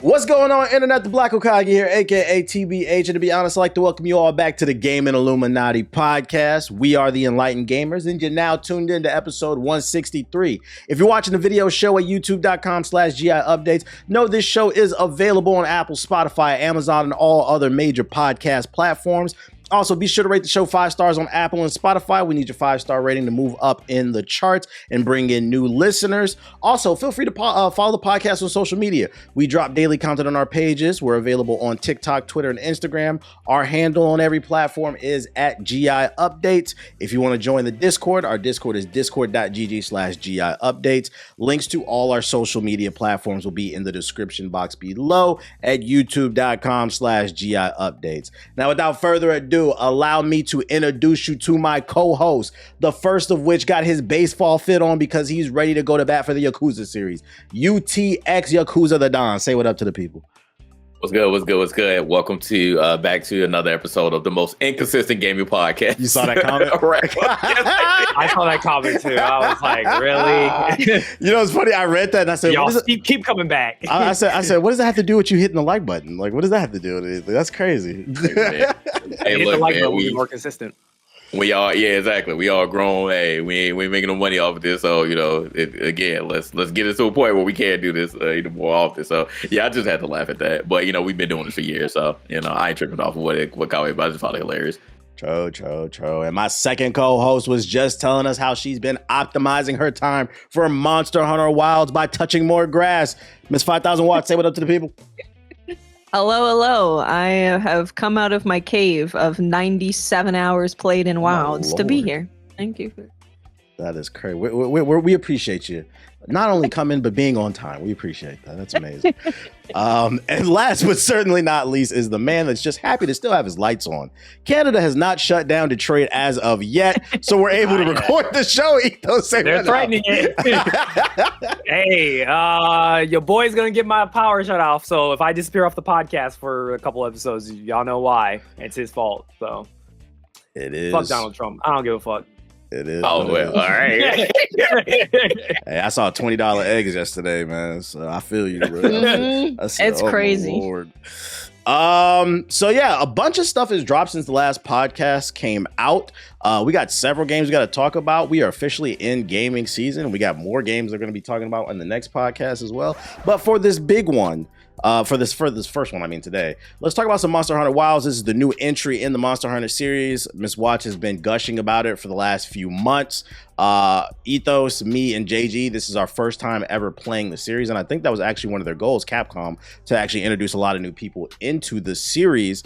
What's going on, Internet? The Black Okage here, aka TBH, and to be honest, I'd like to welcome you all back to the Gaming Illuminati podcast. We are the Enlightened Gamers, and you're now tuned in to episode 163. If you're watching the video show at youtube.com/GI updates, know this show is available on Apple, Spotify, Amazon, and all other major podcast platforms. Also, be sure to rate the show 5 stars on Apple and Spotify. We need your 5-star rating to move up in the charts and bring in new listeners. Also, feel free to follow the podcast on social media. We drop daily content on our pages. We're available on TikTok, Twitter, and Instagram. Our handle on every platform is at GI Updates. If you want to join the Discord, our Discord is discord.gg/GI Updates. Links to all our social media platforms will be in the description box below at youtube.com/GI Updates. Now, without further ado, allow me to introduce you to my co-host, the first of which got his baseball fit on because he's ready to go to bat for the Yakuza series. UTX Yakuza the Don. Say what up to the people. What's good? What's good? What's good? Welcome to back to another episode of the most inconsistent gaming podcast. You saw that comment? Right. I saw that comment too. I was like, really? You know, it's funny. I read that and I said, y'all keep coming back. I said, what does that have to do with you hitting the like button? Like, what does that have to do with anything? That's crazy. Hey, hit look, the like man, button, we'll be more consistent. We all, yeah, exactly. We all grown. Hey, we ain't making no money off of this. So, you know, again, let's get it to a point where we can't do this more often. So, yeah, I just had to laugh at that. But, you know, we've been doing this for years. So, you know, I ain't tripping off of what caught me, but I just found it hilarious. True. And my second co-host was just telling us how she's been optimizing her time for Monster Hunter Wilds by touching more grass. Miss 5,000 Watts, say what up to the people. Hello. I have come out of my cave of 97 hours played in Wilds to be here. Thank you. That is crazy. We appreciate you. Not only coming, but being on time. We appreciate that. That's amazing. And last but certainly not least is the man that's just happy to still have his lights on. Canada has not shut down Detroit as of yet, so we're able to record the show. They're threatening it. Hey, your boy's going to get my power shut off, so if I disappear off the podcast for a couple episodes, y'all know why. It's his fault, so. It is. Fuck Donald Trump. I don't give a fuck. It is. Oh, well, all right. Hey, I saw $20 eggs yesterday, man. So I feel you, bro. It's crazy. Lord. So yeah, a bunch of stuff has dropped since the last podcast came out. We got several games we got to talk about. We are officially in gaming season. We got more games we're going to be talking about on the next podcast as well. But for this big one, for this first one, I mean today, let's talk about some Monster Hunter Wilds. This is the new entry in the Monster Hunter series. Miss Watch has been gushing about it for the last few months. Ethos, me, and JG, this is our first time ever playing the series, and I think that was actually one of their goals, Capcom, to actually introduce a lot of new people into the series.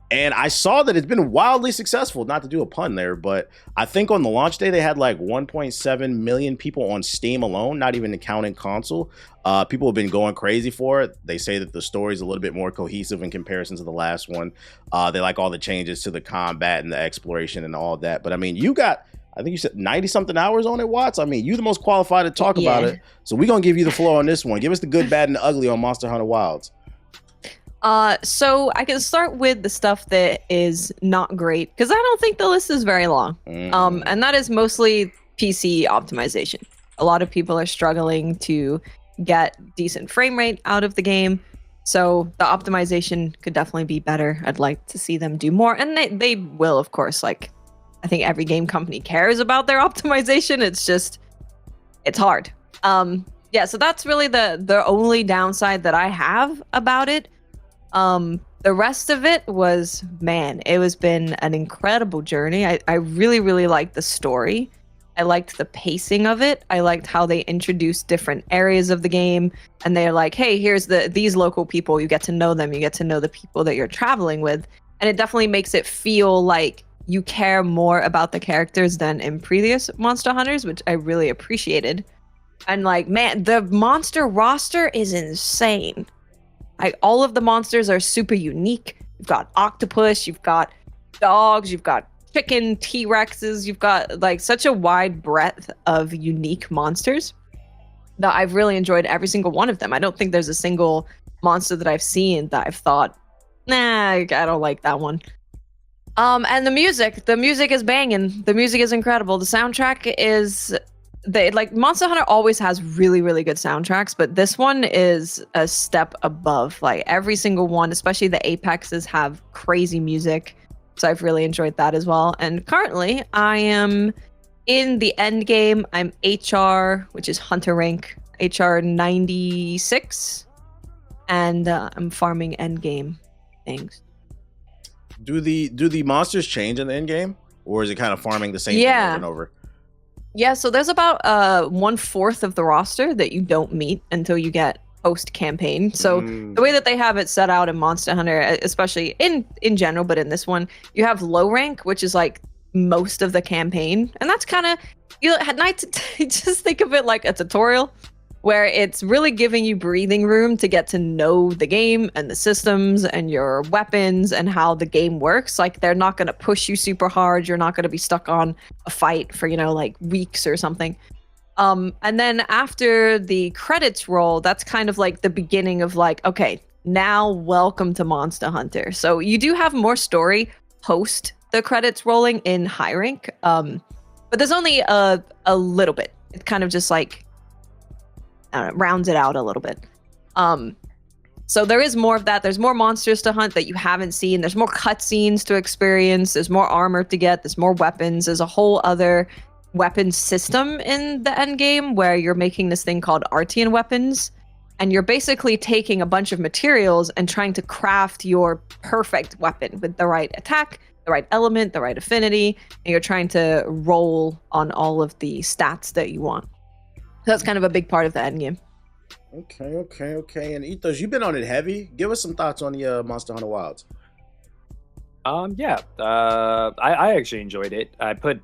And I saw that it's been wildly successful, not to do a pun there, but I think on the launch day, they had like 1.7 million people on Steam alone, not even counting console. People have been going crazy for it. They say that the story is a little bit more cohesive in comparison to the last one. They like all the changes to the combat and the exploration and all that. But I mean, I think you said 90 something hours on it, Watts. I mean, you're the most qualified to talk about it. So we're going to give you the floor on this one. Give us the good, bad, and the ugly on Monster Hunter Wilds. So I can start with the stuff that is not great, because I don't think the list is very long. And that is mostly PC optimization. A lot of people are struggling to get decent frame rate out of the game. So the optimization could definitely be better. I'd like to see them do more. And they will, of course. Like, I think every game company cares about their optimization. It's hard. Yeah, so that's really the only downside that I have about it. The rest of it was, man, it was been an incredible journey. I really, really liked the story. I liked the pacing of it. I liked how they introduced different areas of the game, and they're like, hey, here's these local people. You get to know them. You get to know the people that you're traveling with. And it definitely makes it feel like you care more about the characters than in previous Monster Hunters, which I really appreciated. And like, man, the monster roster is insane. Like, all of the monsters are super unique. You've got octopus, you've got dogs, you've got chicken T-Rexes, you've got like such a wide breadth of unique monsters that I've really enjoyed every single one of them. I don't think there's a single monster that I've seen that I've thought, nah, I don't like that one. And the music is banging. The music is incredible. The soundtrack is they like Monster Hunter always has really, really good soundtracks, but this one is a step above. Like every single one, especially the Apexes, have crazy music. So I've really enjoyed that as well. And currently, I am in the end game. I'm HR, which is Hunter rank, HR 96, and I'm farming end game things. Do the monsters change in the end game, or is it kind of farming the same thing over and over? Yeah, so there's about 1/4 of the roster that you don't meet until you get post-campaign. So the way that they have it set out in Monster Hunter, especially in general, but in this one, you have low rank, which is like most of the campaign. And that's kind of, just think of it like a tutorial where it's really giving you breathing room to get to know the game and the systems and your weapons and how the game works. Like they're not going to push you super hard. You're not going to be stuck on a fight for, like weeks or something. And then after the credits roll, that's kind of like the beginning of like, okay, now welcome to Monster Hunter. So you do have more story post the credits rolling in high rank. But there's only a little bit. It kind of just like, rounds it out a little bit. So there is more of that. There's more monsters to hunt that you haven't seen. There's more cutscenes to experience. There's more armor to get. There's more weapons. There's a whole other weapon system in the end game where you're making this thing called Artian weapons. And you're basically taking a bunch of materials and trying to craft your perfect weapon with the right attack, the right element, the right affinity. And you're trying to roll on all of the stats that you want. So that's kind of a big part of the end game. Okay. And Ethos, you've been on it heavy. Give us some thoughts on the Monster Hunter Wilds. I actually enjoyed it. I put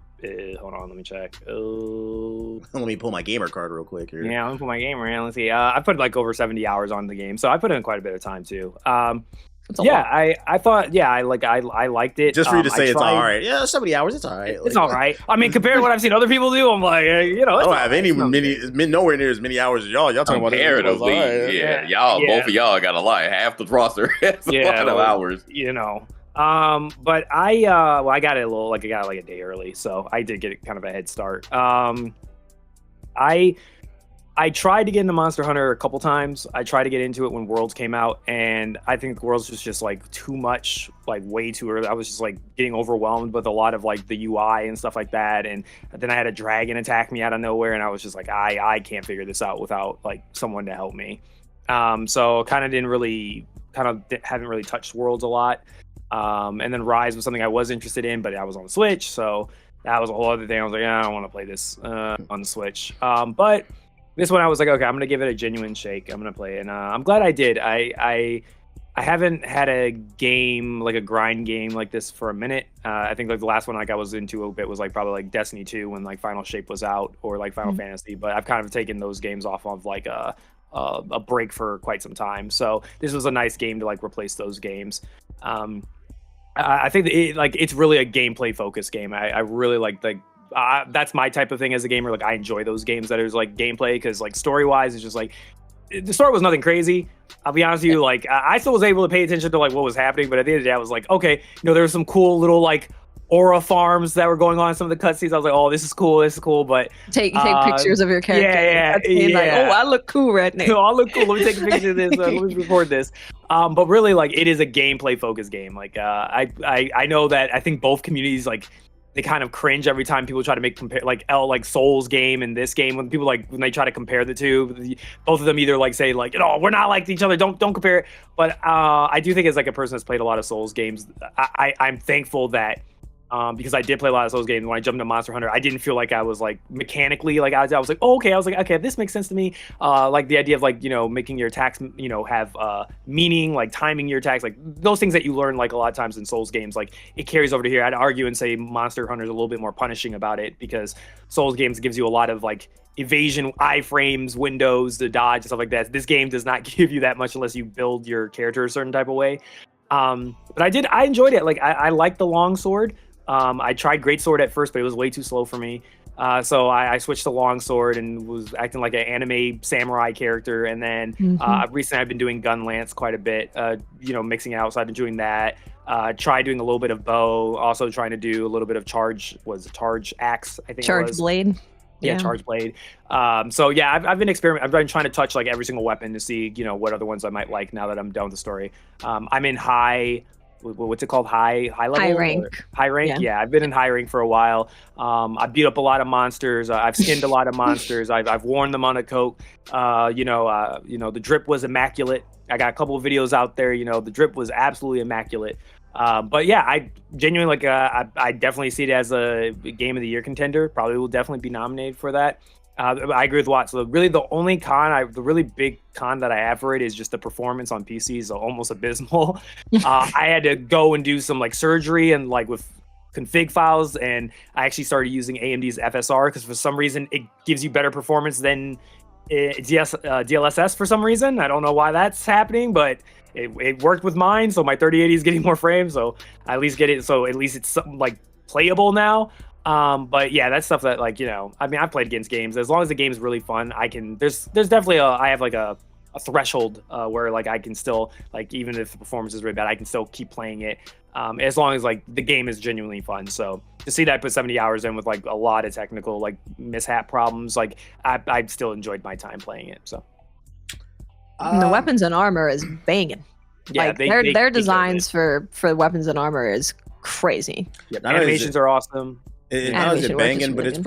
hold on, let me check. Let me pull my gamer card real quick here. Yeah, let me pull my gamer in. Let's see. I put like over 70 hours on the game, so I put in quite a bit of time too. I thought, I liked it. Just for you to say it's all right. Yeah, 70 hours, it's all right. It's all right. I mean, compared to what I've seen other people do, I'm like, I don't have nowhere near as many hours as y'all. Y'all talking about comparatively, y'all, both of y'all got a lot. Half the roster. It's a lot of hours. But I got it I got like a day early, so I did get kind of a head start. I tried to get into Monster Hunter a couple times. I tried to get into it when Worlds came out, and I think Worlds was just like too much, like way too early. I was just like getting overwhelmed with a lot of like the UI and stuff like that. And then I had a dragon attack me out of nowhere, and I was just like, I can't figure this out without like someone to help me. So haven't really touched Worlds a lot. And then Rise was something I was interested in, but I was on the Switch, so that was a whole other thing. I was like, I don't want to play this on the Switch. But this one I was like, okay, I'm gonna give it a genuine shake. I'm gonna play it, and I'm glad I did. I haven't had a game like a grind game like this for a minute. I think like the last one like I was into a bit was like probably like Destiny 2 when like Final Shape was out, or like Final Fantasy. But I've kind of taken those games off of like a break for quite some time. So this was a nice game to like replace those games. I think it's really a gameplay focused game. I really like that's my type of thing as a gamer. Like I enjoy those games that is like gameplay, because like story wise, it's just like the story was nothing crazy. I'll be honest with you. Like I still was able to pay attention to like what was happening, but at the end of the day, I was like, okay, there were some cool little like aura farms that were going on in some of the cutscenes. I was like, oh, this is cool. But take pictures of your character. Yeah. Like, oh, I look cool right now. I look cool. Let me take a picture of this. Let me record this. But really, like, it is a gameplay focused game. Like, I know that I think both communities like they kind of cringe every time people try to make like Souls game and this game, when people like when they try to compare the two. Both of them either like say like, we're not like each other. Don't compare it. But I do think as like a person that's played a lot of Souls games, I'm thankful that. Because I did play a lot of Souls games. When I jumped into Monster Hunter, I didn't feel like I was like mechanically like I was like, oh, okay. I was like, okay, this makes sense to me. Like the idea of like making your attacks have meaning, like timing your attacks, like those things that you learn like a lot of times in Souls games, like it carries over to here. I'd argue and say Monster Hunter is a little bit more punishing about it, because Souls games gives you a lot of like evasion, iframes, windows to dodge and stuff like that. This game does not give you that much unless you build your character a certain type of way. But I enjoyed it. Like I liked the long sword. I tried Greatsword at first, but it was way too slow for me. So I switched to Longsword and was acting like an anime samurai character. And then recently I've been doing Gun Lance quite a bit, mixing it out. So I've been doing that. Tried doing a little bit of bow, also trying to do a little bit of charge axe, I think Charge blade. Yeah, charge blade. So yeah, I've been trying to touch like every single weapon to see, what other ones I might like now that I'm done with the story. I'm in what's it called? High level? High rank. High rank. Yeah, I've been in high rank for a while. I beat up a lot of monsters. I've skinned a lot of monsters. I've worn them on a coat. The drip was immaculate. I got a couple of videos out there. The drip was absolutely immaculate. But yeah, I genuinely I definitely see it as a game of the year contender. Probably will definitely be nominated for that. I agree with Watt. So really the only the really big con that I have for it is just the performance on PC is almost abysmal. I had to go and do some like surgery and like with config files, and I actually started using AMD's FSR because for some reason it gives you better performance than DLSS for some reason. I don't know why that's happening, but it worked with mine, so my 3080 is getting more frames, so I at least get it. So at least it's something like playable now. But yeah, that's stuff that like I've played against games. As long as the game is really fun, I can. There's definitely I have like a threshold where like I can still like even if the performance is really bad, I can still keep playing it. As long as like the game is genuinely fun. So to see that I put 70 hours in with like a lot of technical like mishap problems, like I still enjoyed my time playing it. So. The weapons and armor is banging. Yeah, like their designs for weapons and armor is crazy. Yep. Animations are awesome. Not only is it banging, but it's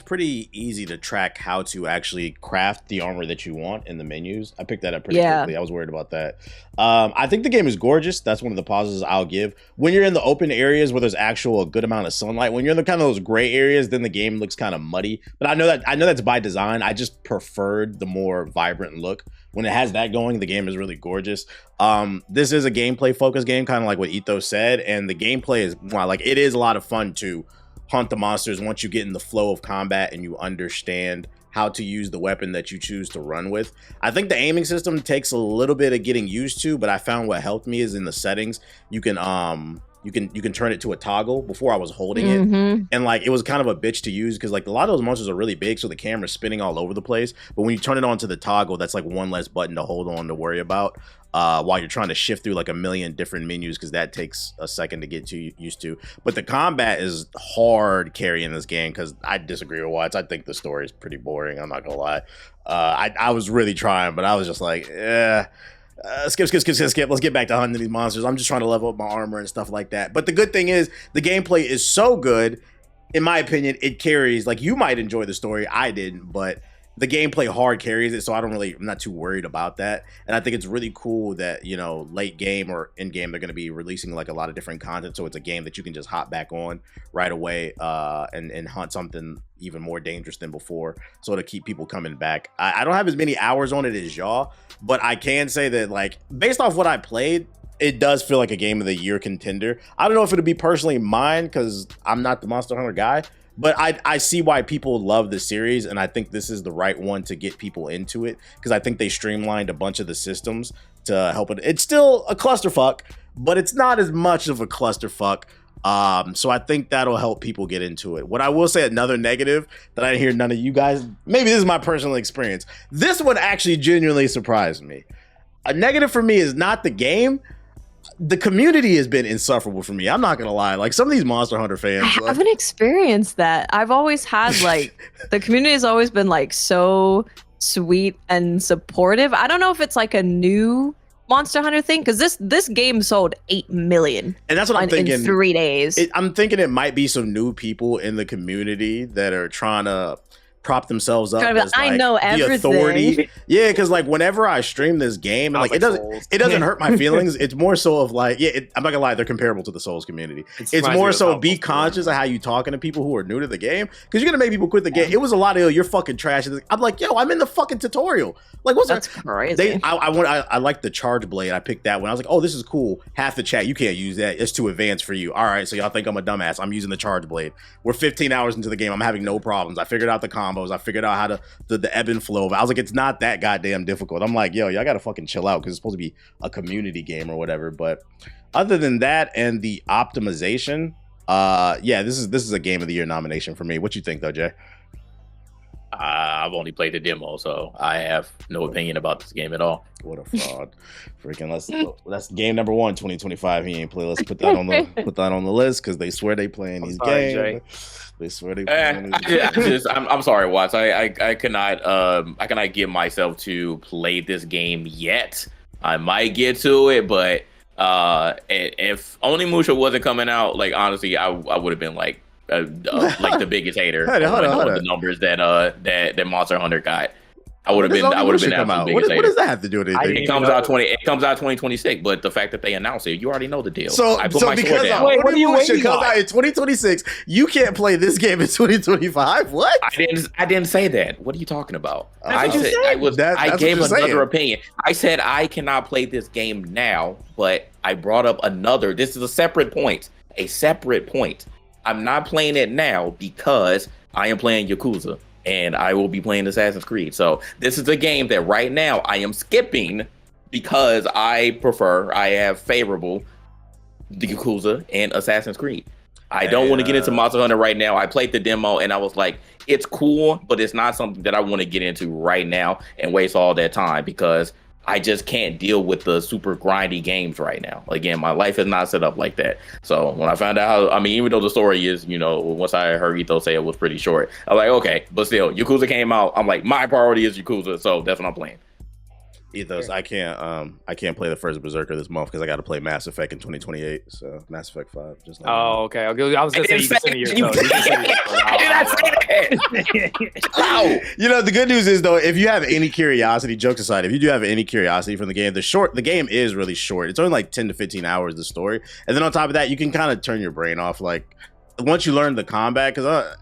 pretty easy to track how to actually craft the armor that you want in the menus. I picked that up pretty quickly. I was worried about that. I think the game is gorgeous. That's one of the positives I'll give. When you're in the open areas where there's a good amount of sunlight, when you're in the kind of those gray areas, then the game looks kind of muddy. But I know that's by design. I just preferred the more vibrant look. When it has that going, the game is really gorgeous. This is a gameplay focused game, kind of like what Ethos said, and the gameplay is like it is a lot of fun to hunt the monsters once you get in the flow of combat and you understand how to use the weapon that you choose to run with. I think the aiming system takes a little bit of getting used to, but I found what helped me is in the settings, you can turn it to a toggle. Before I was holding it, and like it was kind of a bitch to use because like a lot of those monsters are really big, so the camera's spinning all over the place. But when you turn it on to the toggle, that's like one less button to hold on to worry about while you're trying to shift through like a million different menus, because that takes a second to get used to. But the combat is hard carrying this game, because I disagree with Watts. I think the story is pretty boring. I'm not gonna lie. I was really trying, but I was just like, skip. Let's get back to hunting these monsters. I'm just trying to level up my armor and stuff like that. But the good thing is the gameplay is so good, in my opinion, it carries. Like, you might enjoy the story, I didn't, but the gameplay hard carries it, so I'm not too worried about that. And I think it's really cool that, late game or in game, they're going to be releasing like a lot of different content, so it's a game that you can just hop back on right away and hunt something even more dangerous than before, so to keep people coming back. I don't have as many hours on it as y'all, but I can say that, like, based off what I played, it does feel like a game of the year contender. I don't know if it'll be personally mine, because I'm not the Monster Hunter guy, but I see why people love the series, and I think this is the right one to get people into it, because I think they streamlined a bunch of the systems to help it. It's still a clusterfuck, but it's not as much of a clusterfuck. So I think that'll help people get into it. What I will say, another negative that I didn't hear none of you guys, maybe this is my personal experience, this one actually genuinely surprised me. A negative for me is not the game. The community has been insufferable for me. I'm not gonna lie. Like, some of these Monster Hunter fans, I haven't experienced that. I've always had like the community has always been like so sweet and supportive. I don't know if it's like a new Monster Hunter thing, because this game sold 8 million, and that's what I'm thinking in 3 days. I'm thinking it might be some new people in the community that are trying to prop themselves up as, like, I know everything. The authority. Yeah, because like whenever I stream this game, and like it doesn't hurt my feelings. It's more so of like, I'm not gonna lie, they're comparable to the Souls community. It's more so be conscious of how you talking to people who are new to the game, because you're gonna make people quit the game. It was a lot of, you're fucking trash. I'm like, yo, I'm in the fucking tutorial. Like, what's That's crazy. I like the charge blade. I picked that one. I was like, oh, this is cool. Half the chat, you can't use that. It's too advanced for you. All right, so y'all think I'm a dumbass. I'm using the charge blade. We're 15 hours into the game. I'm having no problems. I figured out the combos. I figured out how to the ebb and flow. I was like, it's not that goddamn difficult. I'm like, yo, y'all gotta fucking chill out, because it's supposed to be a community game or whatever. But other than that and the optimization, this is a game of the year nomination for me. What you think though, Jay? I've only played the demo, so I have no opinion about this game at all. What a fraud! Freaking that's game number 1, 2025. He ain't play. Let's put that on the list because they swear they playing these games. Jay. They swear they playing these games. I'm sorry, Watts. I cannot get myself to play this game yet. I might get to it, but if Onimusha wasn't coming out, like honestly, I would have been like the biggest hater Hold on. the numbers that Monster Hunter got. I would have been the biggest hater. What does that have to do with anything? It comes out 2026, but the fact that they announced it, you already know the deal. So because Onimusha comes out in 2026, you can't play this game in 2025. What? I didn't say that. What are you talking about? I gave another opinion. I said I cannot play this game now, but I brought up another. This is a separate point. I'm not playing it now because I am playing Yakuza and I will be playing Assassin's Creed. So this is a game that right now I am skipping because I have favorable the Yakuza and Assassin's Creed. I don't want to get into Monster Hunter right now. I played the demo and I was like, it's cool, but it's not something that I want to get into right now and waste all that time because I just can't deal with the super grindy games right now. Again, my life is not set up like that. So when I found out even though the story is, once I heard Ito say it was pretty short, I'm like, okay, but still, Yakuza came out. I'm like, my priority is Yakuza, so that's what I'm playing. Ethos, I can't play the first Berserker this month because I got to play Mass Effect in 2028. So Mass Effect 5. Just like okay. I was gonna say you just I did not say that. Wow. The good news is though, if you have any curiosity, jokes aside, if you do have any curiosity from the game, the game is really short. It's only like 10 to 15 hours the story, and then on top of that, you can kind of turn your brain off. Like once you learn the combat, because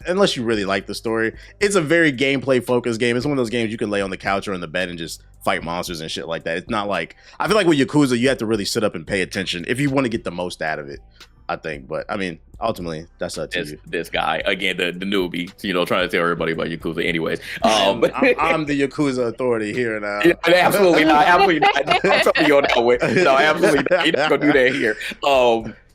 unless you really like the story, it's a very gameplay focused game. It's one of those games you can lay on the couch or in the bed and just fight monsters and shit like that. It's not like, I feel like with Yakuza, you have to really sit up and pay attention if you want to get the most out of it, I think. But ultimately, that's up to you. This guy, again, the newbie, trying to tell everybody about Yakuza anyways. I'm the Yakuza authority here now. Yeah, absolutely not. Absolutely not. I'm telling you that way. No, absolutely not. You're not going to do that here.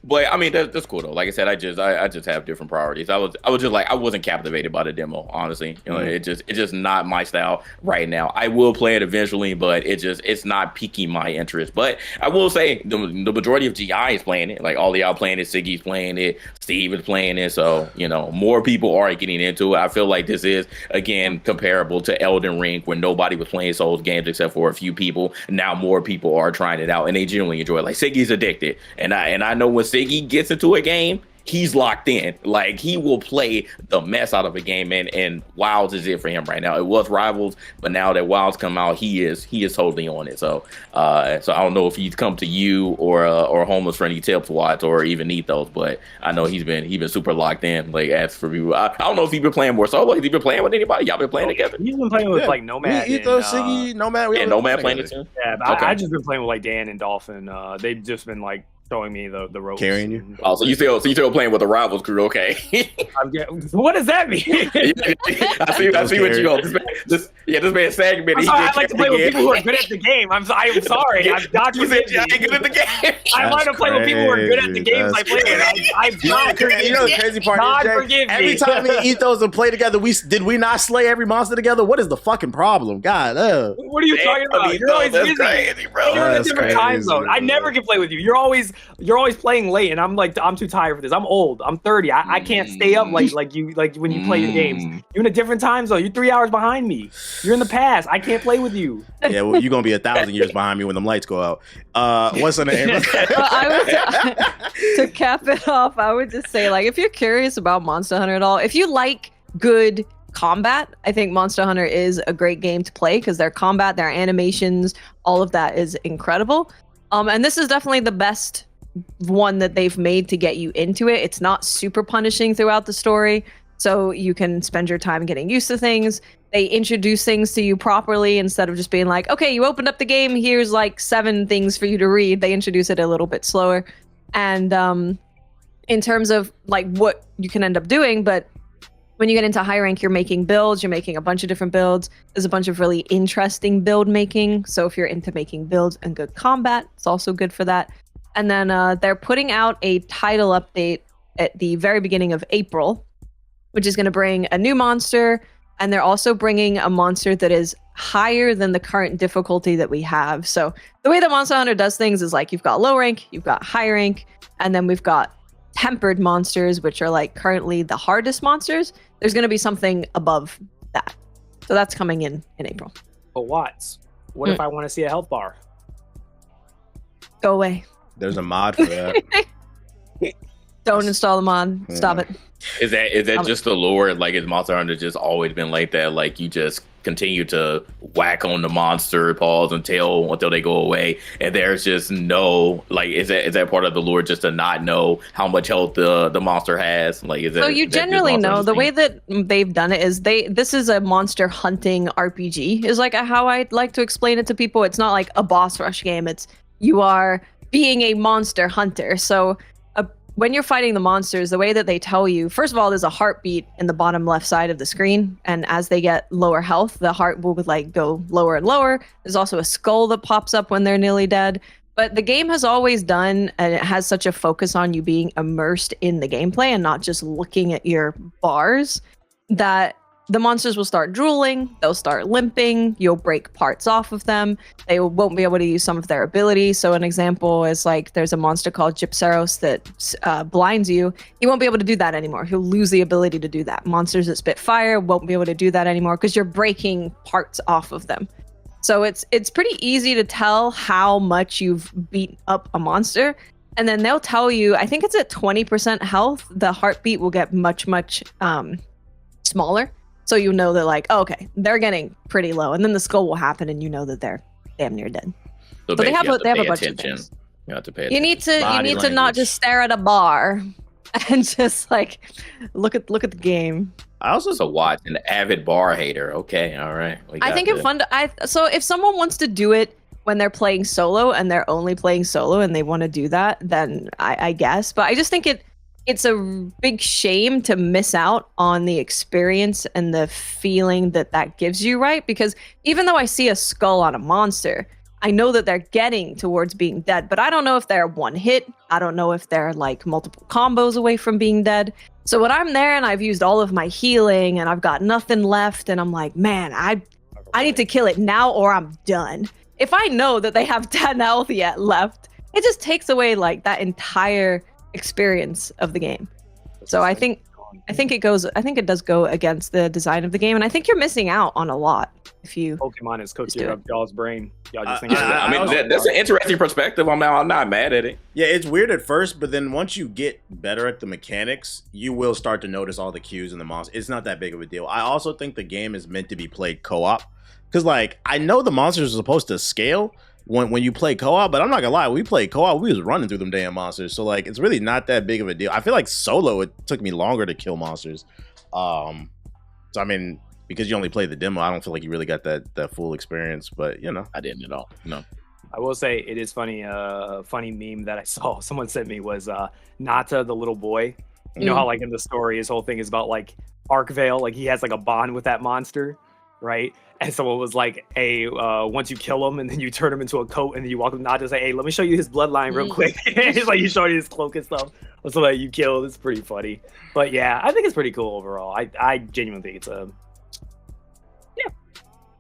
But that's cool though. Like I said, I just have different priorities. I was just like, I wasn't captivated by the demo, honestly. It's just not my style right now. I will play it eventually, but it's not piquing my interest. But I will say the majority of GI is playing it. Like all of y'all playing it, Siggy's playing it, Steve is playing it. So more people are getting into it. I feel like this is again comparable to Elden Ring, where nobody was playing Souls games except for a few people. Now more people are trying it out, and they genuinely enjoy it. Like Siggy's addicted, and I know when Siggy gets into a game, he's locked in. Like he will play the mess out of a game, and Wilds is it for him right now. It was Rivals, but now that Wilds come out, he is totally on it. So I don't know if he's come to you or Homeless for any tips, Watts, or even Ethos, but I know he's been super locked in. Like as for you, I don't know if he's been playing more solo. Has he been playing with anybody? Y'all been playing together? He's been playing with like Nomad. Ethos, Siggy, Nomad. And Nomad playing it too. Yeah, but I just been playing with like Dan and Dolphin. They've just been like showing me the ropes. Carrying you? Oh, so you still playing with the Rivals crew, okay. What does that mean? I see what you go. This man segmented. I like to play with people who are good at the game. I'm sorry. God forgive me. I ain't good at the game. I want to play with people who are good at the games I play with. The crazy part is, Jay, every time me and Ethos and play together, did we not slay every monster together? What is the fucking problem? God, what are you talking about? You're always busy. Crazy, bro. You're in a different time zone. I never can play with you. You're always playing late, and I'm like, I'm too tired for this. I'm old. I'm 30. I can't stay up like when you play your games. You're in a different time zone. You're 3 hours behind me. You're in the past. I can't play with you. Yeah, well, you're gonna be 1,000 years behind me when them lights go out. What's the name? To cap it off, I would just say, like, if you're curious about Monster Hunter at all, if you like good combat, I think Monster Hunter is a great game to play because their combat, their animations, all of that is incredible. And this is definitely the best one that they've made to get you into it. It's not super punishing throughout the story, so you can spend your time getting used to things. They introduce things to you properly instead of just being like, okay, you opened up the game, here's like 7 things for you to read. They introduce it a little bit slower. And in terms of like what you can end up doing, but when you get into high rank, you're making builds, you're making a bunch of different builds. There's a bunch of really interesting build making. So if you're into making builds and good combat, it's also good for that. And then they're putting out a title update at the very beginning of April, which is going to bring a new monster and they're also bringing a monster that is higher than the current difficulty that we have. So the way that Monster Hunter does things is like you've got low rank, you've got high rank, and then we've got tempered monsters, which are like currently the hardest monsters. There's going to be something above that. So that's coming in April. But Watts, what if I want to see a health bar? Go away. There's a mod for that. Don't install the mod. Stop it. Is that just the lore? Like, is Monster Hunter just always been like that? Like, you just continue to whack on the monster paws until they go away, and there's just no, like, is that part of the lore, just to not know how much health the monster has? Like, is that, so you generally know the way that they've done it is this is a monster hunting RPG is like how I'd like to explain it to people. It's not like a boss rush game. It's you are being a monster hunter. So when you're fighting the monsters, the way that they tell you, first of all, there's a heartbeat in the bottom left side of the screen. And as they get lower health, the heart will like go lower and lower. There's also a skull that pops up when they're nearly dead. But the game has always done, and it has such a focus on you being immersed in the gameplay and not just looking at your bars, that the monsters will start drooling, they'll start limping, you'll break parts off of them, they won't be able to use some of their abilities. So an example is like there's a monster called Gypceros that blinds you. He won't be able to do that anymore. He'll lose the ability to do that. Monsters that spit fire won't be able to do that anymore because you're breaking parts off of them. So it's pretty easy to tell how much you've beat up a monster. And then they'll tell you, I think it's at 20% health, the heartbeat will get much smaller. So you know that like, oh, okay, they're getting pretty low, and then the skull will happen, and you know that they're damn near dead. So they have a bunch attention. of things. You have to pay You attention. need to not just stare at a bar and just like look at the game. I also So watch an avid bar hater. Okay, all right. I think it's fun so if someone wants to do it when they're playing solo and they're only playing solo and they want to do that, then I guess. But I just think it's a big shame to miss out on the experience and the feeling that gives you, right? Because even though I see a skull on a monster, I know that they're getting towards being dead, but I don't know if they're one hit. I don't know if they're like multiple combos away from being dead. So when I'm there and I've used all of my healing and I've got nothing left and I'm like, man, I need to kill it now or I'm done. If I know that they have 10 health yet left, it just takes away like that entire experience of the game. So I think it does go against the design of the game, and I think you're missing out on a lot if you Pokemon has cooked up y'all's brain. Y'all just think that's an interesting perspective. I'm not mad at it. Yeah, it's weird at first, but then once you get better at the mechanics, you will start to notice all the cues in the monsters. It's not that big of a deal. I also think the game is meant to be played co-op, because like I know the monsters are supposed to scale when you play co-op, but I'm not gonna lie, we played co-op, we was running through them damn monsters, so like it's really not that big of a deal. I feel like solo, it took me longer to kill monsters. So I mean, because you only played the demo, I don't feel like you really got that full experience, but you know. I didn't at all. No. I will say it is funny. Funny meme that I saw someone sent me was Nata, the little boy. You know how like in the story, his whole thing is about like Arkvale, like he has like a bond with that monster, right? And someone was like, hey, once you kill him and then you turn him into a coat and then you walk up to Nata and say, hey, let me show you his bloodline real quick. It's like you show you his cloak and stuff. Or somebody you killed. It's pretty funny. But yeah, I think it's pretty cool overall. I genuinely think it's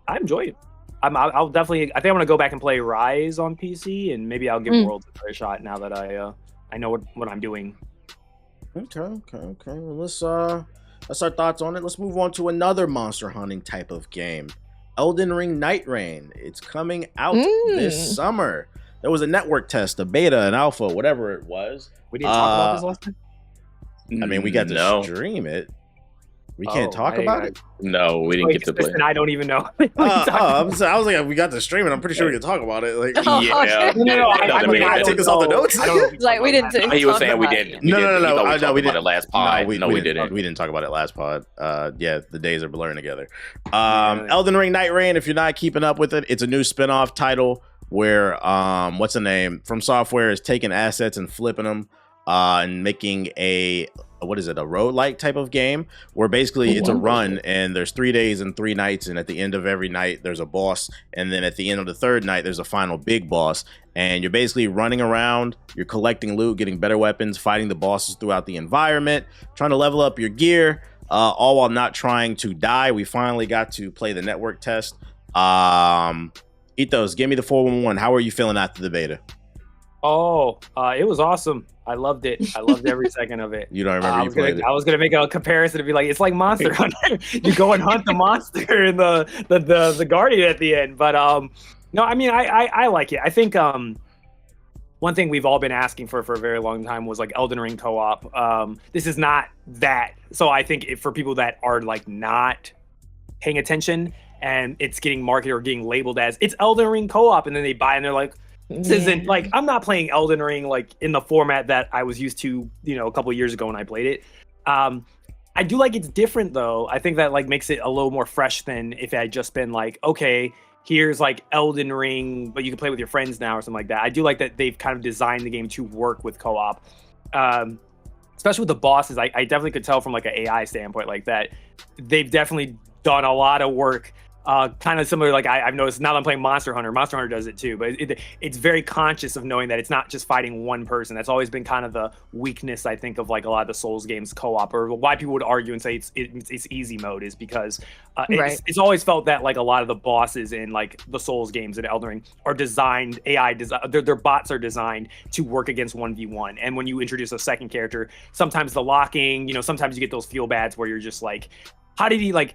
I enjoy it. I'll definitely, I think I'm gonna go back and play Rise on PC, and maybe I'll give Worlds a try shot now that I know what I'm doing. Okay. Well, that's our thoughts on it. Let's move on to another monster hunting type of game. Elden Ring Nightreign. It's coming out this summer. There was a network test, a beta, an alpha, whatever it was. We didn't talk about this last time? I mean, we got to stream it. We can't talk about it? No, we didn't get to play. And I don't even know. I was like, we got to stream it. I'm pretty sure we can talk about it. Like, yeah. No, I take us off the notes. Like we didn't. He was saying we didn't. No, we didn't. Last pod. No, we didn't. We didn't talk about it last pod. Yeah, the days are blurring together. Elden Ring Nightreign. If you're not keeping up with it, it's a new spin-off title where what's the name? From Software is taking assets and flipping them and making a roguelike type of game where basically it's a run and there's 3 days and 3 nights, and at the end of every night there's a boss, and then at the end of the third night there's a final big boss, and you're basically running around, you're collecting loot, getting better weapons, fighting the bosses throughout the environment, trying to level up your gear. all while not trying to die. We finally got to play the network test. Ethos, give me the 411. How are you feeling after the beta? Oh, it was awesome. I loved it. I loved every second of it. You don't remember you played it? I was gonna make a comparison to be like, it's like Monster Hunter. You go and hunt the monster and the guardian at the end. But no, I mean, I like it. I think one thing we've all been asking for a very long time was like Elden Ring co-op. This is not that. So I think for people that are like not paying attention and it's getting marketed or getting labeled as it's Elden Ring co-op, and then they buy and they're like, this isn't like, I'm not playing Elden Ring like in the format that I was used to, a couple of years ago when I played it. I do like it's different though. I think that like makes it a little more fresh than if it had just been like, okay, here's like Elden Ring, but you can play with your friends now or something like that. I do like that they've kind of designed the game to work with co-op. Especially with the bosses, I definitely could tell from like an AI standpoint like that. They've definitely done a lot of work. Kind of similar, like I've noticed now that I'm playing Monster Hunter. Monster Hunter does it too, but it's very conscious of knowing that it's not just fighting one person. That's always been kind of the weakness, I think, of like a lot of the Souls games co-op, or why people would argue and say it's easy mode is because it's always felt that like a lot of the bosses in like the Souls games and Elden Ring are designed, their bots are designed to work against 1v1. And when you introduce a second character, sometimes the locking, sometimes you get those feel bads where you're just like, how did he where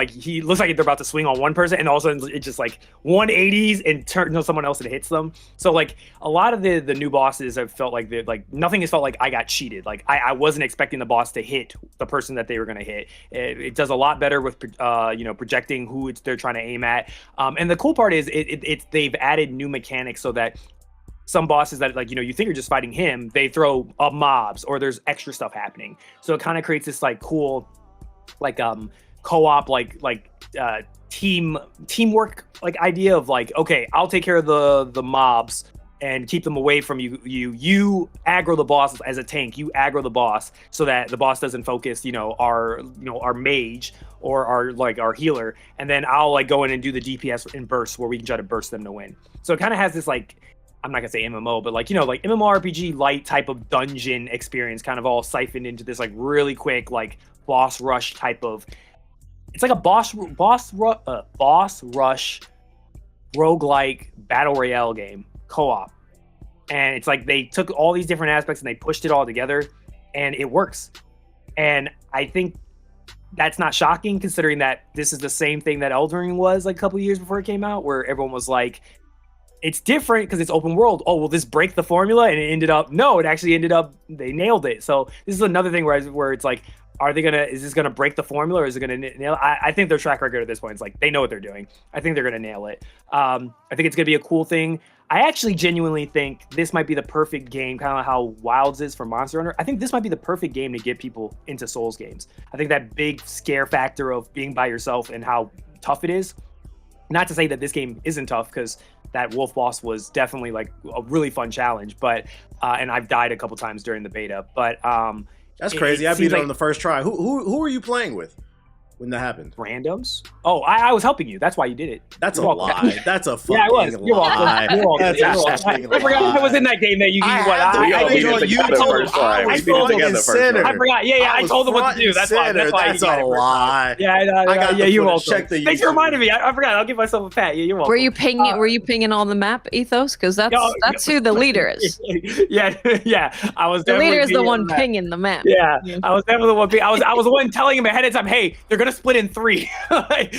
he looks like they're about to swing on one person and all of a sudden it's just like 180s and turn to someone else and hits them. So like a lot of the new bosses have felt like nothing has felt like I got cheated. Like I wasn't expecting the boss to hit the person that they were going to hit. It does a lot better with projecting who they're trying to aim at. And the cool part is they've added new mechanics so that some bosses that you think you're just fighting him, they throw up mobs or there's extra stuff happening. So it kind of creates this like cool co-op teamwork idea of like, okay, I'll take care of the mobs and keep them away from you. You aggro the boss as a tank. You aggro the boss so that the boss doesn't focus our mage or our healer, and then I'll go in and do the DPS in bursts where we can try to burst them to win. So it kind of has this I'm not gonna say MMO, but MMORPG light type of dungeon experience, kind of all siphoned into this really quick boss rush type of. It's like a boss rush roguelike battle royale game co-op, and it's like they took all these different aspects and they pushed it all together, and it works. And I think that's not shocking considering that this is the same thing that Elden Ring was a couple years before it came out, where everyone was like, it's different because it's open world. Oh, will this break the formula? And it actually ended up, they nailed it. So this is another thing where it's like, is this gonna break the formula or is it gonna nail it? I think their track record at this point is they know what they're doing. I think they're gonna nail it. I think it's gonna be a cool thing. I actually genuinely think this might be the perfect game, kind of how Wilds is for Monster Hunter. I think this might be the perfect game to get people into Souls games. I think that big scare factor of being by yourself and how tough it is. Not to say that this game isn't tough, because that wolf boss was definitely a really fun challenge, but and I've died a couple times during the beta, but that's crazy. I beat it on the first try. Who are you playing with when that happened? Randoms. Oh, I was helping you. That's why you did it. That's a lie. That's a fucking lie. You're welcome. That's a fucking lie. I forgot I was in that game that you I told him center. I forgot. Yeah, I told him what to do. That's why. That's a lie. Yeah, you're welcome. Thanks for reminding me. I forgot. I'll give myself a pat. Yeah, you're welcome. Were you pinging on the map, Ethos? Because that's who the leader is. Yeah. I was. The leader is the one pinging the map. Yeah, I was definitely the one. I was the one telling him ahead of time. Hey, they're gonna split in 3.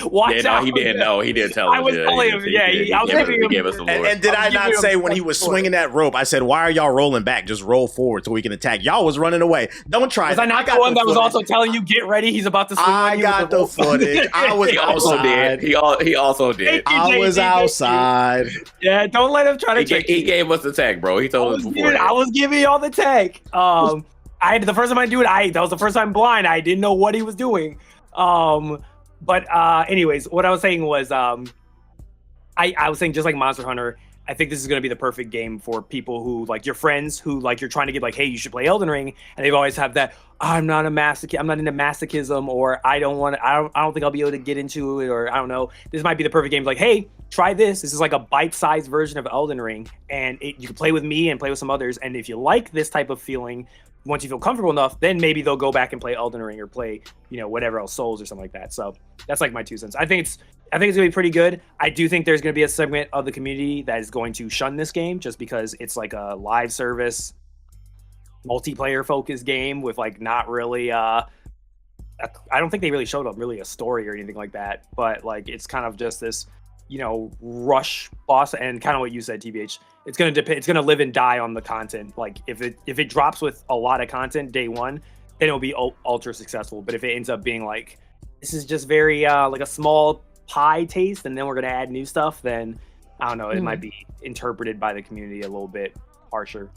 Watch out. He did. No, he did tell him. I was telling him. I was giving him. And did I not say when he was swinging that rope, I said, "Why are y'all rolling back? Just roll forward so we can attack." Y'all was running away. Don't try. Was I not the one that was also telling you, "Get ready"? He's about to swing. I got the footage. I was outside. He also did. I was outside. Yeah, don't let him try to trick you. He gave us the tag, bro. He told us before. I was giving y'all the tag. The first time I do it, that was the first time blind. I didn't know what he was doing. But anyways, what I was saying was, I was saying just like Monster Hunter, I think this is going to be the perfect game for people who your friends who you're trying to get hey, you should play Elden Ring. And they've always have that, I'm not a masochism. I'm not into masochism, or I don't think I'll be able to get into it, or I don't know. This might be the perfect game. Like, hey, try this. This is like a bite-sized version of Elden Ring, and you can play with me and play with some others. And if you like this type of feeling, once you feel comfortable enough, then maybe they'll go back and play Elden Ring or play, whatever else, Souls or something like that. So that's like my 2 cents. I think it's gonna be pretty good. I do think there's gonna be a segment of the community that is going to shun this game just because it's like a live service, multiplayer focused game with like not really I don't think they really showed up really a story or anything like that, but like it's kind of just this rush boss, and kind of what you said, TBH, it's gonna live and die on the content. Like if it drops with a lot of content day one, then it'll be ultra successful. But if it ends up being like this is just very like a small pie taste and then we're gonna add new stuff, then I don't know, it might be interpreted by the community a little bit harsher.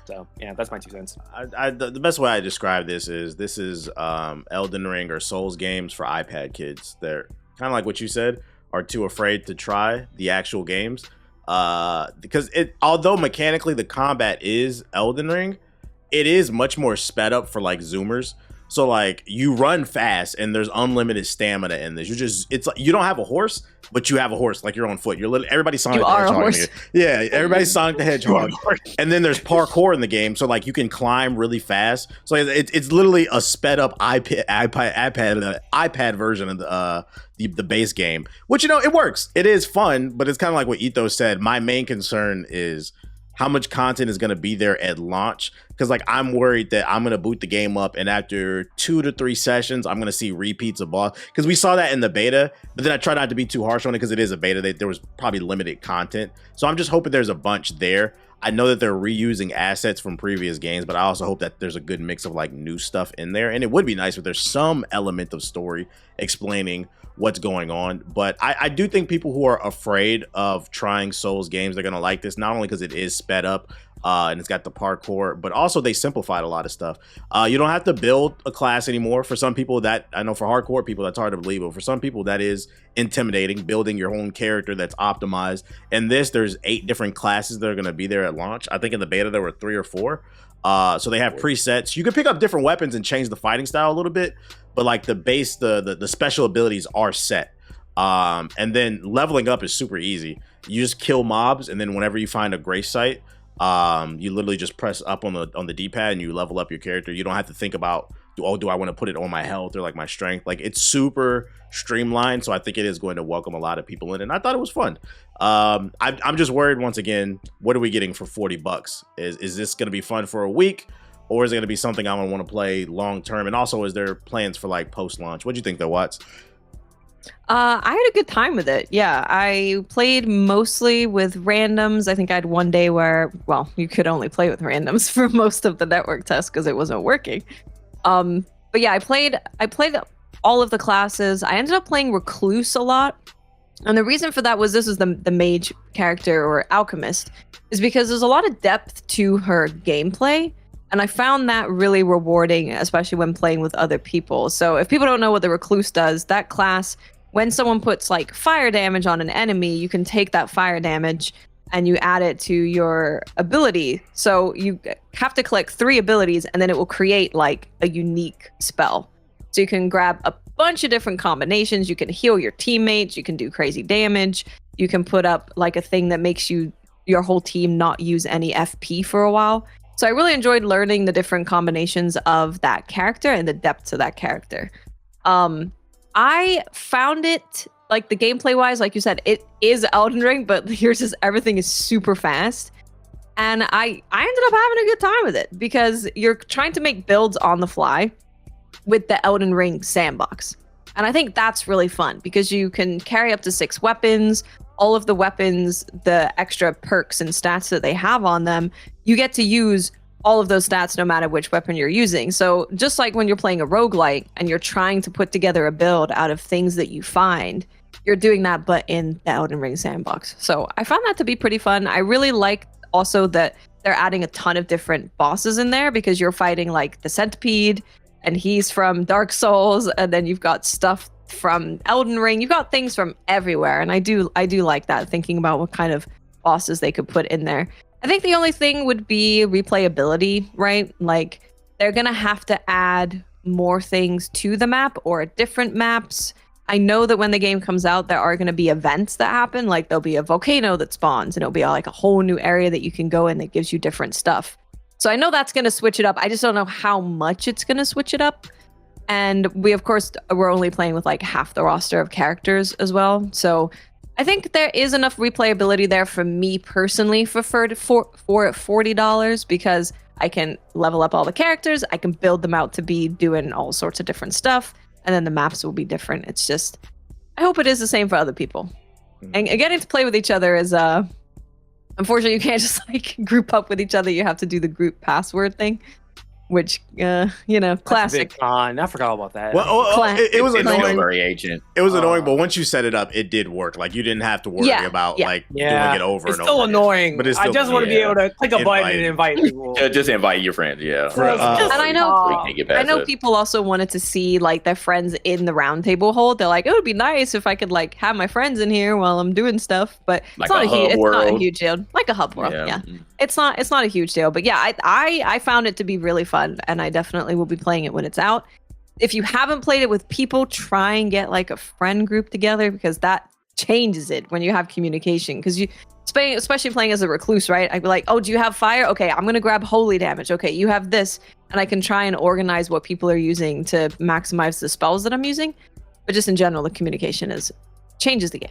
So yeah, that's my 2 cents. The best way I describe this is Elden Ring or Souls games for iPad kids. They're kind of like what you said, are too afraid to try the actual games because although mechanically the combat is Elden Ring, it is much more sped up for like Zoomers. So like you run fast and there's unlimited stamina in this. It's like you don't have a horse, but you have a horse, like you're on foot. Everybody's Sonic the Hedgehog. Yeah, everybody's Sonic the Hedgehog. And then there's parkour in the game, so like you can climb really fast. So it's literally a sped up iPad version of the base game, which it works. It is fun, but it's kind of like what Ethos said. My main concern is how much content is going to be there at launch, because like I'm worried that I'm going to boot the game up and after 2 to 3 sessions I'm going to see repeats of boss, because we saw that in the beta, but then I try not to be too harsh on it because it is a beta. There was probably limited content, so I'm just hoping there's a bunch there. I know that they're reusing assets from previous games, but I also hope that there's a good mix of like new stuff in there, and it would be nice if there's some element of story explaining what's going on. But I do think people who are afraid of trying Souls games, they're gonna like this, not only because it is sped up and it's got the parkour, but also they simplified a lot of stuff. You don't have to build a class anymore. For some people, that I know for hardcore people that's hard to believe, but for some people that is intimidating, building your own character that's optimized. And there's 8 different classes that are going to be there at launch. I think in the beta there were 3 or 4. So they have presets. You can pick up different weapons and change the fighting style a little bit, but like the base, the special abilities are set. And then leveling up is super easy. You just kill mobs, and then whenever you find a grace site, you literally just press up on the D-pad and you level up your character. You don't have to think about, do I want to put it on my health or like my strength? Like it's super streamlined, so I think it is going to welcome a lot of people in, and I thought it was fun. I'm just worried once again, what are we getting for $40? Is this going to be fun for a week, or is it going to be something I'm going to want to play long term? And also, is there plans for like post launch? What do you think though, Watts? I had a good time with it. Yeah, I played mostly with randoms. I think I had one day where, well, you could only play with randoms for most of the network test because it wasn't working. But yeah, I played all of the classes. I ended up playing Recluse a lot. And the reason for that was this was the mage character, or alchemist, is because there's a lot of depth to her gameplay. And I found that really rewarding, especially when playing with other people. So if people don't know what the Recluse does, that class, when someone puts like fire damage on an enemy, you can take that fire damage and you add it to your ability. So you have to collect 3 abilities and then it will create like a unique spell. So you can grab a bunch of different combinations. You can heal your teammates. You can do crazy damage. You can put up like a thing that makes your whole team not use any FP for a while. So I really enjoyed learning the different combinations of that character and the depths of that character. I found it, like the gameplay wise, like you said, it is Elden Ring, but here's just everything is super fast. And I ended up having a good time with it because you're trying to make builds on the fly with the Elden Ring sandbox. And I think that's really fun because you can carry up to 6 weapons. All of the weapons, the extra perks and stats that they have on them, you get to use all of those stats no matter which weapon you're using. So just like when you're playing a roguelike and you're trying to put together a build out of things that you find, you're doing that but in the Elden Ring sandbox. So I found that to be pretty fun. I really like also that they're adding a ton of different bosses in there because you're fighting like the Centipede, and he's from Dark Souls, and then you've got stuff from Elden Ring. You've got things from everywhere, and I do like that, thinking about what kind of bosses they could put in there. I think the only thing would be replayability, right? Like they're going to have to add more things to the map or different maps. I know that when the game comes out, there are going to be events that happen. Like there'll be a volcano that spawns and it'll be like a whole new area that you can go in that gives you different stuff. So I know that's going to switch it up. I just don't know how much it's going to switch it up. And we, of course, we're only playing with like half the roster of characters as well. So I think there is enough replayability there for me personally for $40 because I can level up all the characters. I can build them out to be doing all sorts of different stuff. And then the maps will be different. It's just, I hope it is the same for other people. And getting to play with each other is, unfortunately, you can't just like group up with each other. You have to do the group password thing, which, classic. I forgot about that. Well, it was annoying. Very ancient. It was annoying, but once you set it up, it did work. Like you didn't have to worry about doing it over it's and still over. annoying. But it's still I just want to be able to click a button and invite people. Just invite your friends. Yeah. And I know people also wanted to see like their friends in the round table hold. They're like, it would be nice if I could like have my friends in here while I'm doing stuff. But like it's not a huge deal. Like a hub world. Yeah. It's not a huge deal. But yeah, I found it to be really fun, and I definitely will be playing it when it's out. If you haven't played it with people, try and get like a friend group together because that changes it when you have communication. Because you, especially playing as a recluse, right? I'd be like, oh, do you have fire? Okay, I'm gonna grab holy damage. Okay, you have this, and I can try and organize what people are using to maximize the spells that I'm using. But just in general, the communication changes the game.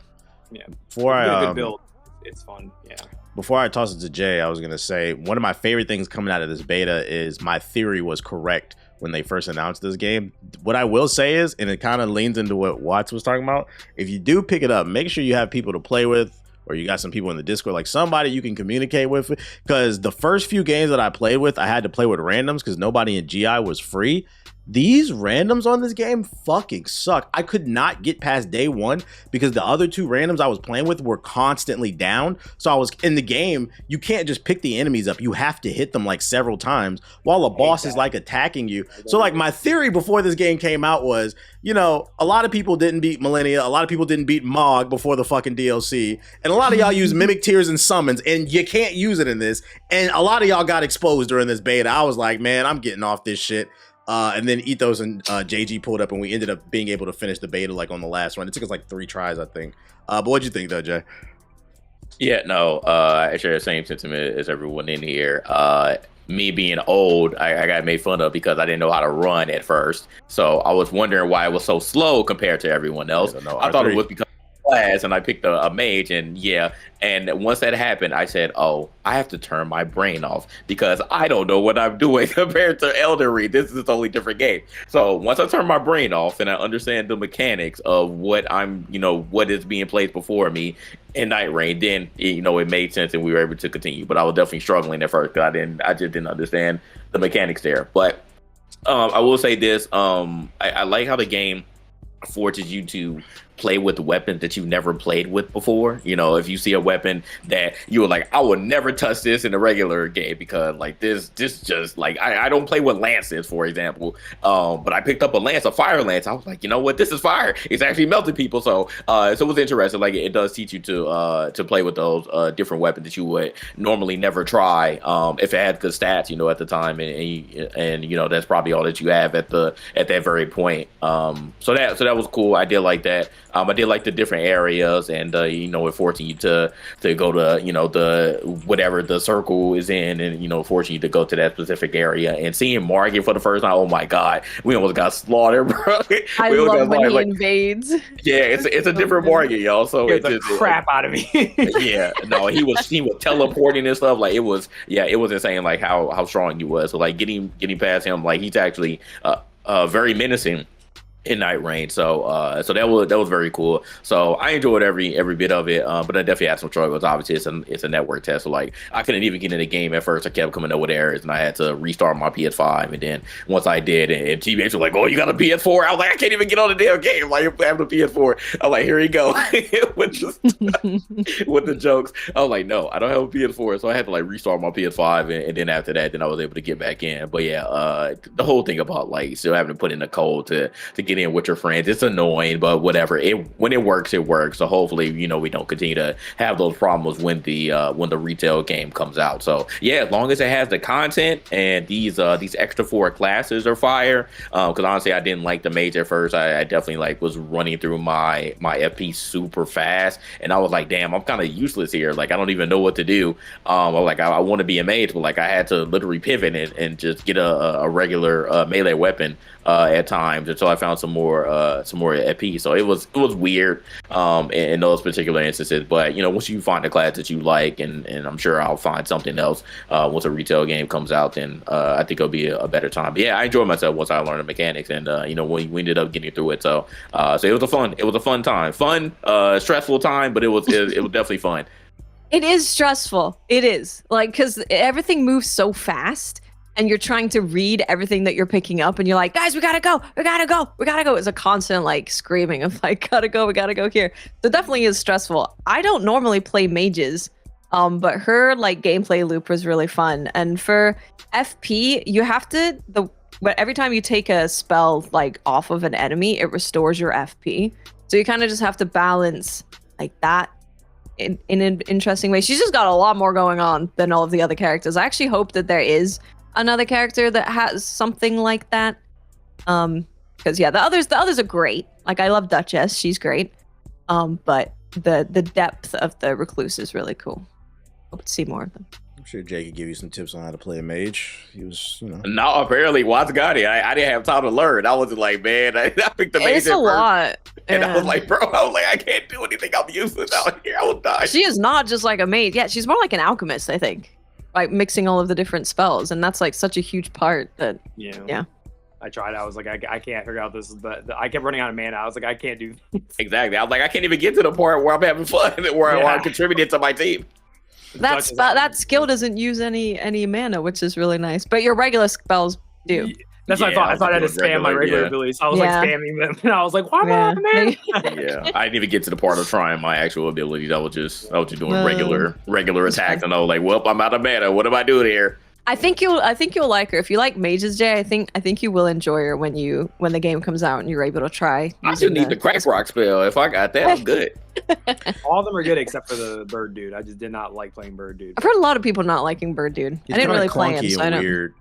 Yeah, for a good build, it's fun. Yeah. Before I toss it to Jay, I was going to say one of my favorite things coming out of this beta is my theory was correct when they first announced this game. What I will say is, and it kind of leans into what Watts was talking about, if you do pick it up, make sure you have people to play with, or you got some people in the Discord, like somebody you can communicate with. Because the first few games that I played with, I had to play with randoms because nobody in GI was free. These randoms on this game fucking suck. I could not get past day one because the other two randoms I was playing with were constantly down. So I was in the game, you can't just pick the enemies up. You have to hit them like several times while a boss is like attacking you. So like my theory before this game came out was, a lot of people didn't beat Millennia. A lot of people didn't beat Mog before the fucking DLC. And a lot of y'all use Mimic Tears and Summons, and you can't use it in this. And a lot of y'all got exposed during this beta. I was like, man, I'm getting off this shit. And then Ethos and JG pulled up, and we ended up being able to finish the beta like on the last run. It took us like 3 tries, I think. But what'd you think, though, Jay? Yeah, no, I share the same sentiment as everyone in here. Me being old, I got made fun of because I didn't know how to run at first. So I was wondering why it was so slow compared to everyone else. I thought it was because class, and I picked a mage, and once that happened, I said, oh, I have to turn my brain off because I don't know what I'm doing compared to Elden Ring. This is a totally different game. So once I turn my brain off and I understand the mechanics of what what is being played before me in Nightreign, then it made sense and we were able to continue. But I was definitely struggling at first because I just didn't understand the mechanics there. But I will say this, I like how the game forces you to play with weapons that you've never played with before. If you see a weapon that you were like, I would never touch this in a regular game because like this just like I don't play with lances, for example. But I picked up a fire lance. I was like, you know what? This is fire. It's actually melting people. So it was interesting. Like it does teach you to play with those different weapons that you would normally never try if it had good stats, at the time, and that's probably all that you have at that very point. So that was cool. I did like that. I did like the different areas, and it forcing you to go to the whatever the circle is in, and forcing you to go to that specific area. And seeing Margit for the first time, oh my god, we almost got slaughtered, bro. I love when he invades. Yeah, it's a different Margit, y'all. So it the crap out of me. Yeah, no, he was teleporting and stuff. Like it was insane. Like how strong he was. So like getting past him, like he's actually very menacing in Nightreign. So that was very cool. So I enjoyed every bit of it. But I definitely had some struggles. Obviously it's a network test. So like I couldn't even get in the game at first. I kept coming up with errors and I had to restart my PS5. And then once I did, and TBH was like, oh, you got a PS4? I was like, I can't even get on the damn game. Like I have a PS4. I'm like, here you go. with the jokes. I was like, no, I don't have a PS4. So I had to like restart my PS5 and then after that, then I was able to get back in. But yeah, the whole thing about like still having to put in a code to get in with your friends. It's annoying, but whatever. When it works, it works. So hopefully, we don't continue to have those problems when the retail game comes out. So yeah, as long as it has the content and these extra 4 classes are fire. Because honestly, I didn't like the mage at first. I definitely was running through my FP super fast, and I was like, damn, I'm kind of useless here. I don't even know what to do. I want to be a mage, but I had to literally pivot and just get a regular melee weapon at times until I found some more FP. So it was weird in those particular instances. But once you find a class that you like, and I'm sure I'll find something else once a retail game comes out, then I think it'll be a better time. But yeah, I enjoyed myself once I learned the mechanics, and we ended up getting through it. So it was a fun time, stressful time, but it was definitely fun. It is stressful. It is because everything moves so fast. And you're trying to read everything that you're picking up, and you're like, guys, we gotta go. It's a constant screaming of we gotta go here. So it definitely is stressful. I don't normally play mages, but her gameplay loop was really fun. And for FP, you have to but every time you take a spell off of an enemy, it restores your FP. So you kind of just have to balance that in an interesting way. She's just got a lot more going on than all of the other characters. I actually hope that there is another character that has something like that, because the others are great. I love Duchess, she's great, but the depth of the recluse is really cool. Hope to see more of them. I'm sure Jay could give you some tips on how to play a mage. He was, No, apparently Watts got it. I didn't have time to learn. I was man, I picked the mage. It's a lot. And I was bro, I can't do anything. I'm useless out here. I will die. She is not just a mage. Yeah, she's more like an alchemist, I think. Mixing all of the different spells, and that's such a huge part that yeah. I tried. I was I can't figure out this. I kept running out of mana. I was I can't do this. Exactly. I was I can't even get to the part where I'm having fun, where I'm contributing to my team. That skill doesn't use any mana, which is really nice. But your regular spells do. That's what I thought. I thought I had to spam my regular abilities. So I was spamming them, and I was why am I out of mana? Yeah, I didn't even get to the part of trying my actual abilities. I was just doing regular attacks, and I was well, I'm out of mana. What am I doing here? I think you'll like her if you like mages, Jay. I think you will enjoy her when the game comes out and you're able to try. I just need the crack rock spell. If I got that, I'm good. All of them are good except for the bird dude. I just did not like playing bird dude. I've heard a lot of people not liking bird dude. I didn't really play him, so I don't. Weird.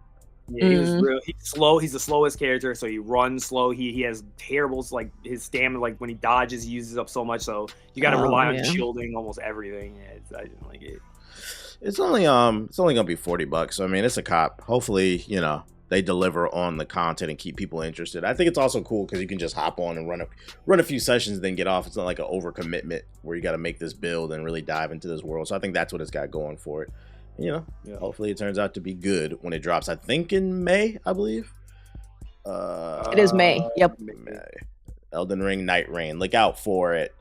Yeah, he's slow. He's the slowest character, so he runs slow. He has terrible his stamina. When he dodges, he uses up so much. So you got to rely on shielding almost everything. Yeah, I didn't like it. It's only gonna be $40. I mean, it's a cop. Hopefully, they deliver on the content and keep people interested. I think it's also cool because you can just hop on and run a few sessions and then get off. It's not like an overcommitment where you got to make this build and really dive into this world. So I think that's what it's got going for it. Hopefully it turns out to be good when it drops. I think in May, I believe. It is May. Yep. May. Elden Ring Nightreign. Look out for it.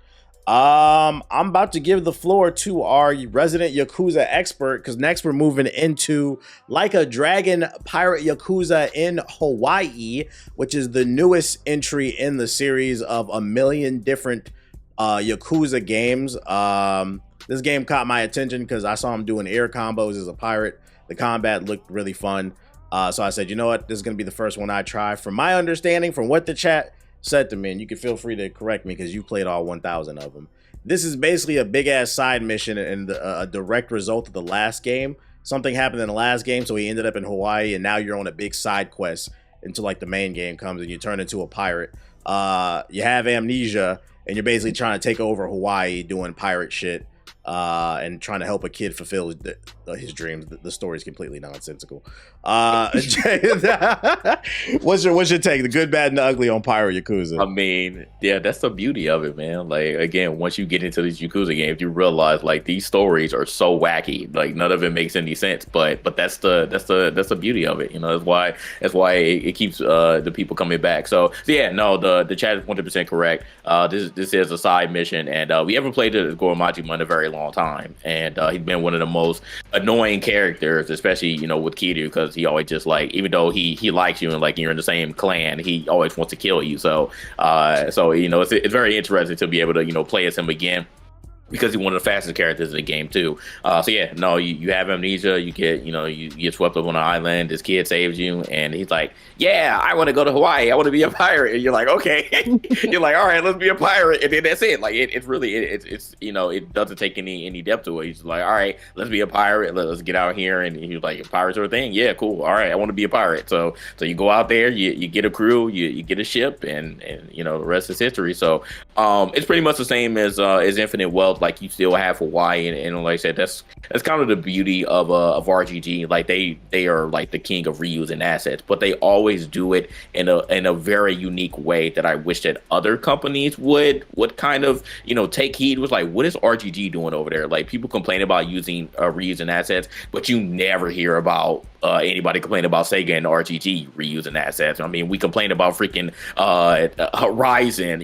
I'm about to give the floor to our resident Yakuza expert because next we're moving into Like a Dragon Pirate Yakuza in Hawaii, which is the newest entry in the series of a million different Yakuza games. This game caught my attention because I saw him doing air combos as a pirate. The combat looked really fun. So I said, you know what? This is going to be the first one I try. From my understanding, from what the chat said to me, and you can feel free to correct me because you played all 1,000 of them. This is basically a big-ass side mission and a direct result of the last game. Something happened in the last game, so he ended up in Hawaii, and now you're on a big side quest until the main game comes and you turn into a pirate. You have amnesia, and you're basically trying to take over Hawaii doing pirate shit. And trying to help a kid fulfill his dreams. The story is completely nonsensical. Jay, what's your take? The good, bad, and the ugly on Pirate Yakuza. I mean, yeah, that's the beauty of it, man. Again, once you get into these Yakuza games, you realize these stories are so wacky. None of it makes any sense. But that's the beauty of it. That's why it keeps the people coming back. So yeah, no, the chat is 100% correct. This is a side mission, and we haven't played it as Goromaji in a very long time, and he's been one of the most annoying characters, especially with Kiryu, because he always just even though he likes you and you're in the same clan, he always wants to kill you. So it's very interesting to be able to play as him again. because he's one of the fastest characters in the game too. So yeah, no, you have amnesia. You get, you get swept up on an island. This kid saves you, and he's like, "Yeah, I want to go to Hawaii. I want to be a pirate." And you're like, "Okay." You're like, "All right, let's be a pirate." And then that's it. Like it's really it doesn't take any depth to it. He's just like, "All right, let's be a pirate. Let's get out here." And he's like, "Pirates are a thing? Yeah, cool. All right, I want to be a pirate." So you go out there, you get a crew, you get a ship, and the rest is history. So it's pretty much the same as Infinite Wealth. Like you still have Hawaii, and like I said, that's kind of the beauty of RGG. Like they are like the king of reusing assets, but they always do it in a very unique way that I wish that other companies would kind of take heed. Was like, what is RGG doing over there? Like people complain about reusing assets, but you never hear about anybody complain about Sega and RGG reusing assets. I mean, we complain about freaking Horizon,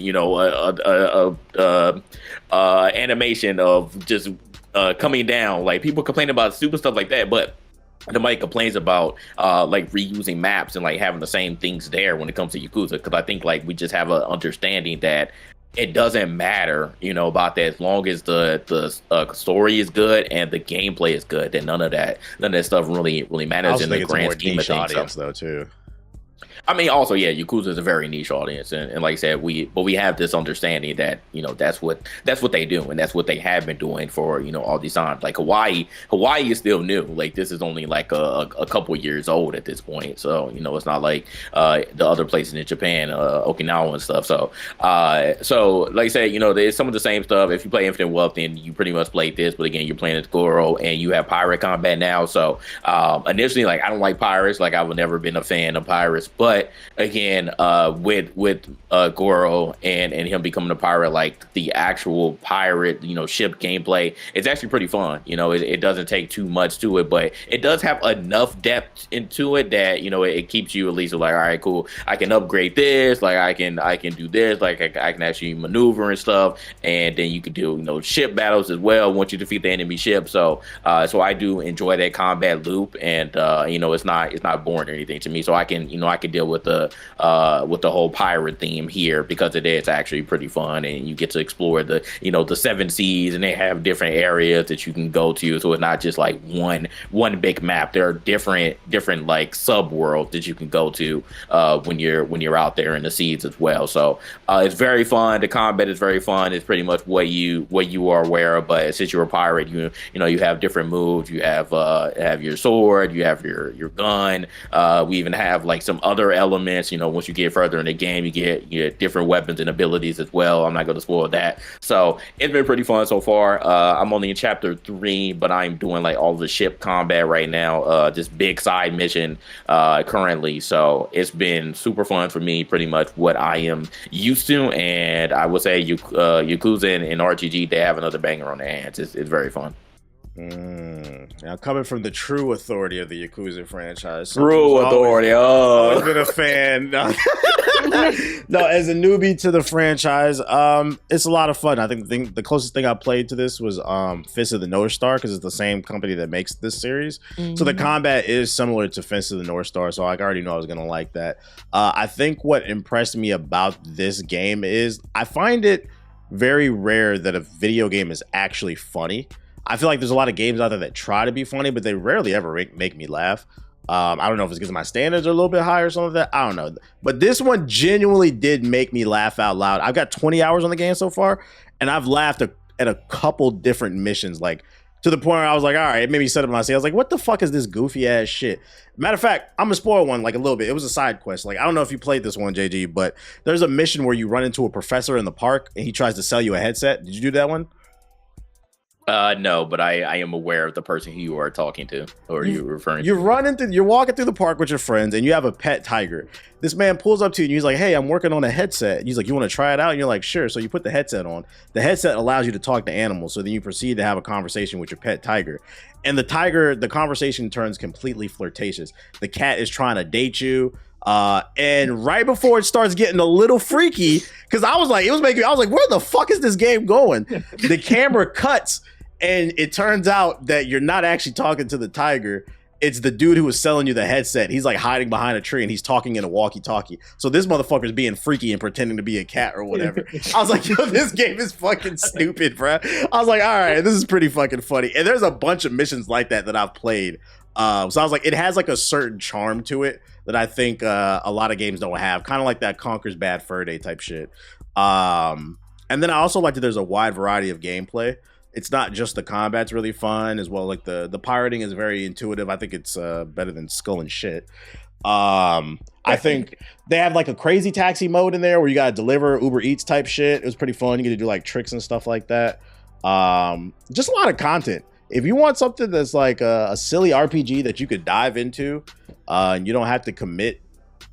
animation of just coming down. Like people complain about stupid stuff like that, but nobody complains about like reusing maps and like having the same things there when it comes to Yakuza, because I think like we just have an understanding that it doesn't matter, about that, as long as the story is good and the gameplay is good. Then none of that stuff really matters in the grand scheme of things. Audience, though, too. I mean, also, yeah, Yakuza is a very niche audience, and like I said, we have this understanding that that's what they do, and that's what they have been doing for all these times. Like Hawaii is still new. Like this is only like a couple years old at this point, so it's not like the other places in Japan, Okinawa and stuff. So like I said, there's some of the same stuff. If you play Infinite Wealth, then you pretty much played this, but again, you're playing as Goro, and you have pirate combat now. So initially, like I don't like pirates. Like I've never been a fan of pirates, but again, with Goro and him becoming a pirate, like the actual pirate, ship gameplay, it's actually pretty fun. It doesn't take too much to it, but it does have enough depth into it that it keeps you at least like, all right, cool, I can upgrade this, like I can do this, like I can actually maneuver and stuff, and then you can do ship battles as well once you defeat the enemy ship. So I do enjoy that combat loop, and it's not boring or anything to me. So I can deal with the whole pirate theme here, because it is actually pretty fun, and you get to explore the the seven seas, and they have different areas that you can go to. So it's not just like one big map. There are different like sub worlds that you can go to when you're out there in the seas as well. So it's very fun. The combat is very fun. It's pretty much what you are aware of, but since you're a pirate, you have different moves. You have your sword, you have your gun. We even have like some other elements. Once you get further in the game, you get different weapons and abilities as well. I'm not going to spoil that. So it's been pretty fun so far. I'm only in chapter 3, but I'm doing like all the ship combat right now, this big side mission currently. So it's been super fun for me, pretty much what I am used to. And I would say Yakuza and RGG, they have another banger on their hands. It's very fun. Now, coming from the true authority of the Yakuza franchise, true authority. Always been a fan. No, as a newbie to the franchise, it's a lot of fun. I think the closest thing I played to this was Fist of the North Star, because it's the same company that makes this series. So the combat is similar to Fist of the North Star, so I already know I was gonna like that. I think what impressed me about this game is I find it very rare that a video game is actually funny. I feel like there's a lot of games out there that try to be funny, but they rarely ever make me laugh. I don't know if it's because my standards are a little bit higher or something like that. I don't know. But this one genuinely did make me laugh out loud. I've got 20 hours on the game so far, and I've laughed at a couple different missions, like to the point where I was like, all right, it made me set up my seat. I was like, what the fuck is this goofy ass shit? Matter of fact, I'm gonna spoil one like a little bit. It was a side quest. Like, I don't know if you played this one, JG, but there's a mission where you run into a professor in the park and he tries to sell you a headset. Did you do that one? No, but I am aware of the person who you are talking to, or you're referring to. You're walking through the park with your friends, and you have a pet tiger. This man pulls up to you, and he's like, hey, I'm working on a headset. And he's like, you want to try it out? And you're like, sure. So you put the headset on. The headset allows you to talk to animals, so then you proceed to have a conversation with your pet tiger. And the conversation turns completely flirtatious. The cat is trying to date you. And right before it starts getting a little freaky, because I was like, where the fuck is this game going? The camera cuts, and it turns out that you're not actually talking to the tiger. it's the dude who was selling you the headset. He's like hiding behind a tree and he's talking in a walkie-talkie. So this motherfucker's being freaky and pretending to be a cat or whatever. I was like, yo, this game is fucking stupid, bro. I was like, all right, this is pretty fucking funny. And there's a bunch of missions like that I've played. So I was like, it has like a certain charm to it that I think a lot of games don't have. Kind of like that Conker's Bad Fur Day type shit. And then I also like that there's a wide variety of gameplay. It's not just the combat's really fun as well. Like the pirating is very intuitive. I think it's better than Skull and Shit. I think they have like a crazy taxi mode in there where you gotta deliver Uber Eats type shit. It was pretty fun. You get to do like tricks and stuff like that. Just a lot of content. If you want something that's like a silly RPG that you could dive into, and you don't have to commit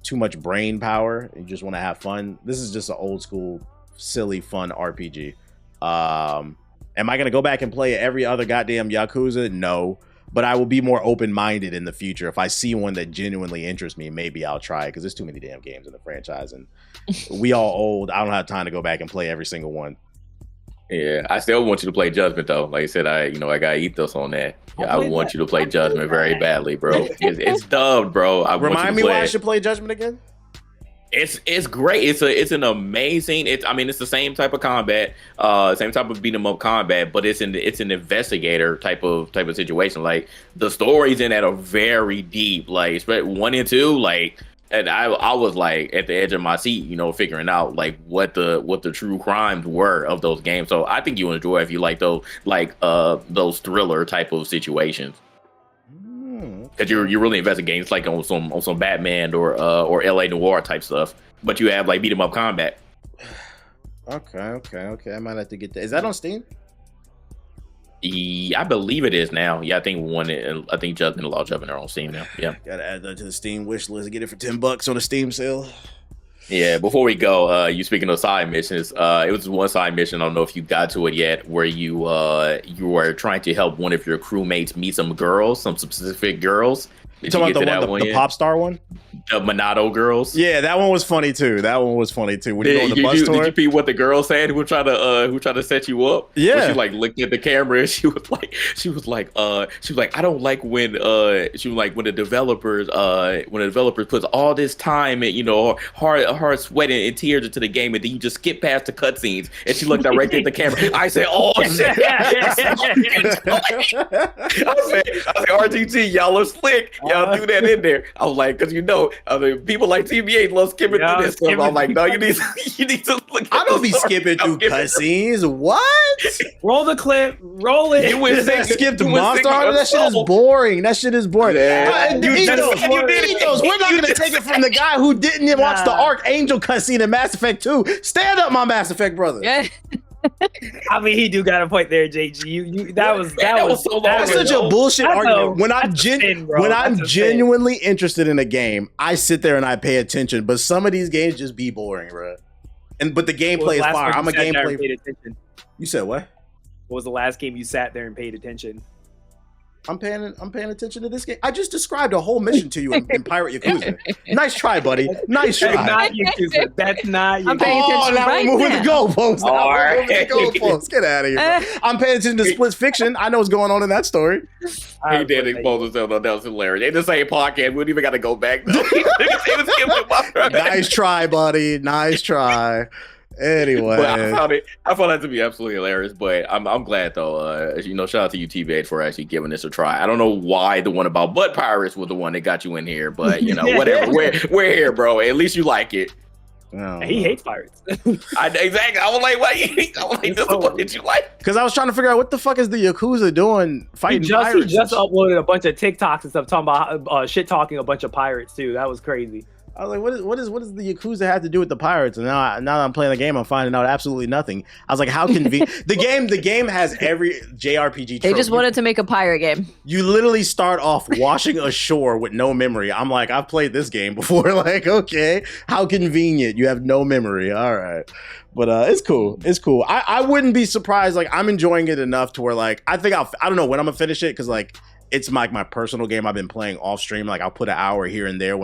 too much brain power, and you just want to have fun, this is just an old school, silly, fun RPG. Am I going to go back and play every other goddamn Yakuza? No. But I will be more open-minded in the future. If I see one that genuinely interests me, maybe I'll try it, because there's too many damn games in the franchise. And we all old. I don't have time to go back and play every single one. Yeah, I still want you to play Judgment, though. Like I said, I got ethos on that. Yeah, I want you to play Judgment very badly, bro. It's dubbed, bro. Remind me why I should play Judgment again? It's great. It's an amazing. It's the same type of combat, same type of beat 'em up combat, but it's an investigator type of situation. Like the stories in that are very deep. Like 1 and 2, like, and I was like at the edge of my seat, figuring out like what the true crimes were of those games. So I think you'll enjoy if you like those thriller type of situations. Because you're really investigating. It's like on some Batman or LA Noire type stuff, but you have like beat 'em up combat. Okay. I might have to get that. Is that on Steam? Yeah, I believe it is now. Yeah, I think Judgment and Law Judgment are on Steam now. Yeah, gotta add that to the Steam wish list. Get it for $10 on a Steam sale. Yeah, before we go, you speaking of side missions, it was one side mission, I don't know if you got to it yet, where you were trying to help one of your crewmates meet some specific girls. You talking about the pop star one? The Monado girls. Yeah, that one was funny too. When you go on the bus tour. Did you see what the girl said who tried to set you up? Yeah. When she like looked at the camera and she was like, I don't like when the developers puts all this time and hard sweat and tears into the game, and then you just skip past the cutscenes. And she looked directly at the camera. I said, oh shit. I said, RTT, y'all are slick. Y'all threw that in there. I was like, because people like TBA love skipping through this stuff. I'm like, no, you need to look at I don't be skipping through cutscenes. What? Roll the clip. Roll it. You would say skipped Monster Hunter? That shit is boring. Yeah. Ethos, we're not going to take it from the guy who didn't watch the Archangel cutscene in Mass Effect 2. Stand up, my Mass Effect brother. Yeah. I mean, he do got a point there, JG. That was so long. That's such a bullshit argument. When I'm genuinely interested in a game, I sit there and I pay attention. But some of these games just be boring, bro. But the gameplay is fire. I'm a gameplay. You said what? What was the last game you sat there and paid attention? I'm paying attention to this game. I just described a whole mission to you in Pirate Yakuza. Nice try, buddy. Nice try. That's not Yakuza. That's not Yakuza. I'm paying attention now we're moving the goalposts. Get out of here, bro. I'm paying attention to Split Fiction. I know what's going on in that story. He did expose himself, though. That was hilarious. They the same podcast. We don't even got to go back. Nice try, buddy. Nice try. Anyway, but I found that to be absolutely hilarious. But I'm glad though. Shout out to you, TBH, for actually giving this a try. I don't know why the one about butt pirates was the one that got you in here, but whatever. We're here, bro. At least you like it. He hates pirates. Exactly. I was like, why? I was like, this is what did you like? Because I was trying to figure out what the fuck is the Yakuza doing fighting pirates. He just uploaded a bunch of TikToks and stuff talking about shit talking a bunch of pirates too. That was crazy. I was like, what does the Yakuza have to do with the pirates? And now that I'm playing the game, I'm finding out absolutely nothing. I was like, how convenient. The game has every JRPG trope. They just wanted to make a pirate game. You literally start off washing ashore with no memory. I'm like, I've played this game before. Like, okay, how convenient. You have no memory. All right. But it's cool. It's cool. I wouldn't be surprised. Like, I'm enjoying it enough to where, like, I think I don't know when I'm going to finish it, because, like, it's my personal game I've been playing off stream. Like, I'll put an hour here and there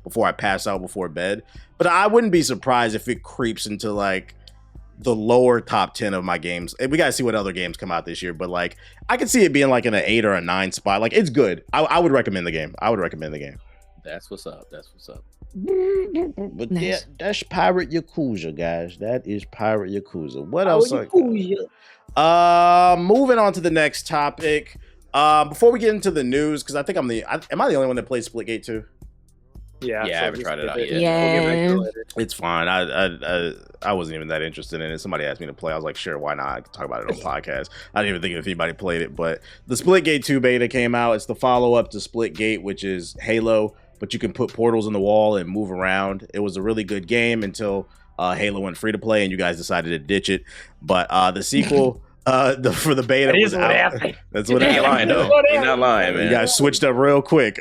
before I pass out before bed. But I wouldn't be surprised if it creeps into like the lower top 10 of my games. And we got to see what other games come out this year, but like I could see it being like in an 8 or a 9 spot. Like it's good. I would recommend the game. That's what's up. But Nice. yeah, that's Pirate Yakuza, guys. That is Pirate Yakuza. What else? Moving on to the next topic. Before we get into the news, because I think am I the only one that plays Splitgate 2? Yeah, I haven't tried it out yet. Yeah. It's fine. I wasn't even that interested in it. Somebody asked me to play. I was like, sure, why not? I can talk about it on podcast. I didn't even think if anybody played it, but the Splitgate 2 beta came out. It's the follow-up to Splitgate, which is Halo, but you can put portals in the wall and move around. It was a really good game until Halo went free to play and you guys decided to ditch it. But the sequel for the beta That was is what out. happened. That's what You ain't happened. lying though. You're not lying, man. You guys switched up real quick.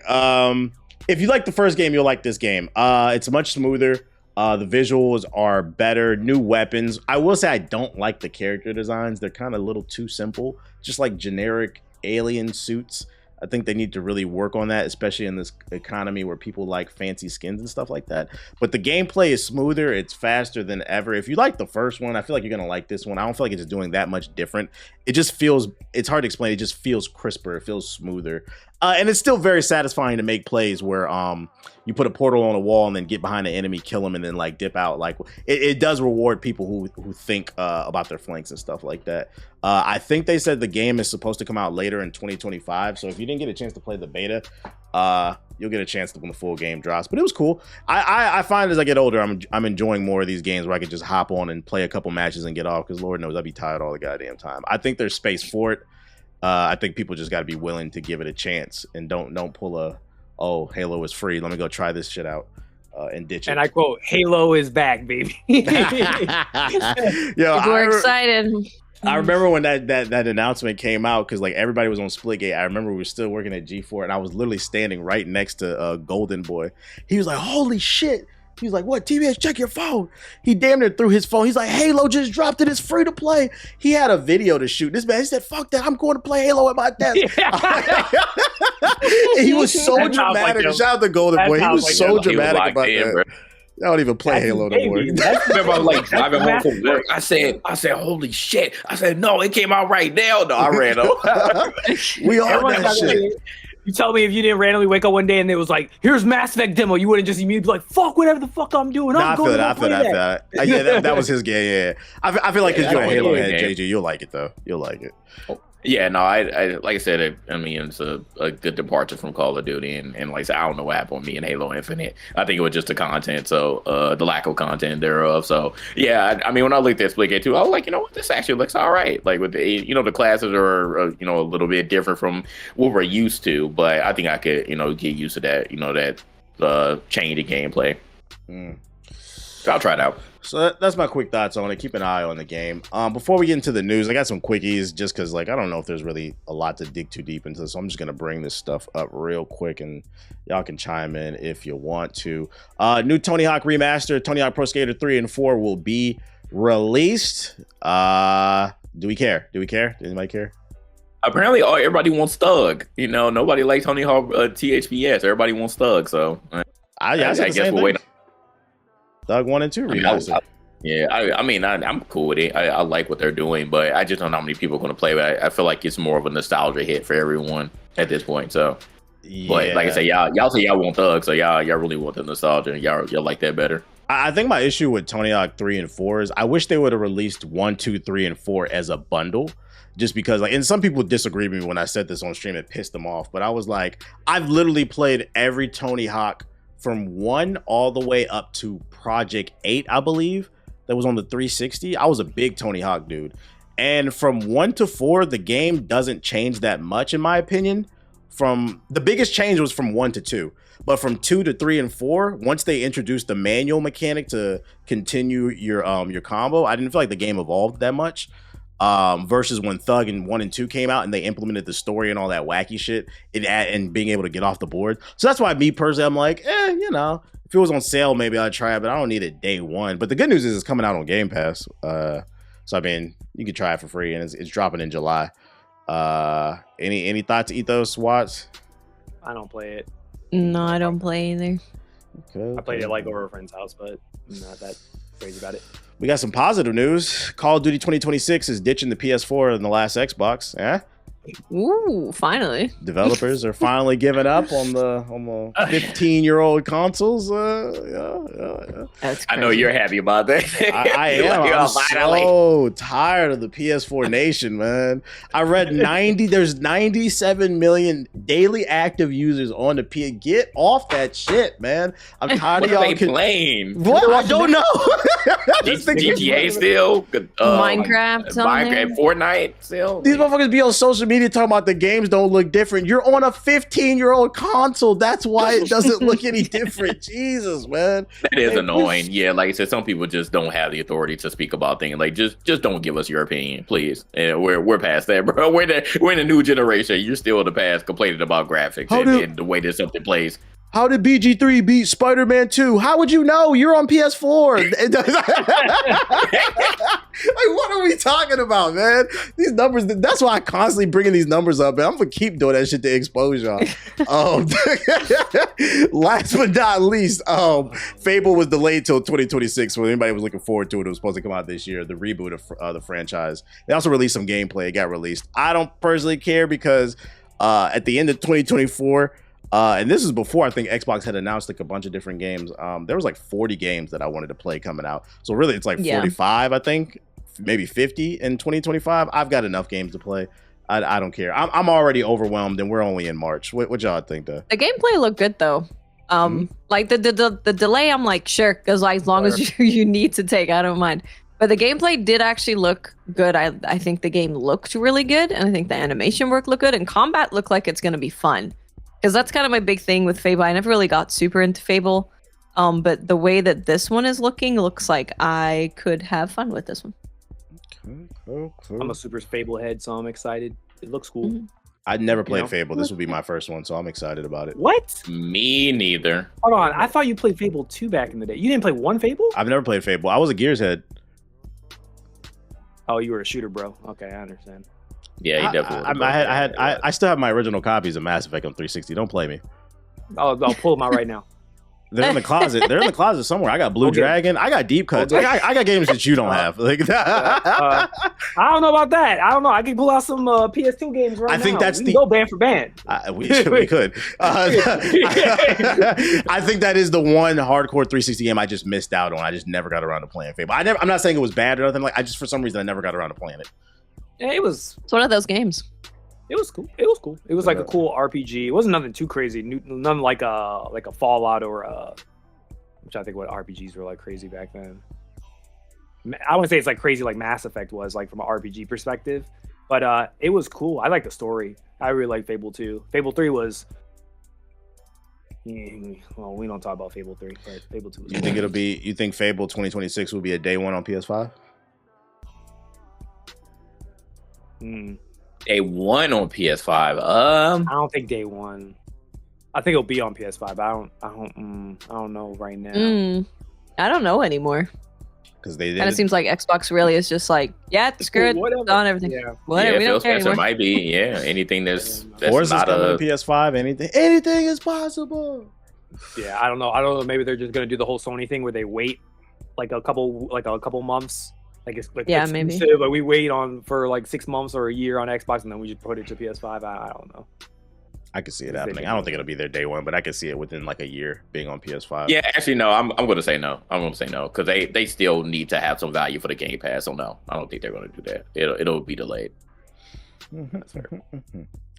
If you like the first game, you'll like this game. It's much smoother. The visuals are better. New weapons. I will say I don't like the character designs. They're kind of a little too simple. Just like generic alien suits. I think they need to really work on that, especially in this economy where people like fancy skins and stuff like that. But the gameplay is smoother. It's faster than ever. If you like the first one, I feel like you're going to like this one. I don't feel like it's doing that much different. It just feels, it's hard to explain. It just feels crisper. It feels smoother. And it's still very satisfying to make plays where you put a portal on a wall and then get behind the enemy, kill him, and then like dip out. Like it does reward people who think about their flanks and stuff like that. I think they said the game is supposed to come out later in 2025. So if you didn't get a chance to play the beta, you'll get a chance to when the full game drops. But it was cool. I find as I get older, I'm enjoying more of these games where I can just hop on and play a couple matches and get off. Because Lord knows I'd be tired all the goddamn time. I think there's space for it. I think people just got to be willing to give it a chance and don't pull Halo is free. Let me go try this shit out and ditch it. And I quote, "Halo is back, baby." Yo, We're excited. I remember when that announcement came out because like everybody was on Splitgate. I remember we were still working at G4 and I was literally standing right next to Golden Boy. He was like, "Holy shit." He was like, "What, TBH, check your phone." He damn near threw his phone. He's like, "Halo just dropped it. It's free to play." He had a video to shoot. This man, he said, "Fuck that. I'm going to play Halo at my desk." He was so That sounds dramatic. like Shout out to Golden Boy. He was so dramatic about that. Bro. I don't even play Halo no more. I remember I was like driving home from work. I said, holy shit. I said, no, it came out right now. No, I ran over. We all Everyone's that not gonna- shit. You tell me if you didn't randomly wake up one day and it was like, "Here's Mass Effect demo," you wouldn't just immediately be like, "Fuck whatever the fuck I'm doing." Nah, I feel that. Yeah, that was his game. Yeah, I feel like because you're a Halo head, JJ, you'll like it though. You'll like it. Yeah, no, I like I said, I mean, it's a good departure from Call of Duty, and like I said, I don't know what happened with me and Halo Infinite. I think it was just the content, so the lack of content thereof. So yeah, I mean, when I looked at Splitgate 2, I was like, you know what, this actually looks all right. Like with the, the classes are a little bit different from what we're used to, but I think I could get used to that, that change in gameplay. So I'll try it out. So that's my quick thoughts on it. Keep an eye on the game. Before we get into the news, I got some quickies just because like I don't know if there's really a lot to dig too deep into, so I'm just gonna bring this stuff up real quick and y'all can chime in if you want to. New Tony Hawk remaster, Tony Hawk Pro Skater 3 and 4 will be released. Do we care? Does anybody care? Apparently, everybody wants Thug. Nobody likes Tony Hawk THPS. Everybody wants Thug. So I guess we'll wait. Thug 1 and 2 remaster. I'm cool with it. I like what they're doing, but I just don't know how many people are going to play. But I feel like it's more of a nostalgia hit for everyone at this point. So, yeah. But like I said, y'all say y'all want Thug, so y'all really want the nostalgia. Y'all like that better. I think my issue with Tony Hawk 3 and 4 is I wish they would have released 1, 2, 3, and 4 as a bundle. Just because, like, and some people disagreed with me when I said this on stream, it pissed them off. But I was like, I've literally played every Tony Hawk from 1 all the way up to Project 8, I believe, that was on the 360. I was a big Tony Hawk dude. And from 1 to 4, the game doesn't change that much, in my opinion. The biggest change was from 1 to 2. But from 2 to 3 and 4, once they introduced the manual mechanic to continue your combo, I didn't feel like the game evolved that much. Versus when Thug and 1 and 2 came out and they implemented the story and all that wacky shit and being able to get off the board. So that's why me personally, I'm like, if it was on sale, maybe I'd try it, but I don't need it day one. But the good news is it's coming out on Game Pass. So I mean, you can try it for free and it's dropping in July. Any thoughts, Ethos, Watts? I don't play it. No, I don't play either. Okay. I played it like over a friend's house, but I'm not that crazy about it. We got some positive news. Call of Duty 2026 is ditching the PS4 and the last Xbox. Ooh, finally. Developers are finally giving up on the 15-year-old consoles. That's crazy. I know you're happy about that. I am. I'm so tired of the PS4 nation, man. I read there's 97 million daily active users on the PS. Get off that shit, man. I'm tired of y'all playing. What? I don't know. GTA still? Minecraft, Fortnite still? These motherfuckers be on social media talking about the games don't look different. You're on a 15-year-old console. That's why it doesn't look any different. Jesus, man. That is annoying. Yeah, like I said, some people just don't have the authority to speak about things. Like, just don't give us your opinion, please. And we're past that, bro. We're in a new generation. You're still in the past complaining about graphics and the way that something plays. How did BG3 beat Spider-Man 2? How would you know? You're on PS4. Like, what are we talking about, man? These numbers, that's why I constantly bringing these numbers up, man. I'm going to keep doing that shit to expose y'all. Last but not least, Fable was delayed till 2026. So anybody was looking forward to it, it was supposed to come out this year, the reboot of the franchise. They also released some gameplay. It got released. I don't personally care because at the end of 2024, and this is before I think Xbox had announced like a bunch of different games. There was like 40 games that I wanted to play coming out. So really it's like 45, I think, maybe 50 in 2025. I've got enough games to play. I don't care. I'm already overwhelmed and we're only in March. What y'all think though? The gameplay looked good though. Like the delay, I'm like, sure, because like as long as you need to take, I don't mind. But the gameplay did actually look good. I think the game looked really good, and I think the animation work looked good, and combat looked like it's gonna be fun. Because that's kind of my big thing with Fable. I never really got super into Fable. But the way that this one is looking looks like I could have fun with this one. Cool. I'm a super Fable head, so I'm excited. It looks cool. Mm-hmm. I'd never played Fable. This will be my first one, so I'm excited about it. What? Me neither. Hold on. I thought you played Fable 2 back in the day. You didn't play one Fable? I've never played Fable. I was a Gears head. Oh, you were a shooter, bro. Okay, I understand. Yeah, he definitely. I still have my original copies of Mass Effect on 360. Don't play me. I'll pull them out right now. They're in the closet. They're in the closet somewhere. I got Blue Dragon. I got Deep Cuts. I got games that you don't have. Like I don't know about that. I don't know. I can pull out some PS2 games right now. I think that's we can go band for band. We could. I think that is the one hardcore 360 game I just missed out on. I just never got around to playing Fable. I'm not saying it was bad or nothing. Like I just for some reason I never got around to playing it. Yeah, it's one of those games. It was cool. It was like a cool RPG. It wasn't nothing too crazy. Nothing like a Fallout or which I think what RPGs were like crazy back then. I wouldn't say it's like crazy like Mass Effect was like from an RPG perspective, but it was cool. I like the story. I really like Fable 2. Fable 3 was. Well, we don't talk about Fable 3, but Fable 2 was You think you think Fable 2026 will be a day one on PS5? Day one on PS5. I don't think day one. I think it'll be on PS5. I don't know right now. I don't know anymore. Because they kind of seems like Xbox really is just like, screw it, on everything. Yeah. Whatever. We don't care anymore. Might be anything that's not a PS5. Anything is possible. Yeah, I don't know. Maybe they're just gonna do the whole Sony thing where they wait like a couple months. Like it's like maybe. But we wait for like 6 months or a year on Xbox, and then we just put it to PS5. I don't know. I could see it happening. I don't think it'll be their day one, but I could see it within like a year being on PS5. Yeah, actually, no. I'm going to say no. I'm going to say no because they still need to have some value for the Game Pass. So no, I don't think they're going to do that. It'll be delayed. That's fair.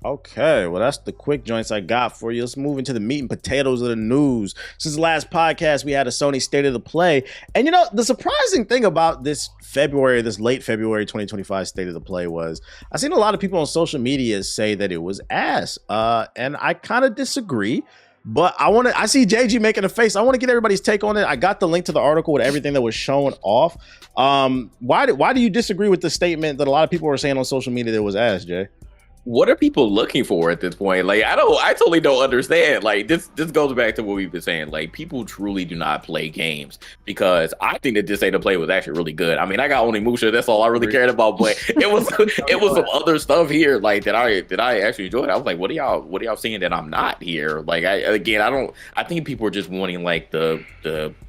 Okay, well, that's the quick joints I got for you. Let's move into the meat and potatoes of the news. Since the last podcast, we had a Sony State of the Play. And, the surprising thing about this late February 2025 State of the Play was I've seen a lot of people on social media say that it was ass. And I kind of disagree. But I see JG making a face. I want to get everybody's take on it. I got the link to the article with everything that was shown off. Why do you disagree with the statement that a lot of people were saying on social media that it was ass, Jay? what are people looking for at this point? Like, I totally don't understand. Like, this goes back to what we've been saying. Like, people truly do not play games, because I think that this State of Play was actually really good. I mean, I got Onimusha, that's all I really cared about, but it was some other stuff here, like, that I actually enjoyed. I was like, what are y'all seeing that I'm not here? Like, I think people are just wanting like the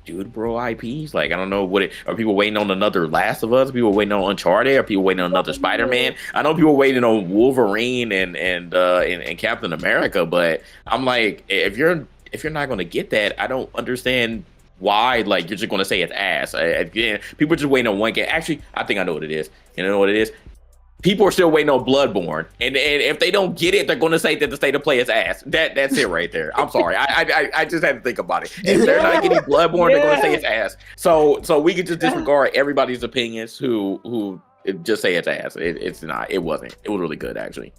dude bro IPs. Like, I don't know are people waiting on another Last of Us? Are people waiting on Uncharted? Are people waiting on another Spider-Man? I know people waiting on Wolverine and Captain America, but I'm like, if you're not going to get that, I don't understand why. Like, you're just going to say it's ass. Again, people are just waiting on one game. Actually, I think I know what it is. You know what it is? People are still waiting on Bloodborne, and if they don't get it, they're going to say that the State of Play is ass. That's it right there. I'm sorry. I just had to think about it. If they're not getting Bloodborne, they're going to say it's ass. So we can just disregard everybody's opinions who just say it's ass. It's not. It wasn't. It was really good, actually.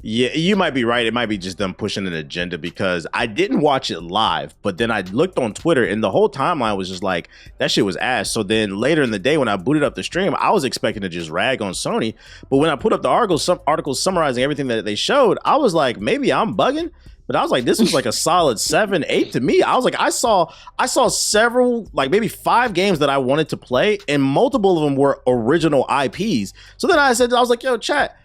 Yeah, you might be right. It might be just them pushing an agenda, because I didn't watch it live, but then I looked on Twitter and the whole timeline was just like, that shit was ass. So then later in the day when I booted up the stream, I was expecting to just rag on Sony. But when I put up the articles summarizing everything that they showed, I was like, maybe I'm bugging. But I was like, this was like a solid 7, 8 to me. I was like, I saw several, like maybe 5 games that I wanted to play, and multiple of them were original IPs. So then I was like, yo, chat,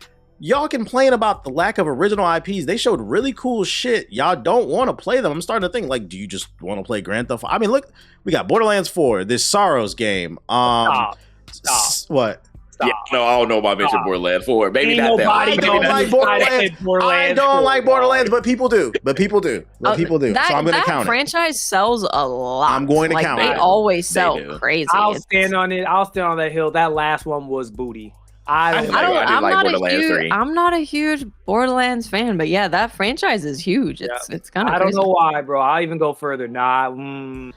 y'all complain about the lack of original IPs. They showed really cool shit. Y'all don't want to play them. I'm starting to think, like, do you just want to play Grand Theft? I mean, look, we got Borderlands 4, this Sorrows game. Stop. What? Yeah, no, I don't know about mentioning Borderlands 4. Maybe not that one. I don't like Borderlands. I don't like Borderlands, but people do. So I'm going to count it. That franchise sells a lot. I'm going to count it. They always sell crazy. I'll stand on it. I'll stand on that hill. That last one was booty. I'm not a huge Borderlands fan, but yeah, that franchise is huge. It's kind of. I don't know why, bro. I'll even go further. I'll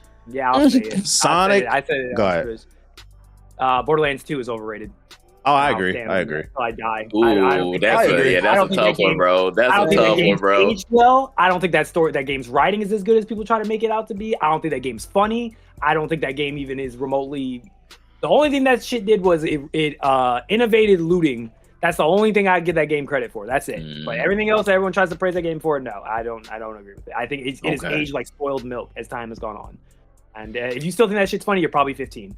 say it. Sonic. I said it. Go ahead. Borderlands 2 is overrated. Oh, I agree. Until I die. Ooh, that's a tough one, bro. That's a tough one, bro. Aged well. I don't think that game's writing is as good as people try to make it out to be. I don't think that game's funny. I don't think that game even is remotely. The only thing that shit did was it innovated looting. That's the only thing I give that game credit for. That's it. But everything else, everyone tries to praise that game for. No, I don't agree with it. I think it is aged like spoiled milk as time has gone on. And if you still think that shit's funny, you're probably 15.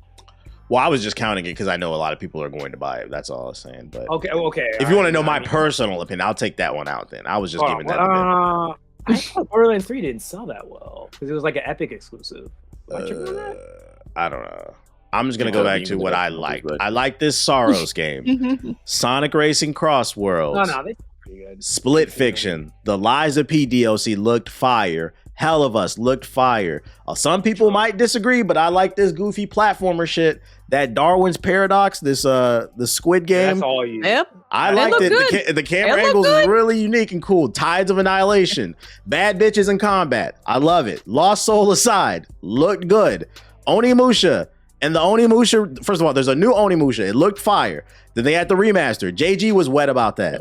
Well, I was just counting it because I know a lot of people are going to buy it. That's all I was saying. But okay. If you want to know my personal opinion, I'll take that one out. Then I was just giving that. I thought Borderlands 3 didn't sell that well because it was like an Epic exclusive. I don't know. I'm just gonna go back to what I liked. I like this Sorrows game, Sonic Racing Cross Worlds. No, they're pretty good. Split Fiction, the Lies of P DLC looked fire. Hell of Us looked fire. Some people might disagree, but I like this goofy platformer shit. That Darwin's Paradox, the Squid Game. That's all you. Yep. I liked it. The camera angles is really unique and cool. Tides of Annihilation, Bad Bitches in Combat. I love it. Lost Soul Aside looked good. Onimusha. And the Onimusha, first of all, there's a new Onimusha. It looked fire. Then they had the remaster. JG was wet about that.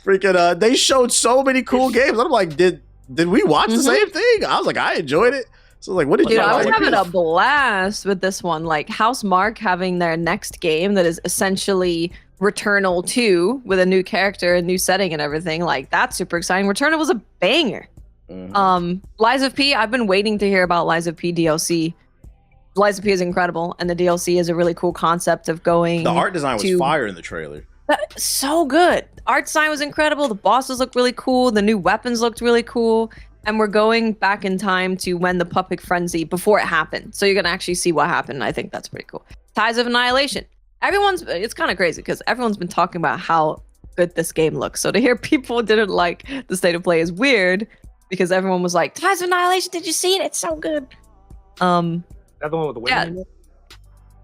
Freaking, they showed so many cool games. I'm like, did we watch the same thing? I was like, I enjoyed it. So like, what did you? I was having a blast with this one. Like House Mark having their next game that is essentially Returnal 2 with a new character, a new setting, and everything. Like that's super exciting. Returnal was a banger. Lies of P, I've been waiting to hear about Lies of P DLC. Lies of P is incredible, and the DLC is a really cool concept of going. The art design was fire in the trailer. So good. Art design was incredible. The bosses looked really cool. The new weapons looked really cool. And we're going back in time to when the Puppet Frenzy, before it happened. So you're going to actually see what happened. I think that's pretty cool. Tides of Annihilation. It's kind of crazy because everyone's been talking about how good this game looks. So to hear people didn't like the state of play is weird. Because everyone was like, Tides of Annihilation, did you see it? It's so good. Is that the one with the women in it?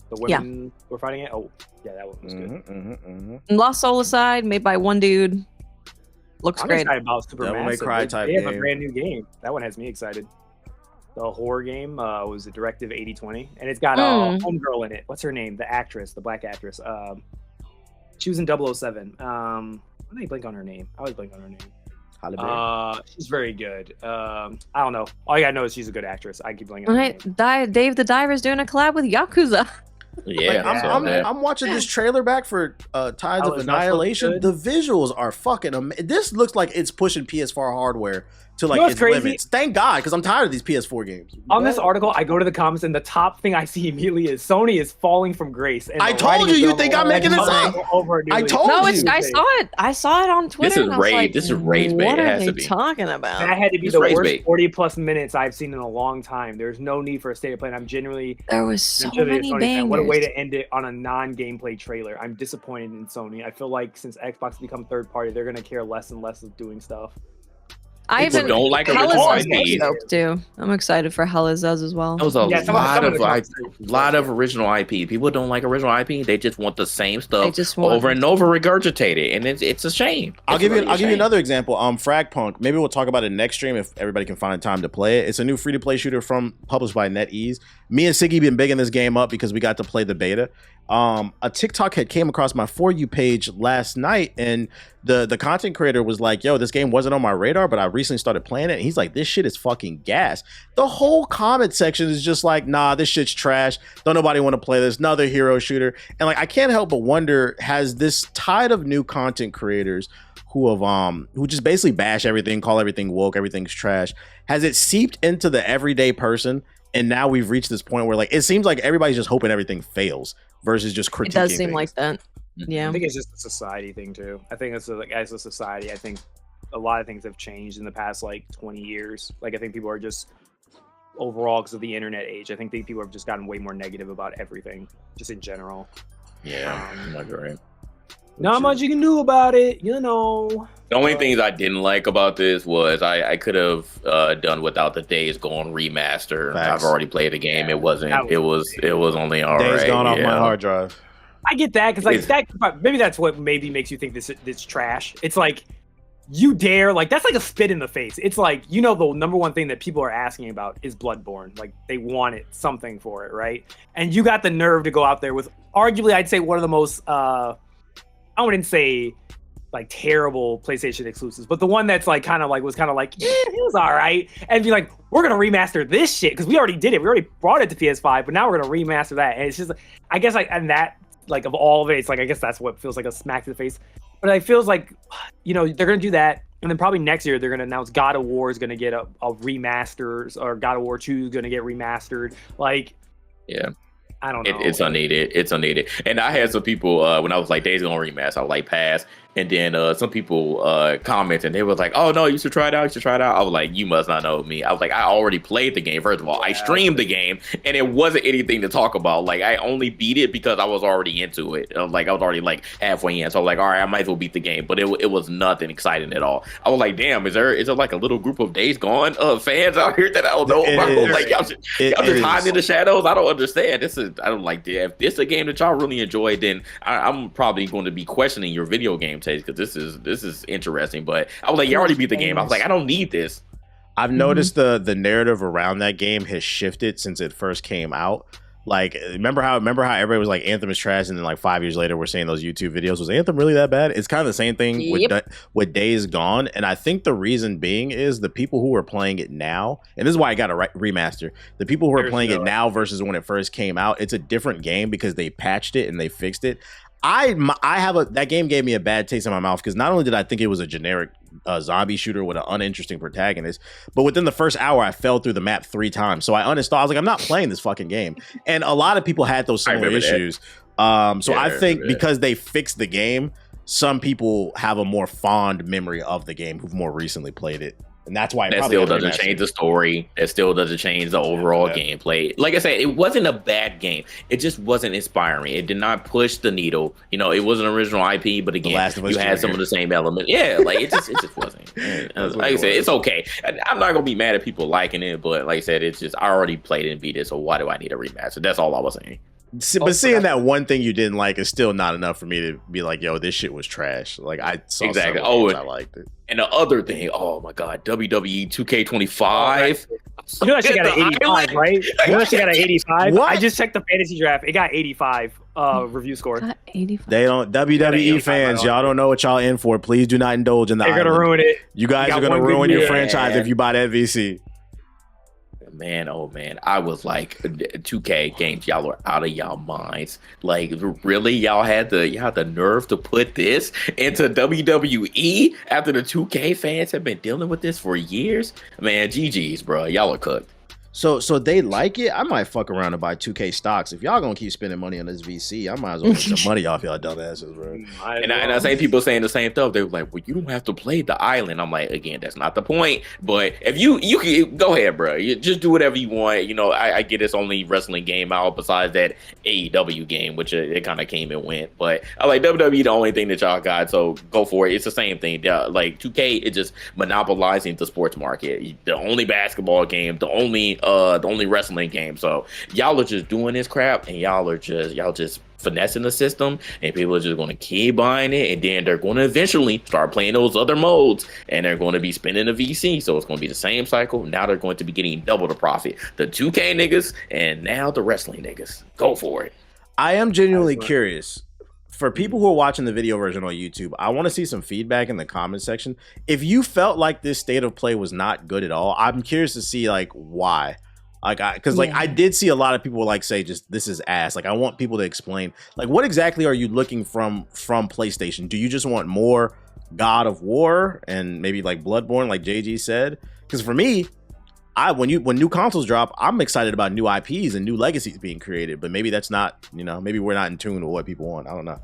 The women were fighting it? Oh, yeah, that one was good. And Lost Soul Aside, made by one dude. Looks I'm great. excited about Devil May Cry type game. They have game. a brand new game. That one has me excited. The horror game was a Directive 8020. And it's got a homegirl in it. What's her name? The actress, the black actress. She was in 007. Why did I blank on her name? I always blank on her name. She's very good. I don't know. All you gotta know is she's a good actress. I keep blanking on her name. Dave the Diver's doing a collab with Yakuza. Yeah, Like, I'm watching this trailer back for Tides of Annihilation. The visuals are fucking amazing. This looks like it's pushing PS4 hardware to like its limits. Thank God, because I'm tired of these PS4 games. On this article, I go to the comments, and the top thing I see immediately is Sony is falling from grace. And I told you, you think I'm making this up? I told you. I saw it. I saw it on Twitter. This is rage bait. What it are has they to be talking about? That had to be the worst 40+ minutes I've seen in a long time. There's no need for a state of play. And I'm genuinely there was so many bangers. What a way to end it on a non-gameplay trailer. I'm disappointed in Sony. I feel like since Xbox has become third party, they're gonna care less and less of doing stuff. I even don't like original IP. Too. I'm excited for Hell Is Us as well. There was a lot of original IP. People don't like original IP. They just want the same stuff over and over regurgitated, and it's a shame. I'll give you another example. Fragpunk. Maybe we'll talk about it next stream if everybody can find time to play it. It's a new free-to-play shooter published by NetEase. Me and Siggy been bigging this game up because we got to play the beta. A TikTok had came across my For You page last night, and the content creator was like, yo, this game wasn't on my radar, but I recently started playing it. And he's like, this shit is fucking gas. The whole comment section is just like, nah, this shit's trash. Don't nobody want to play this. Another hero shooter. And like, I can't help but wonder, has this tide of new content creators who just basically bash everything, call everything woke, everything's trash, has it seeped into the everyday person? And now we've reached this point where like, it seems like everybody's just hoping everything fails versus just critiquing. It does seem things. Like that. Yeah. I think it's just a society thing too. I think it's like, as a society, I think a lot of things have changed in the past like 20 years. Like I think people are just overall, because of the internet age, I think people have just gotten way more negative about everything, just in general. Yeah, I agree. Not much you can do about it, you know. The only things I didn't like about this was I could have done without the Days Gone remaster. Facts. I've already played the game. It wasn't. It was only all right. Days Gone off my hard drive. I get that because like maybe that's what maybe makes you think this trash. It's like you dare that's like a spit in the face. It's like, you know, the number one thing that people are asking about is Bloodborne. Like they wanted something for it, right? And you got the nerve to go out there with arguably I'd say one of the most I wouldn't say like terrible PlayStation exclusives, but the one that's like was it was all right, and be like, we're gonna remaster this shit because we already did it. We already brought it to PS5, but now we're gonna remaster that. And it's just, I guess, like, and that like of all of it, it's like I guess that's what feels like a smack to the face. But it feels like, you know, they're gonna do that, and then probably next year they're gonna announce God of War is gonna get a remaster, or God of War 2 is gonna get remastered. Like, yeah. I don't know. It's unneeded. It's unneeded. And I had some people when I was like, Days Gone remaster, I was like, pass. And then some people commented, and they was like, oh no, you should try it out. You should try it out. I was like, you must not know me. I was like, I already played the game. First of all, I streamed the game, and it wasn't anything to talk about. Like, I only beat it because I was already into it. I was already like halfway in. So I was like, all right, I might as well beat the game. But it was nothing exciting at all. I was like, damn, is there like a little group of Days Gone fans out here that I don't know about? Like, y'all just hiding in the shadows. I don't understand. I don't like that. If this is a game that y'all really enjoy, then I'm probably going to be questioning your video game taste, because this is interesting. But I was like, you already beat the game. I was like, I don't need this. I've noticed the narrative around that game has shifted since it first came out. Like, remember how everybody was like, Anthem is trash, and then like 5 years later we're seeing those YouTube videos. Was Anthem really that bad? It's kind of the same thing with Days Gone, and I think the reason being is the people who are playing it now, and this is why I got a remaster. The people who are playing it now versus when it first came out, it's a different game because they patched it and they fixed it. That game gave me a bad taste in my mouth because not only did I think it was a generic zombie shooter with an uninteresting protagonist, but within the first hour I fell through the map 3 times. So I uninstalled. I was like, I'm not playing this fucking game. And a lot of people had those similar issues. I think because they fixed the game, some people have a more fond memory of the game who've more recently played it. And that's why that still doesn't change the story. It still doesn't change the overall gameplay. Like I said, it wasn't a bad game. It just wasn't inspiring. It did not push the needle. You know, it was an original IP, but again, you had some of the same elements. Yeah, like it just wasn't. Like I said, it's okay. I'm not gonna be mad at people liking it, but like I said, it's just I already played it and beat it. So why do I need a remaster? That's all I was saying. But seeing that one thing you didn't like is still not enough for me to be like, yo, this shit was trash. Like, I saw exactly. I liked it. And the other thing, oh my God, WWE 2K25. You know that shit got an 85, right? You know that shit got an 85? What? I just checked the fantasy draft. It got 85 review score. Got 85. They don't, WWE fans, y'all don't know what y'all in for. Please do not indulge in the They're going to ruin it. You guys are going to ruin your franchise if you buy that VC. Man, oh man, I was like, 2K games, y'all are out of y'all minds. Like, really, y'all had the nerve to put this into WWE after the 2K fans have been dealing with this for years? Man, GG's, bro, y'all are cooked. So they like it. I might fuck around and buy 2K stocks. If y'all gonna keep spending money on this VC, I might as well get some money off y'all dumbasses, bro. And I say people saying the same stuff. They were like, "Well, you don't have to play the island." I'm like, again, that's not the point. But if you can go ahead, bro. You just do whatever you want. You know, I get it's only wrestling game out besides that AEW game, which it kind of came and went. But I like WWE, the only thing that y'all got. So go for it. It's the same thing. Like 2K, it's just monopolizing the sports market. The only basketball game, the only wrestling game. So y'all are just doing this crap, and y'all just finessing the system, and people are just going to keep buying it, and then they're going to eventually start playing those other modes, and they're going to be spending the VC. So it's going to be the same cycle. Now they're going to be getting double the profit. The 2K niggas and now the wrestling niggas. Go for it. I am genuinely curious. For people who are watching the video version on YouTube, I want to see some feedback in the comment section. If you felt like this state of play was not good at all, I'm curious to see like why. Like, I did see a lot of people like say just this is ass. Like, I want people to explain like what exactly are you looking from PlayStation? Do you just want more God of War and maybe like Bloodborne, like JG said? Because for me, when new consoles drop, I'm excited about new IPs and new legacies being created. But maybe that's not, maybe we're not in tune with what people want. I don't know.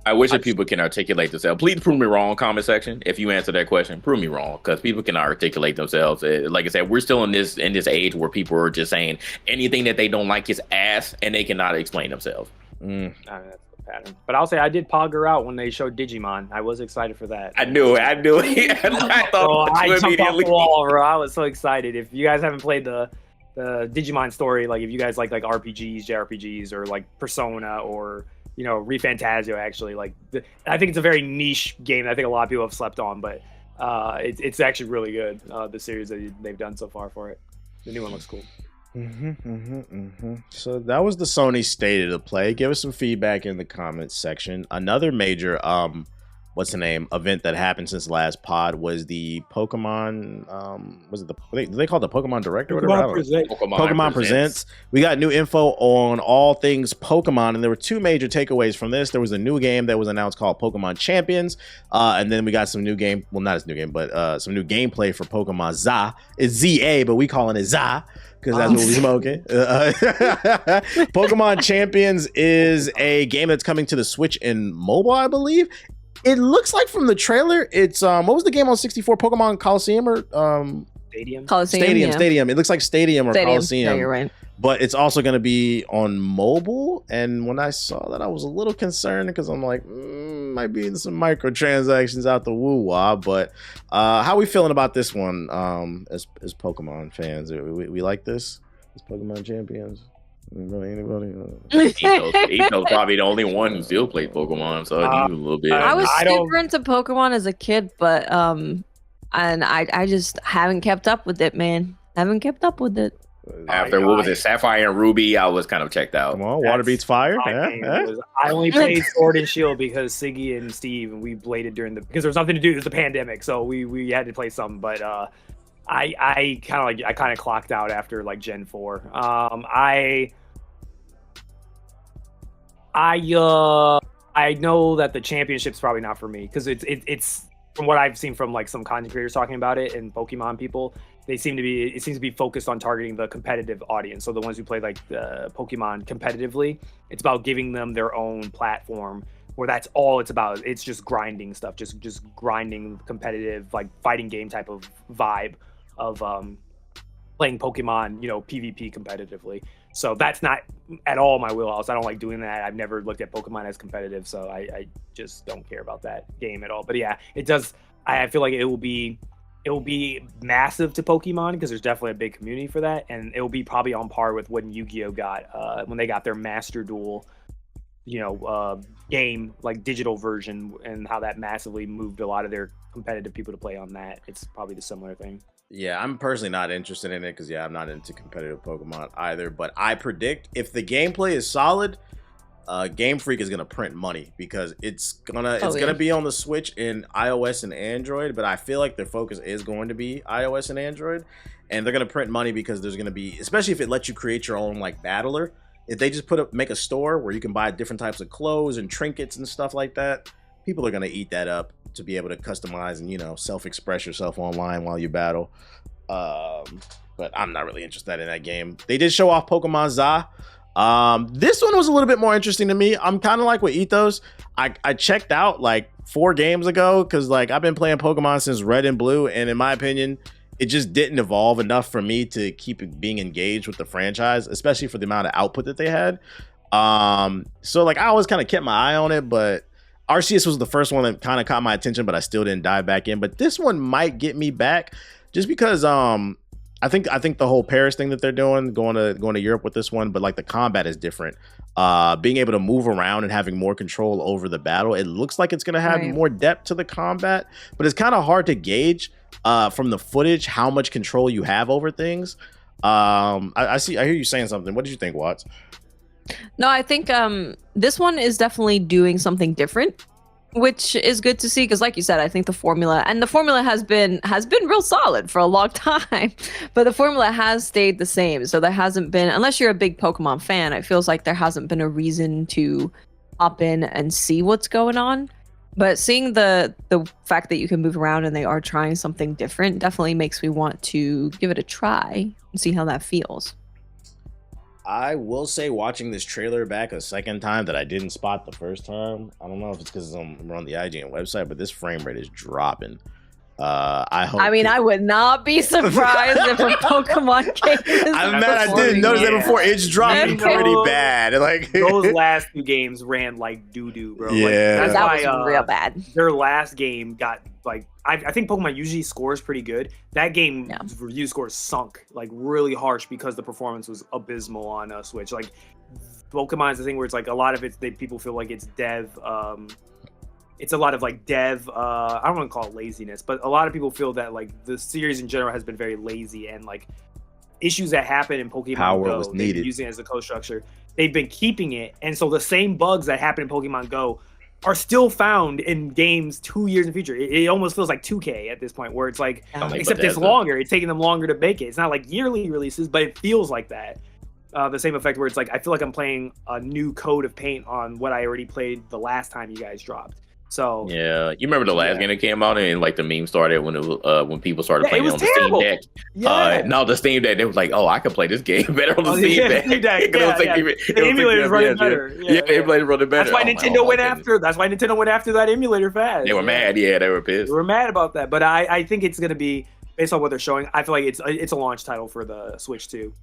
I wish that people can articulate themselves. Please prove me wrong, comment section. If you answer that question, prove me wrong, because people cannot articulate themselves. Like I said, we're still in this age where people are just saying anything that they don't like is ass, and they cannot explain themselves. I mean, that's the pattern. But I'll say I did pogger out when they showed Digimon. I was excited for that. I knew it. I thought I jumped off the wall, bro. I was so excited. If you guys haven't played the Digimon story, like if you guys like RPGs, JRPGs, or like Persona, or ReFantazio, actually, like I think it's a very niche game that I think a lot of people have slept on, but it's actually really good. The series that they've done so far for it, the new one looks cool. So that was the Sony State of the Play. Give us some feedback in the comments section. Another major event that happened since the last pod was the Pokemon do they call it the Pokemon Direct or whatever? Pokemon Presents. We got new info on all things Pokemon, and there were two major takeaways from this. There was a new game that was announced called Pokemon Champions, and then we got some new game, well, not as new game, but some new gameplay for Pokemon ZA. It's ZA, but we calling it ZA because that's what we smoking. Pokemon Champions is a game that's coming to the Switch and mobile, I believe. It looks like from the trailer, it's what was the game on 64? Pokemon Coliseum or Stadium? Stadium. It looks like Stadium or Coliseum. Yeah, you're right. But it's also going to be on mobile. And when I saw that, I was a little concerned because I'm like, might be some microtransactions out the woo-wah. But how are we feeling about this one as Pokemon fans? We like this? As Pokemon Champions? Anybody? Ito's probably the only one who still played Pokemon, so I do a little bit. I was super into Pokemon as a kid, but and I just haven't kept up with it, man. Haven't kept up with it. After what was it, Sapphire and Ruby, I was kind of checked out. Come on, water beats fire. I only played Sword and Shield because Siggy and Steve, and we bladed because there was nothing to do. It was the pandemic, so we had to play something. But I kind of clocked out after like Gen 4. I know that the championship's probably not for me because it's from what I've seen from like some content creators talking about it and Pokemon people, it seems to be focused on targeting the competitive audience. So the ones who play like the Pokemon competitively, it's about giving them their own platform where that's all it's about. It's just grinding stuff, just grinding competitive, like fighting game type of vibe of playing Pokemon, PvP competitively. So that's not at all my wheelhouse. I don't like doing that. I've never looked at Pokemon as competitive, so I just don't care about that game at all. But yeah, it does. I feel like it will be massive to Pokemon because there's definitely a big community for that, and it will be probably on par with when Yu-Gi-Oh got when they got their Master Duel, game, like digital version, and how that massively moved a lot of their competitive people to play on that. It's probably the similar thing. Yeah, I'm personally not interested in it because, I'm not into competitive Pokemon either. But I predict if the gameplay is solid, Game Freak is gonna print money because it's gonna be on the Switch in iOS and Android, but I feel like their focus is going to be iOS and Android, and they're gonna print money because there's gonna be, especially if it lets you create your own like battler. If they just make a store where you can buy different types of clothes and trinkets and stuff like that, people are gonna eat that up to be able to customize and self-express yourself online while you battle. But I'm not really interested in that game. They did show off Pokemon Za. This one was a little bit more interesting to me. I'm kind of like with Ethos. I checked out like 4 games ago because like I've been playing Pokemon since Red and Blue, and in my opinion, it just didn't evolve enough for me to keep being engaged with the franchise, especially for the amount of output that they had. So like I always kind of kept my eye on it, but Arceus was the first one that kind of caught my attention, but I still didn't dive back in. But this one might get me back just because I think the whole Paris thing that they're doing, going to Europe with this one, but like the combat is different. Being able to move around and having more control over the battle, it looks like it's going to have more depth to the combat, but it's kind of hard to gauge from the footage how much control you have over things. I hear you saying something. What did you think, Watts? No, I think this one is definitely doing something different, which is good to see because, like you said, I think the formula has been real solid for a long time, but the formula has stayed the same. So there hasn't been, unless you're a big Pokemon fan, it feels like there hasn't been a reason to hop in and see what's going on. But seeing the fact that you can move around and they are trying something different definitely makes me want to give it a try and see how that feels. I will say, watching this trailer back a second time that I didn't spot the first time, I don't know if it's because we're on the IGN website, but this frame rate is dropping. I would not be surprised if a Pokemon game is I'm mad I didn't notice that before. It's dropping pretty bad. Like those last 2 games ran like doo-doo, bro. Yeah. Like, that was real bad. Their last game got like, I think Pokemon usually scores pretty good. That game review scores sunk like really harsh because the performance was abysmal on Switch. Like Pokemon is the thing where it's like a lot of people feel like it's dev. It's a lot of like dev. I don't want to call it laziness, but a lot of people feel that like the series in general has been very lazy, and like issues that happen in Pokemon Go, they've been using it as a code structure. They've been keeping it, and so the same bugs that happen in Pokemon Go are still found in games 2 years in the future. It almost feels like 2K at this point, where it's like, except it's longer. It's taking them longer to make it. It's not like yearly releases, but it feels like that. The same effect where it's like I feel like I'm playing a new coat of paint on what I already played the last time you guys dropped. So yeah, you remember the last game that came out and like the meme started when it was when people started playing on the Steam Deck. No, the Steam Deck, they was like, oh, I can play this game better on the Steam Deck. The emulator's running better. The emulator's running better. That's why Nintendo went after. That's why Nintendo went after that emulator fast. They were mad. Yeah, they were pissed. They were mad about that. But I think it's gonna be, based on what they're showing, I feel like it's a launch title for the Switch too.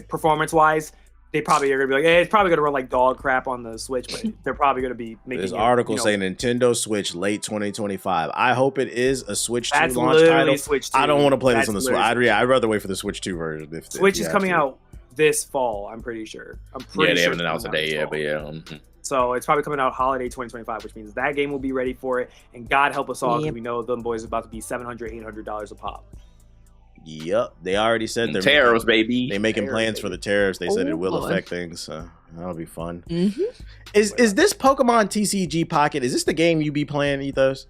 Performance wise, they probably are gonna be like, hey, it's probably gonna run like dog crap on the Switch, but they're probably gonna be making. This article saying Nintendo Switch late 2025. I hope it is a Switch 2 launch title. Switch 2. I don't want to play this on the Switch. I'd rather wait for the Switch 2 version. Switch is coming out this fall. I'm pretty sure. They haven't announced a date yet, but yeah. So it's probably coming out holiday 2025, which means that game will be ready for it. And God help us all, because we know them boys are about to be $700, $800 a pop. Yep, they already said they're tariffs, baby. They're making plans for the tariffs. They said it will affect things, so that'll be fun. Is this Pokemon TCG Pocket? Is this the game you be playing, Ethos?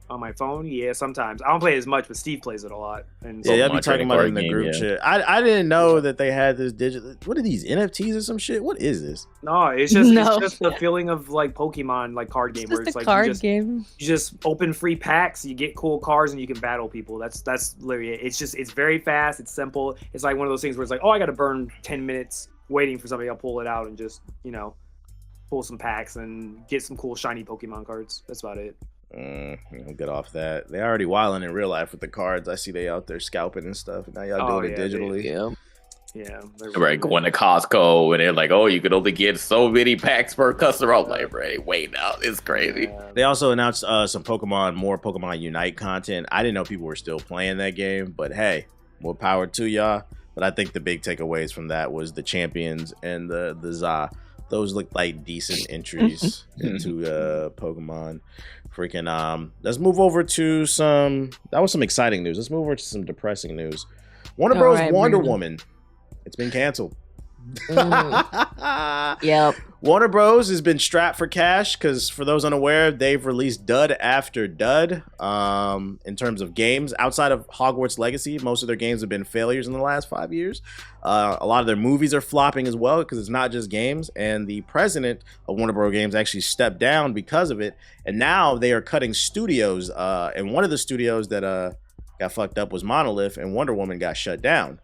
On my phone, yeah, sometimes. I don't play it as much, but Steve plays it a lot. And yeah, I'll be talking about it in the group chat. I didn't know that they had this digital. What are these NFTs or some shit? What is this? No, it's just the feeling of like Pokemon, like card game, where it's like you just open free packs, you get cool cards, and you can battle people. That's literally it. It's very fast. It's simple. It's like one of those things where it's like, oh, I got to burn 10 minutes waiting for somebody. I'll pull it out and just pull some packs and get some cool shiny Pokemon cards. That's about it. Get off that. They already wilding in real life with the cards. I see they out there scalping and stuff. Now y'all doing it digitally. Yeah. Right, going to Costco and they're like, oh, you could only get so many packs per customer. I'm like, wait now, it's crazy. They also announced some more Pokemon Unite content. I didn't know people were still playing that game, but hey, more power to y'all. But I think the big takeaways from that was the champions and the Za. Those look like decent entries into Pokemon. Freaking let's move over to some exciting news. Let's move over to some depressing news. Warner Bros. Wonder Woman. It's been canceled. Yep. Warner Bros. Has been strapped for cash because, for those unaware, they've released dud after dud in terms of games. Outside of Hogwarts Legacy, most of their games have been failures in the last 5 years. A lot of their movies are flopping as well because it's not just games. And the president of Warner Bros. Games actually stepped down because of it. And now they are cutting studios. And one of the studios that got fucked up was Monolith, and Wonder Woman got shut down.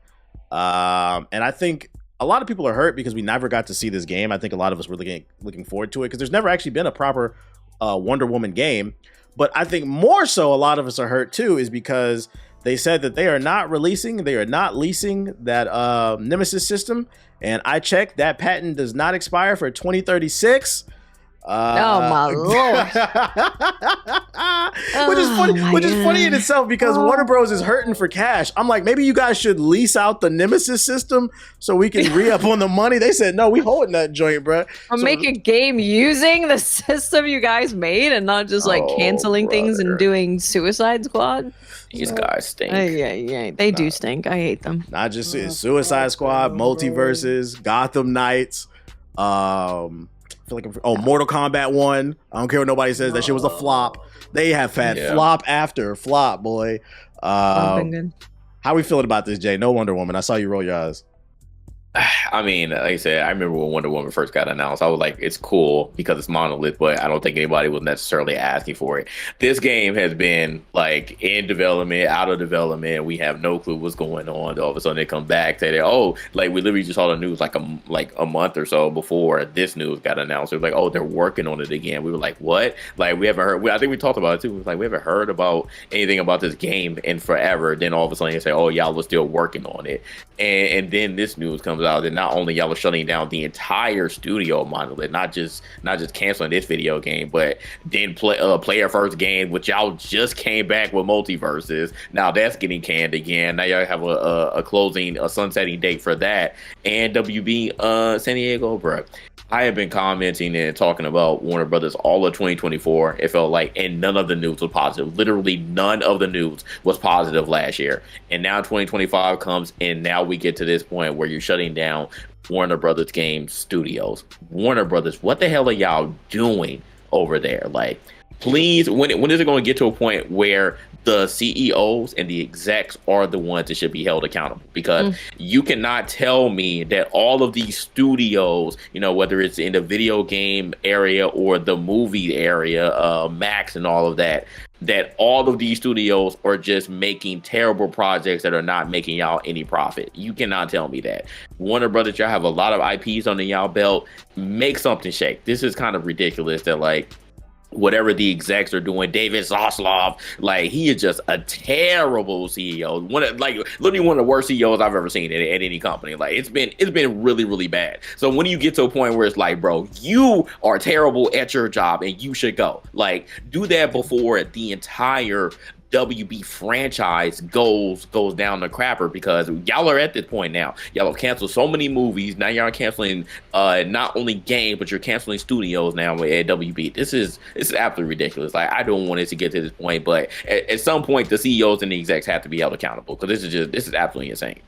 And I think a lot of people are hurt because we never got to see this game. I think a lot of us were looking forward to it because there's never actually been a proper Wonder Woman game. But I think more so a lot of us are hurt too is because they said that they are not leasing that Nemesis system. And I checked, that patent does not expire for 2036. Oh my lord! which is funny in itself because Warner Bros is hurting for cash. I'm like, maybe you guys should lease out the Nemesis system so we can re-up on the money. They said no, we holding that joint, bro. Or make a game using the system you guys made and not just like canceling things and doing Suicide Squad. These guys stink. Yeah, they do stink. I hate them. Not just Suicide Squad, Multiverses, Gotham Knights. Mortal Kombat 1. I don't care what nobody says. That shit was a flop. They have had flop after flop, boy. How we feeling about this, Jay? No Wonder Woman. I saw you roll your eyes. I mean, like I said, I remember when Wonder Woman first got announced. I was like, it's cool because it's Monolith, but I don't think anybody was necessarily asking for it. This game has been like in development, out of development. We have no clue what's going on. All of a sudden, they come back, say, "Oh, like we literally just saw the news like a month or so before this news got announced." It was like, "Oh, they're working on it again." We were like, "What?" Like we haven't heard. I think we talked about it too. It was like we haven't heard about anything about this game in forever. Then all of a sudden, they say, "Oh, y'all were still working on it," and then this news comes out that not only y'all are shutting down the entire studio Monolith, not just canceling this video game, but then player first game, which y'all just came back with Multiverses. Now that's getting canned again. Now y'all have a sunsetting date for that. And WB San Diego, bro. I have been commenting and talking about Warner Brothers all of 2024. It felt like, and none of the news was positive. Literally none of the news was positive last year. And now 2025 comes, and now we get to this point where you're shutting down Warner Brothers Game Studios. Warner Brothers, what the hell are y'all doing over there? Like, please, when is it going to get to a point where the CEOs and the execs are the ones that should be held accountable? Because you cannot tell me that all of these studios, whether it's in the video game area or the movie area, Max and all of that all of these studios are just making terrible projects that are not making y'all any profit. You cannot tell me that. Warner Brothers, y'all have a lot of IPs under y'all belt. Make something shake. This is kind of ridiculous that whatever the execs are doing, David Zaslav, he is just a terrible CEO. Literally one of the worst CEOs I've ever seen at any company. It's been really, really bad. So when you get to a point where it's like, bro, you are terrible at your job and you should go. Do that before the entire WB franchise goes down the crapper, because y'all are at this point now. Y'all have canceled so many movies. Now y'all are canceling not only games, but you're canceling studios now at WB. This is absolutely ridiculous. I don't want it to get to this point, but at some point the CEOs and the execs have to be held accountable, because this is absolutely insane.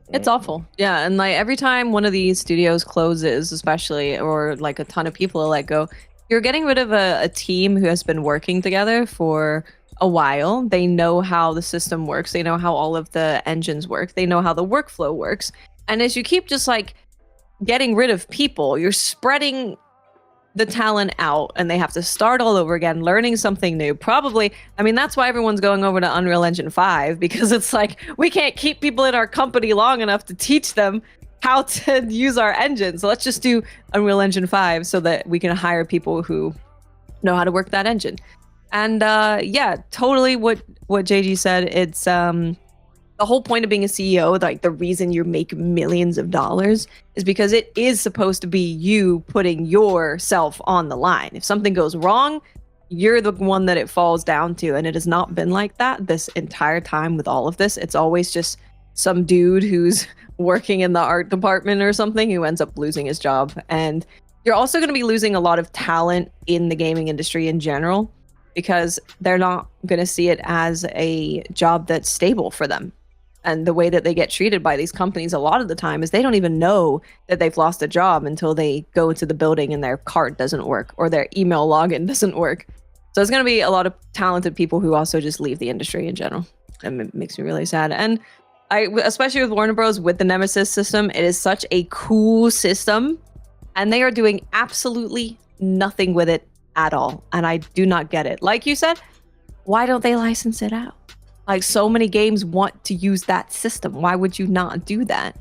It's awful. Yeah, and every time one of these studios closes, especially, or a ton of people are let go, you're getting rid of a team who has been working together for a while. They know how the system works. They know how all of the engines work. They know how the workflow works. And as you keep just getting rid of people, you're spreading the talent out, and they have to start all over again, learning something new. Probably, that's why everyone's going over to Unreal Engine 5, because it's we can't keep people in our company long enough to teach them how to use our engine. So let's just do Unreal Engine 5 so that we can hire people who know how to work that engine. And totally what JG said. It's the whole point of being a CEO, the reason you make millions of dollars is because it is supposed to be you putting yourself on the line. If something goes wrong, you're the one that it falls down to. And it has not been like that this entire time with all of this. It's always just some dude who's working in the art department or something who ends up losing his job. And you're also going to be losing a lot of talent in the gaming industry in general, because they're not going to see it as a job that's stable for them. And the way that they get treated by these companies a lot of the time is they don't even know that they've lost a job until they go into the building and their card doesn't work or their email login doesn't work. So there's going to be a lot of talented people who also just leave the industry in general. And it makes me really sad. And especially with Warner Bros. With the Nemesis system, it is such a cool system. And they are doing absolutely nothing with it at all. And I do not get it. Like you said, why don't they license it out? Like, so many games want to use that system. Why would you not do that?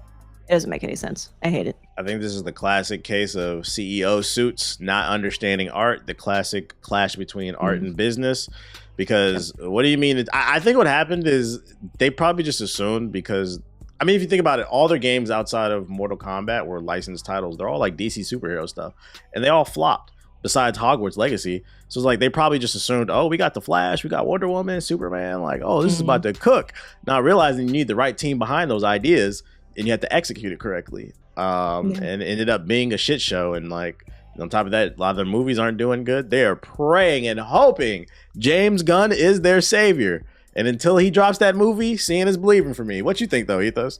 It doesn't make any sense. I hate it. I think this is the classic case of CEO suits not understanding art, the classic clash between art and business. Because what do you mean? I think what happened is they probably just assumed, because, I mean, if you think about it, all their games outside of Mortal Kombat were licensed titles. They're all like DC superhero stuff. And they all flopped, besides Hogwarts Legacy. So it's like they probably just assumed, oh, we got the Flash, we got Wonder Woman, Superman, like, oh, this is about to cook. Not realizing you need the right team behind those ideas and you have to execute it correctly. And it ended up being a shit show. And like, on top of that, a lot of their movies aren't doing good. They are praying and hoping James Gunn is their savior. And until he drops that movie, seeing is believing for me. What you think though, Ethos?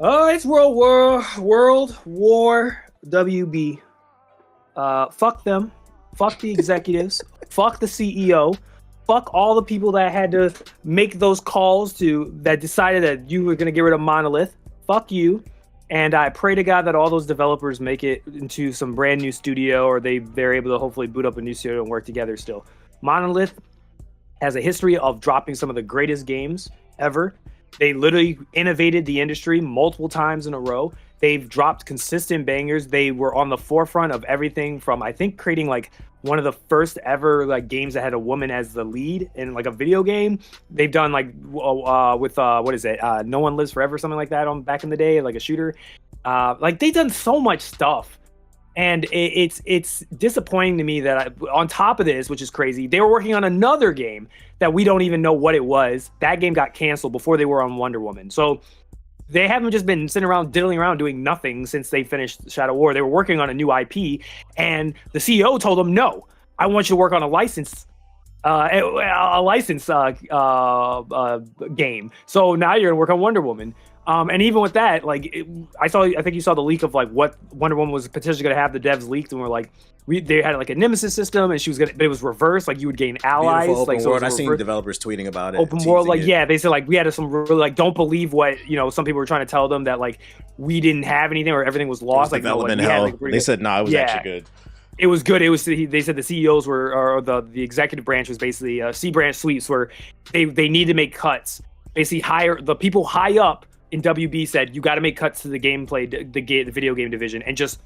It's World War WB. Fuck them. Fuck the executives. Fuck the CEO. Fuck all the people that had to make those calls that decided that you were going to get rid of Monolith. Fuck you. And I pray to God that all those developers make it into some brand new studio, or they're able to hopefully boot up a new studio and work together still. Monolith has a history of dropping some of the greatest games ever. They literally innovated the industry multiple times in a row. They've dropped consistent bangers. They were on the forefront of everything from, I think, creating like one of the first ever like games that had a woman as the lead in like a video game. They've done like with what is it? No One Lives Forever, something like that back in the day, like a shooter. Like they've done so much stuff. And it's disappointing to me that on top of this, which is crazy, they were working on another game that we don't even know what it was. That game got canceled before they were on Wonder Woman. So they haven't just been sitting around diddling around doing nothing since they finished Shadow War. They were working on a new IP, and the CEO told them, "No, I want you to work on a license game. So now you're gonna work on Wonder Woman." And even with that, like I think you saw the leak of like what Wonder Woman was potentially going to have. The devs leaked and were like, they had like a nemesis system, and but it was reversed. Like you would gain allies. Beautiful like open world. I seen developers tweeting about it. Open world, like they said like we had some really like don't believe what some people were trying to tell them that like we didn't have anything or everything was lost. Like development hell. They said no, it was actually good. It was good. It was. They said the CEOs or the executive branch was basically C branch suites where they need to make cuts. Basically, hire the people high up in WB said you got to make cuts to the gameplay, the video game division, and just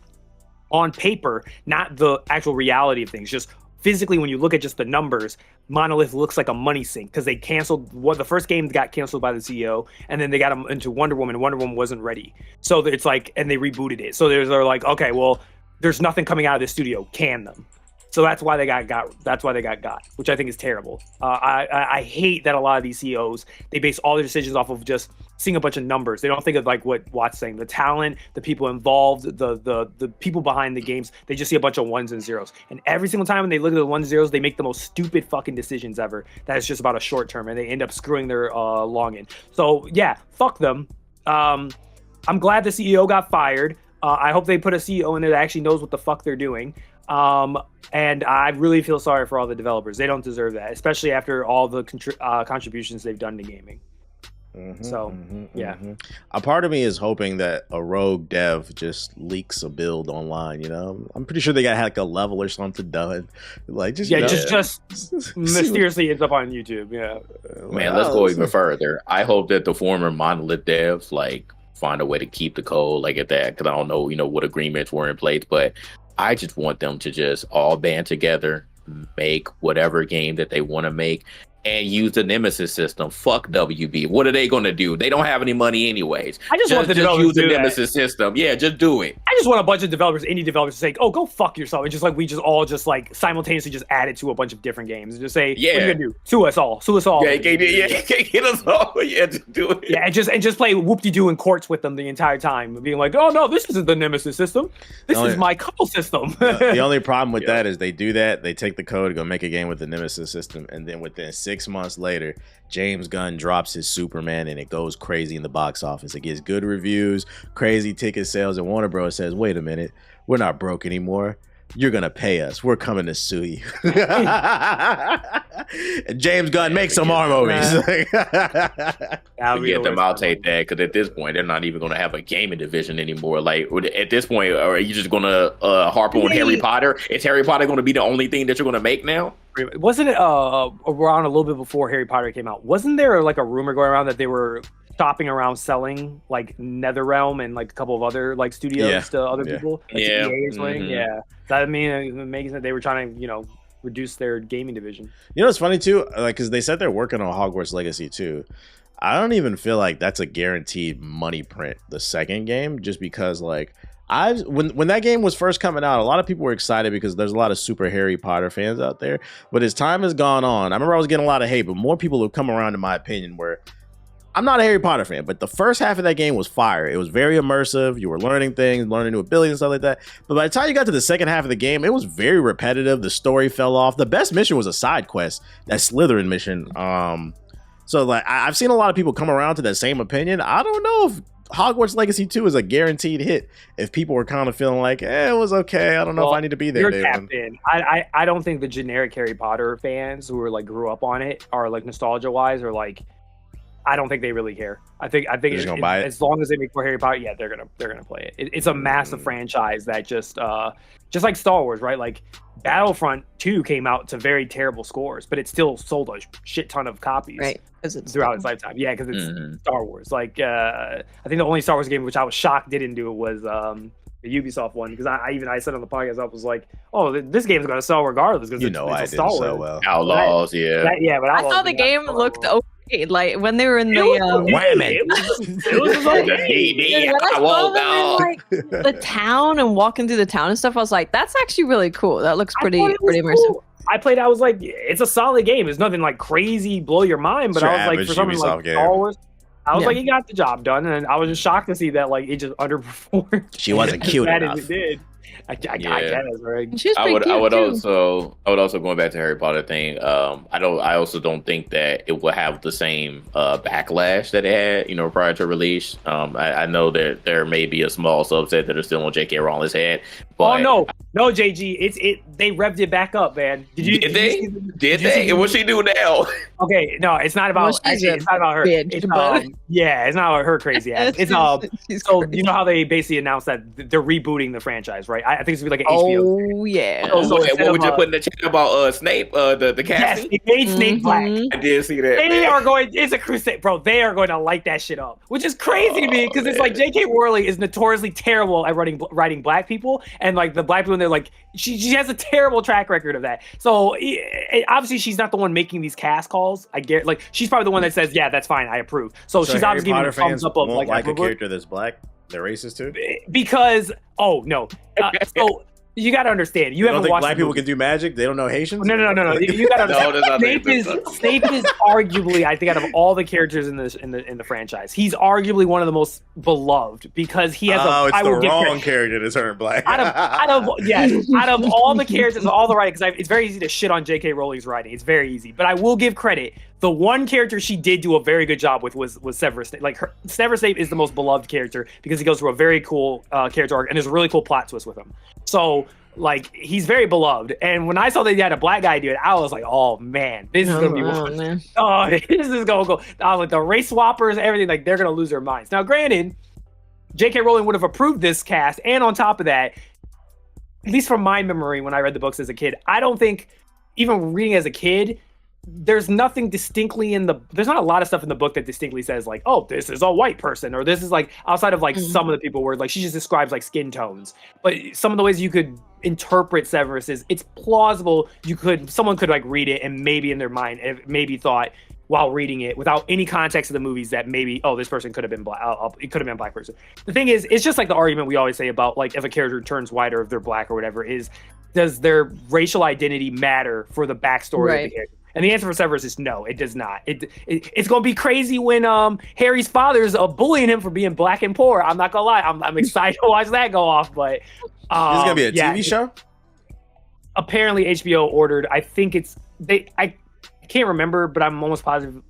on paper, not the actual reality of things. Just physically, when you look at just the numbers, Monolith looks like a money sink because they canceled the first game got canceled by the CEO, and then they got them into Wonder Woman, and Wonder Woman wasn't ready. So it's like, and they rebooted it. So they're like, okay, well, there's nothing coming out of this studio. Can them. So that's why they got. That's why they got, which I think is terrible. I hate that a lot of these CEOs, they base all their decisions off of just seeing a bunch of numbers. They don't think of like what Watt's saying, the talent, the people involved, the people behind the games. They just see a bunch of ones and zeros. And every single time when they look at the ones and zeros, they make the most stupid fucking decisions ever. That is just about a short term, and they end up screwing their long in. So yeah, fuck them. I'm glad the CEO got fired. I hope they put a CEO in there that actually knows what the fuck they're doing. And I really feel sorry for all the developers. They don't deserve that, especially after all the contributions they've done to gaming. A part of me is hoping that a rogue dev just leaks a build online. I'm pretty sure they got like a level or something done. Like just mysteriously ends up on YouTube. Yeah, man. Let's go even further. I hope that the former Monolith devs like find a way to keep the code like at that, because I don't know, what agreements were in place, but I just want them to just all band together, make whatever game that they want to make, and use the Nemesis system. Fuck WB. What are they going to do? They don't have any money anyways. I just want the developers use to the do Nemesis system. Yeah, just do it. I just want a bunch of developers, indie developers, to say, "Oh, go fuck yourself," and just like we just all just like simultaneously just add it to a bunch of different games and just say, "What are you gonna do? Sue us all. Sue us all." Yeah, get us all. Yeah, just do it. Yeah, and just play whoop-de-doo in courts with them the entire time, being like, "Oh no, this isn't the Nemesis system. This is my couple system." The only problem with that is they do that. They take the code, go make a game with the Nemesis system, and then within 6 6 months later, James Gunn drops his Superman and it goes crazy in the box office. It gets good reviews, crazy ticket sales, and Warner Bros. Says, wait a minute, we're not broke anymore. You're going to pay us. We're coming to sue you. James Gunn, make some more movies. Forget them, I'll take that, because at this point, they're not even going to have a gaming division anymore. Like, at this point, are you just going to harp on Harry Potter? Is Harry Potter going to be the only thing that you're going to make now? Wasn't it around a little bit before Harry Potter came out? Wasn't there like a rumor going around that they were shopping around selling like NetherRealm and like a couple of other like studios to other people? Like yeah. EA or something? Yeah. That makes it they were trying to, reduce their gaming division. You know, it's funny too, like, because they said they're working on Hogwarts Legacy too. I don't even feel like that's a guaranteed money print, the second game, just because like when that game was first coming out, a lot of people were excited because there's a lot of super Harry Potter fans out there. But as time has gone on, I remember I was getting a lot of hate, but more people have come around, in my opinion, where I'm not a Harry Potter fan, but the first half of that game was fire. It was very immersive. You were learning things, learning new abilities and stuff like that. But by the time you got to the second half of the game, it was very repetitive. The story fell off. The best mission was a side quest, that Slytherin mission. So like I've seen a lot of people come around to that same opinion. I don't know if Hogwarts Legacy 2 is a guaranteed hit. If people were kind of feeling like, it was okay, I don't know if I need to be there. You're Captain. I don't think the generic Harry Potter fans who are like grew up on it are like nostalgia wise or like. I don't think they really care. I think buy it. As long as they make more Harry Potter, they're gonna play it. It's a massive franchise that just like Star Wars, right? Like Battlefront 2 came out to very terrible scores, but it still sold a shit ton of copies, right? Because it's throughout its lifetime. Yeah, because it's Star Wars. Like I think the only Star Wars game which I was shocked didn't do it was the Ubisoft one, because I said on the podcast, I was like, oh, this game's gonna sell regardless because it's I Star Wars. So well. Outlaws, but I thought the game looked okay. Like when they were in the it was like, the town and walking through the town and stuff, I was like, that's actually really cool. That looks pretty immersive. Cool. I played. I was like, it's a solid game. It's nothing like crazy, blow your mind. But I was like, for something like Star Wars, I was like, he got the job done, and I was just shocked to see that like it just underperformed. She wasn't cute enough. As it did. I guess, right? I would also going back to Harry Potter thing. I also don't think that it will have the same backlash that it had, prior to release. I know that there may be a small subset that are still on J.K. Rowling's head. But no, JG, they revved it back up, man. Did they? And what she do now? Okay, no, it's not about. It's not about her. It's not about her crazy ass. It's so you know how they basically announced that they're rebooting the franchise, right? I think it's gonna be like an HBO. Oh yeah. So what would you put in the chat about Snape? The casting. Yes, they made Snape black. I did see that. They are going. It's a crusade, bro. They are going to light that shit up, which is crazy to me because it's like J.K. Rowling is notoriously terrible at writing black people, and like the black people, they're like she has a terrible track record of that. So obviously she's not the one making these cast calls. I get like she's probably the one that says, yeah, that's fine, I approve. So she's obviously giving a thumbs up of like a character that's black. They're racist too? Because so you got to understand. You haven't watched. Black people can do magic. They don't know Haitians. No. You got to understand. Snape is arguably, I think, out of all the characters in the franchise, he's arguably one of the most beloved because he has. It's the wrong character to turn black. Out of all the characters, all the writing, because it's very easy to shit on J.K. Rowling's writing. It's very easy, but I will give credit. The one character she did do a very good job with was Severus Snape. Like Severus Snape is the most beloved character because he goes through a very cool character arc and there's a really cool plot twist with him. So like he's very beloved. And when I saw that you had a black guy do it, I was like, oh man, this is gonna be one. Oh, this is gonna go. With the race swappers, everything, like they're gonna lose their minds. Now, granted, J.K. Rowling would have approved this cast, and on top of that, at least from my memory, when I read the books as a kid, I don't think even reading as a kid. There's nothing distinctly there's not a lot of stuff in the book that distinctly says like, oh, this is a white person, or this is like outside of like some of the people where like she just describes like skin tones. But some of the ways you could interpret Severus is it's plausible. Someone could like read it and maybe in their mind, maybe thought while reading it without any context of the movies that maybe, oh, this person could have been black. It could have been a black person. The thing is, it's just like the argument we always say about like if a character turns white or if they're black or whatever does their racial identity matter for the backstory of the character? And the answer for Severus is no, it does not. It's going to be crazy when Harry's father's bullying him for being black and poor. I'm not going to lie. I'm excited to watch that go off. But this is going to be a TV show? Apparently HBO ordered, I think I can't remember, but I'm almost positive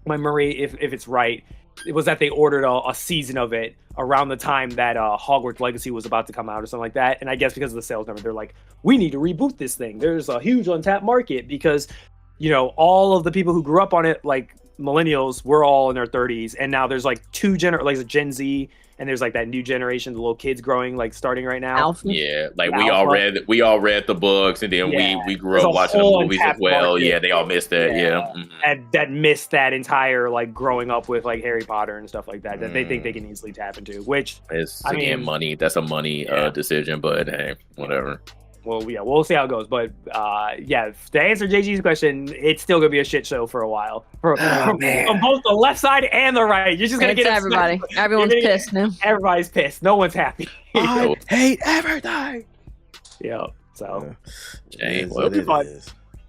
my memory, if it's right, it was that they ordered a season of it around the time that Hogwarts Legacy was about to come out or something like that. And I guess because of the sales number, they're like, we need to reboot this thing. There's a huge untapped market because, you know, all of the people who grew up on it, like millennials, were all in their 30s. And now there's like like Gen Z, and there's like that new generation, the little kids growing, like starting right now. Alpha. Yeah, like we all read the books, and then we grew up watching the movies as well. Market. Yeah, they all missed that. Yeah. And that missed that entire like growing up with like Harry Potter and stuff like that they think they can easily tap into. Which it's money. That's a money decision, but hey, whatever. Well, yeah, we'll see how it goes. But yeah, to answer JG's question, it's still gonna be a shit show for a while. From both the left side and the right. You're just gonna get everybody. Everyone's pissed now. Everybody's pissed. No one's happy. I hate everything. Yeah. So it'll be fun.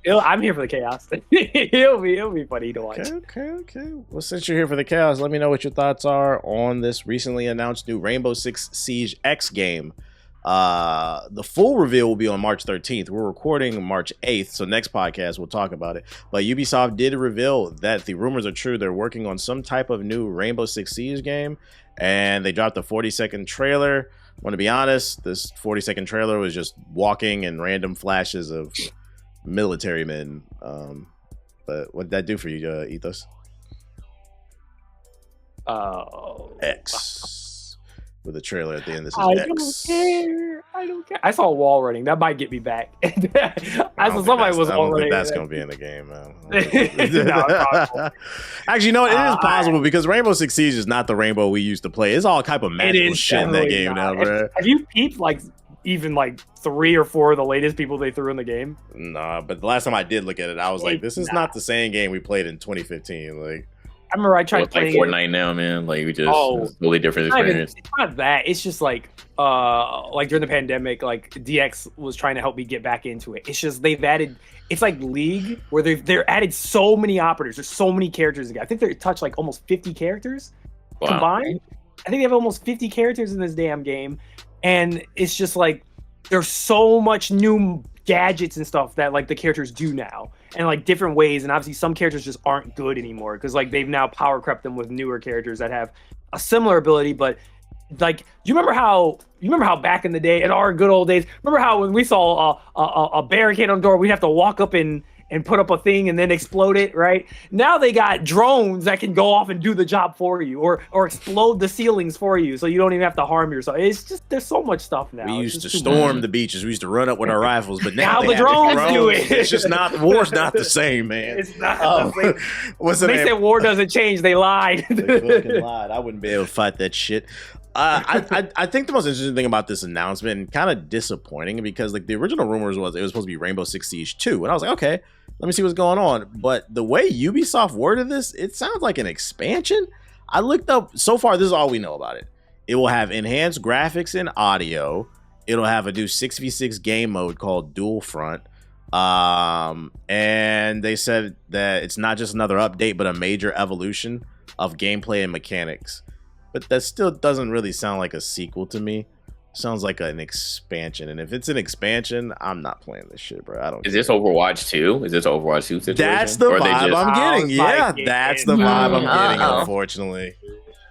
I'm here for the chaos. it'll be funny to watch. Okay. Well, since you're here for the chaos, let me know what your thoughts are on this recently announced new Rainbow Six Siege X game. The full reveal will be on March 13th. We're recording March 8th, so next podcast we'll talk about it. But Ubisoft did reveal that the rumors are true. They're working on some type of new Rainbow Six Siege game, and they dropped a 40-second trailer. I want to be honest, this 40-second trailer was just walking and random flashes of military men. But what did that do for you, Ethos? X. With a trailer at the end. This is X. I don't care. I saw a wall running. That might get me back. I saw somebody was wall running. That's going to be in the game, man. Actually, you know what? It is possible because Rainbow Six Siege is not the Rainbow we used to play. It's all type of magical shit in that game now, bro. Have you peeped like even like 3 or 4 of the latest people they threw in the game? Nah, but the last time I did look at it, I was like, this is not the same game we played in 2015. Like, I remember I tried playing Fortnite now, man. Like we just totally different experience. It's not that. It's just like during the pandemic, like DX was trying to help me get back into it. It's just they've added. It's like League where they're added so many operators. There's so many characters. I think they touched like almost 50 characters combined. I think they have almost 50 characters in this damn game, and it's just like there's so much new gadgets and stuff that like the characters do now, and like different ways, and obviously some characters just aren't good anymore because like they've now power crept them with newer characters that have a similar ability. But like, you remember how back in the day, in our good old days, remember how when we saw a barricade on the door, we'd have to walk up and put up a thing and then explode it, right? Now they got drones that can go off and do the job for you, or explode the ceilings for you, so you don't even have to harm yourself. It's just, there's so much stuff now. We used to storm the beaches. We used to run up with our rifles, but now the drones do it. It's just not, war's not the same, man. It's not the same. What's the they name? said war doesn't change. They lied. They fucking lied. I wouldn't be able to fight that shit. I think the most interesting thing about this announcement, and kind of disappointing, because like the original rumors was it was supposed to be Rainbow Six Siege 2, and I was like, okay, let me see what's going on. But the way Ubisoft worded this, it sounds like an expansion. I looked up, so far this is all we know about it. It will have enhanced graphics and audio. It'll have a new 6v6 game mode called Dual Front. And they said that it's not just another update, but a major evolution of gameplay and mechanics. But that still doesn't really sound like a sequel to me. Sounds like an expansion. And if it's an expansion, I'm not playing this shit, bro. I don't. Is this Overwatch 2? Is this Overwatch 2 situation? That's the vibe I'm getting. Yeah, that's the vibe I'm getting, unfortunately.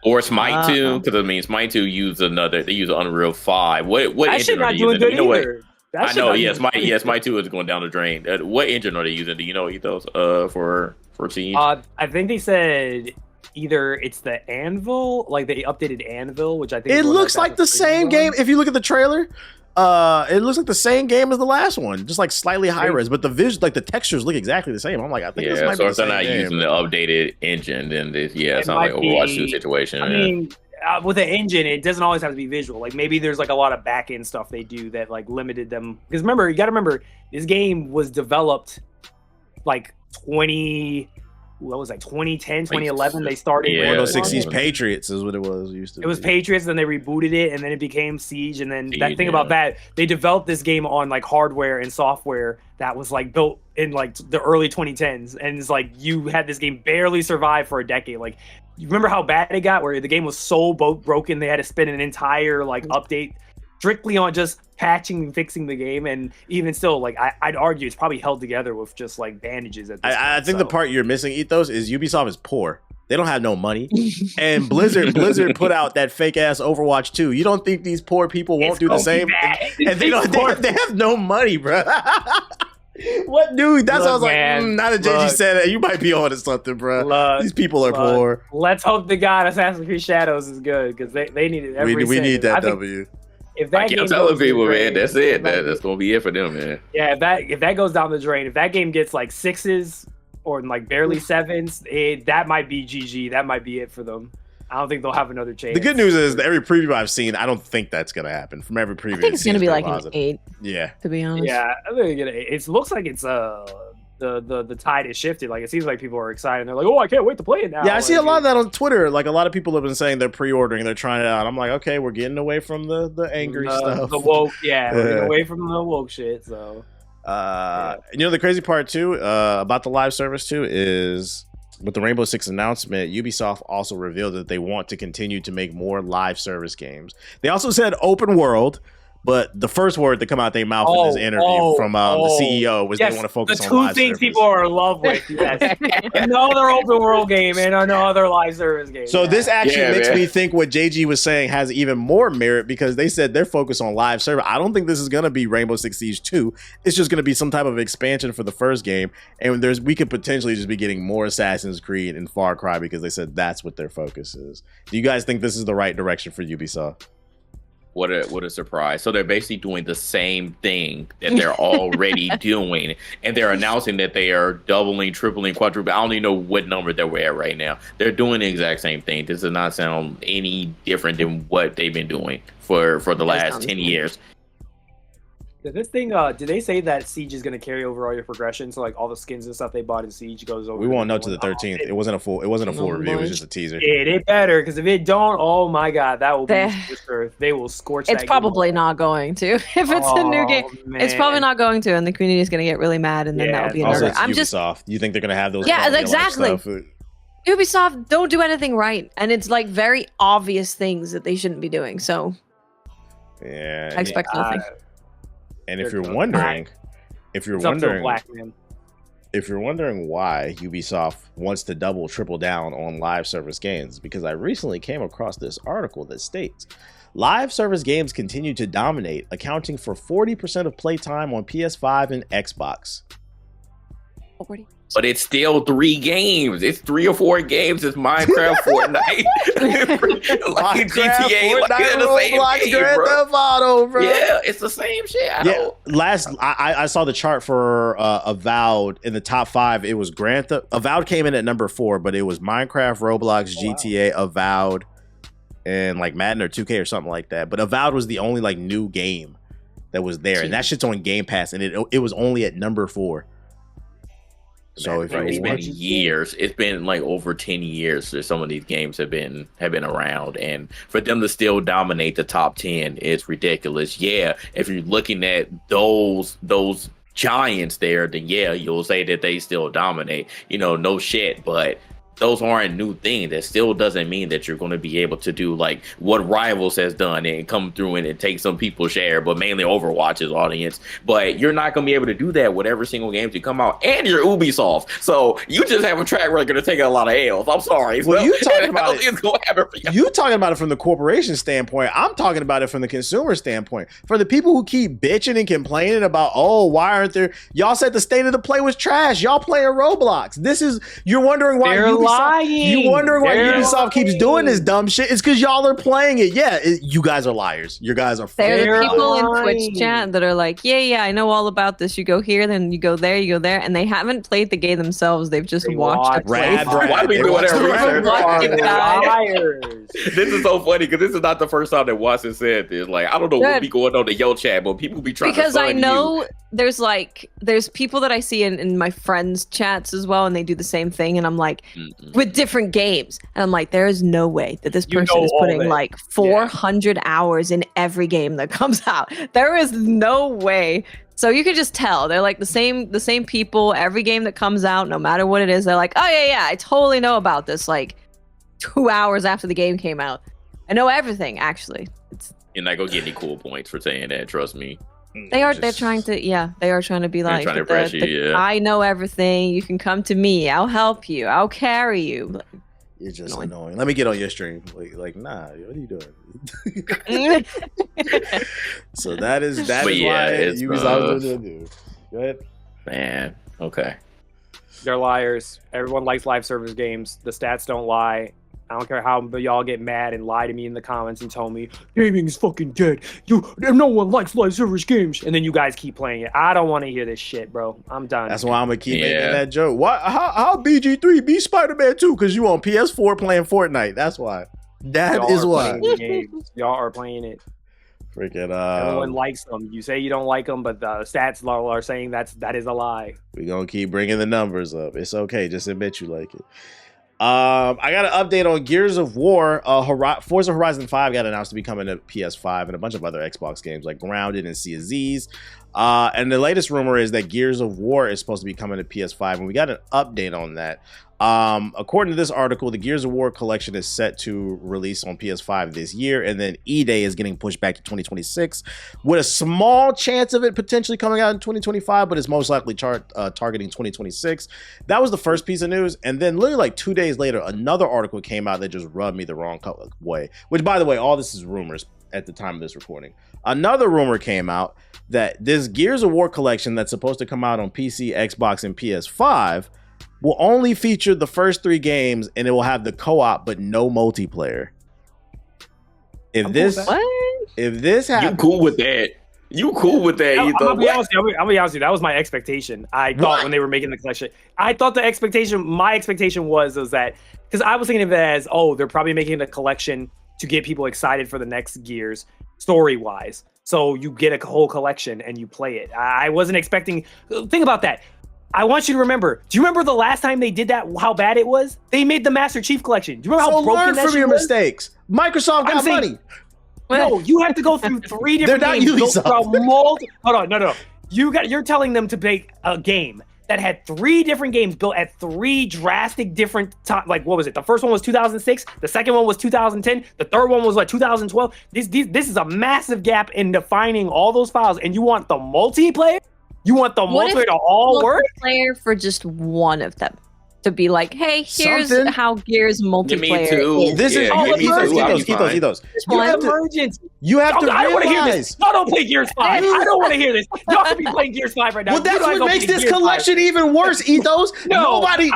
Or Smite 2, because I mean, Smite 2 use Unreal 5. What that shit not doing good either. I know, Smite 2 is going down the drain. What engine are they using? Do you know, Ethos, for Siege? I think they said either it's the Anvil, like they updated Anvil, which I think it looks like the same game. If you look at the trailer, it looks like the same game as the last one, just like slightly high res, but the the textures look exactly the same. I'm like, I think this might be the same game. So if they're not using the updated engine, then it's not like Overwatch 2 situation. I mean, with an engine, it doesn't always have to be visual. Like maybe there's like a lot of back end stuff they do that like limited them. Because remember, you got to remember, this game was developed like 2010, 2011. They started. Yeah, Rainbow Six Siege Patriots is what it was. It was Patriots, then they rebooted it, and then it became Siege. And then that thing about that, they developed this game on like hardware and software that was like built in like the early 2010s, and it's like you had this game barely survive for a decade. Like, you remember how bad it got, where the game was so broken they had to spend an entire like update strictly on just patching and fixing the game, and even still, like I'd argue it's probably held together with just like bandages. At this I point, think the part you're missing, Ethos, is Ubisoft is poor. They don't have no money, and Blizzard put out that fake ass Overwatch 2. You don't think these poor people won't do the same? And they have no money, bro. What, dude? That's what I was like. Now that JG said it, you might be on to something, bro. These people are poor. Let's hope to God Assassin's Creed Shadows is good, because they need it every We need that W. If that I keep telling people, man, that's it. That's gonna be it for them, man. Yeah, if that goes down the drain, if that game gets like 6s or like barely 7s, that might be GG. That might be it for them. I don't think they'll have another chance. The good news is that every preview I've seen, I don't think that's gonna happen. From every preview, I think it's gonna be like an 8. Yeah, to be honest. Yeah, I think it looks like it's the tide is shifted. Like, it seems like people are excited. They're like, oh, I can't wait to play it now. Yeah, I see a lot of that on Twitter. Like, a lot of people have been saying they're pre-ordering, they're trying it out. I'm like, okay, we're getting away from the angry stuff. The woke, we're getting away from the woke shit. So, you know, the crazy part too about the live service too is with the Rainbow Six announcement, Ubisoft also revealed that they want to continue to make more live service games. They also said open world. But the first word that come out their mouth in this interview from the CEO was they want to focus on live service. The two things people are in love with, yes. Another open world game and another live service game. So this actually makes me think what JG was saying has even more merit, because they said they're focused on live service. I don't think this is going to be Rainbow Six Siege 2. It's just going to be some type of expansion for the first game. And we could potentially just be getting more Assassin's Creed and Far Cry, because they said that's what their focus is. Do you guys think this is the right direction for Ubisoft? What a surprise. So they're basically doing the same thing that they're already doing, and they're announcing that they are doubling, tripling, quadrupling. I don't even know what number that we're at right now. They're doing the exact same thing. This does not sound any different than what they've been doing for the last 10 years. This thing, did they say that Siege is going to carry over all your progression? So, like, all the skins and stuff they bought in Siege goes over. We won't know to the 13th. It wasn't a full review. It was just a teaser. It better, because if it don't, oh my god, that will be they will scorch. It's probably not going to. If it's a new game, it's probably not going to, and the community is going to get really mad, and then that will be another. I'm Ubisoft. You think they're going to have those? Yeah, exactly. Ubisoft don't do anything right, and it's like very obvious things that they shouldn't be doing. So, yeah, I expect nothing. And if you're wondering why Ubisoft wants to double, triple down on live service games, because I recently came across this article that states live service games continue to dominate, accounting for 40% of playtime on PS5 and Xbox. 40. But it's still 3 games. It's 3 or 4 games. It's Minecraft, Fortnite, like GTA, like the same game, bro. Yeah, it's the same shit. I saw the chart for Avowed in the top 5. It was Grand Theft. Avowed came in at number 4, but it was Minecraft, Roblox, GTA, Avowed, and like Madden or 2K or something like that. But Avowed was the only like new game that was there, and that shit's on Game Pass, and it was only at number 4. So if it's been years, it's been like over 10 years that some of these games have been around, and for them to still dominate the top 10 is ridiculous. Yeah, if you're looking at those giants there, then yeah, you'll say that they still dominate. You know, no shit, but those aren't new things. That still doesn't mean that you're going to be able to do like what Rivals has done and come through and take some people's share, but mainly Overwatch's audience. But you're not going to be able to do that with every single game you come out, and you're Ubisoft. So you just have a track record of taking a lot of L's. I'm sorry. Well, you talking about it. It's going to happen for you talking about it from the corporation standpoint. I'm talking about it from the consumer standpoint. For the people who keep bitching and complaining about, oh, why aren't there? Y'all said the state of the play was trash. Y'all playing Roblox. You're wondering why you wondering why Ubisoft keeps doing this dumb shit? It's because y'all are playing it. Yeah, you guys are liars. You guys are. There are people in Twitch chat that are like, yeah, I know all about this. You go here, then you go there, and they haven't played the game themselves. They've just watched it. Why do we do whatever research? This is so funny because this is not the first time that Watson said this. Like, I don't know what be going on in your chat, but people be trying to. Because I know there's people that I see in my friends' chats as well, and they do the same thing, and I'm like, with different games, and I'm like, there is no way that this person is putting like 400 hours in every game that comes out. There is no way. So you can just tell they're like the same people. Every game that comes out, no matter what it is, they're like, oh yeah, I totally know about this. Like 2 hours after the game came out, I know everything. Actually, You're not gonna get any cool points for saying that. Trust me. They're trying to be like trying to press you, yeah. I know everything. You can come to me. I'll help you. I'll carry you. You're just annoying. Let me get on your stream. Like, nah, what are you doing? So that is why Ubisoft do. Go ahead. Man, okay. They're liars. Everyone likes live service games. The stats don't lie. I don't care how y'all get mad and lie to me in the comments and tell me gaming is fucking dead. No one likes live service games, and then you guys keep playing it. I don't want to hear this shit, bro. I'm done. That's why I'm gonna keep making that joke. Why? How BG3 be Spider-Man 2? Because you on PS4 playing Fortnite. That's why. That is why. Y'all are playing it. Freaking everyone likes them. You say you don't like them, but the stats are saying that is a lie. We're gonna keep bringing the numbers up. It's okay. Just admit you like it. I got an update on Gears of War. Forza Horizon 5 got announced to be coming to PS5 and a bunch of other Xbox games like Grounded and Sea of Z's. And the latest rumor is that Gears of War is supposed to be coming to PS5, and we got an update on that. According to this article, the Gears of War collection is set to release on PS5 this year, and then E-Day is getting pushed back to 2026, with a small chance of it potentially coming out in 2025, but it's most likely targeting 2026. That was the first piece of news, and then literally like 2 days later, another article came out that just rubbed me the wrong way, which, by the way, all this is rumors at the time of this recording. Another rumor came out that this Gears of War collection that's supposed to come out on PC, Xbox, and PS5 will only feature the first 3 games, and it will have the co-op but no multiplayer. If this happens, you cool with that? You cool with that? I'm gonna be honest with you. That was my expectation. I thought when they were making the collection, my expectation was that because I was thinking of it as, they're probably making the collection to get people excited for the next Gears story-wise. So you get a whole collection and you play it. I wasn't expecting. Think about that. I want you to remember. Do you remember the last time they did that? How bad it was? They made the Master Chief Collection. Do you remember how broken that shit was? Learn from your mistakes. Microsoft got money. No, you have to go through 3 different games. Hold on, no. You're telling them to make a game that had 3 different games built at 3 drastic different times. Like, what was it? The first one was 2006. The second one was 2010. The third one was 2012. This is a massive gap in defining all those files. And you want the multiplayer? You want the multiplayer to all work? Multiplayer for just one of them. To be like, hey, here's how Gears multiplayer is. This is ethos. You have to I don't want to hear this. Y'all don't play Gears 5. I don't want to hear this. Y'all could be playing Gears 5 right now. Well, that's what makes this collection even worse, Ethos. Nobody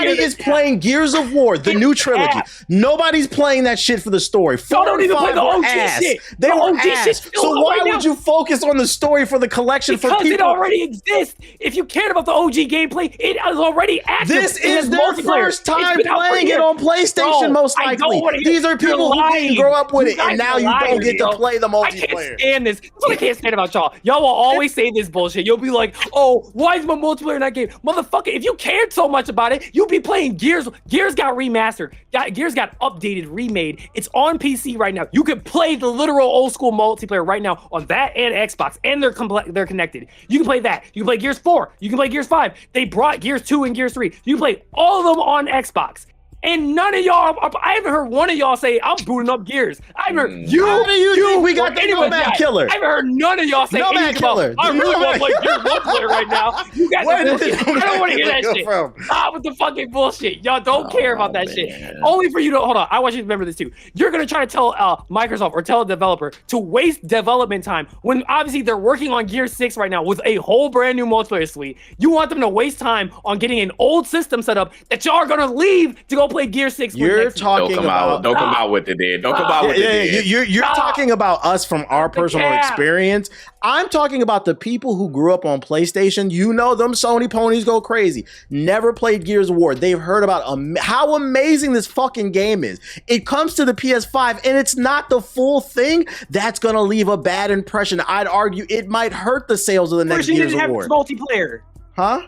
is playing Gears of War, the new trilogy. Nobody's playing that shit for the story. Y'all don't even play the OG shit. They were ass. So why would you focus on the story for the collection for people? Because it already exists. If you cared about the OG gameplay, it is already active. This is their first time playing it on PlayStation, most likely. These are people who didn't grow up with it, and now you don't get to play the multiplayer. I can't stand this. That's what I can't stand about y'all. Y'all will always say this bullshit. You'll be like, why is my multiplayer in that game? Motherfucker, if you cared so much about it, you'd be playing Gears. Gears got remastered. Gears got updated, remade. It's on PC right now. You can play the literal old school multiplayer right now on that and Xbox, and they're connected. You can play that. You can play Gears 4. You can play Gears 5. They brought Gears 2 and Gears 3. You can play all of them on Xbox. And none of y'all, I haven't heard one of y'all say, I'm booting up Gears. I haven't heard you. How do you think we got the Nomad Killer? I haven't heard none of y'all say anything about, I'm really going to play Gears multiplayer right now. You guys are bullshit. I don't want to hear that shit. Stop with the fucking bullshit. Y'all don't care about that shit. Only for you to, hold on, I want you to remember this too. You're going to try to tell Microsoft or tell a developer to waste development time when obviously they're working on Gears 6 right now with a whole brand new multiplayer suite. You want them to waste time on getting an old system set up that y'all are going to leave to go play Gear 6. You're talking about. Don't come out with it, then. Don't come out with it. You're talking about us from our personal experience. I'm talking about the people who grew up on PlayStation. You know them Sony ponies go crazy. Never played Gears of War. They've heard about how amazing this fucking game is. It comes to the PS5 and it's not the full thing. That's gonna leave a bad impression. I'd argue it might hurt the sales of the next Gears of War. Multiplayer, huh?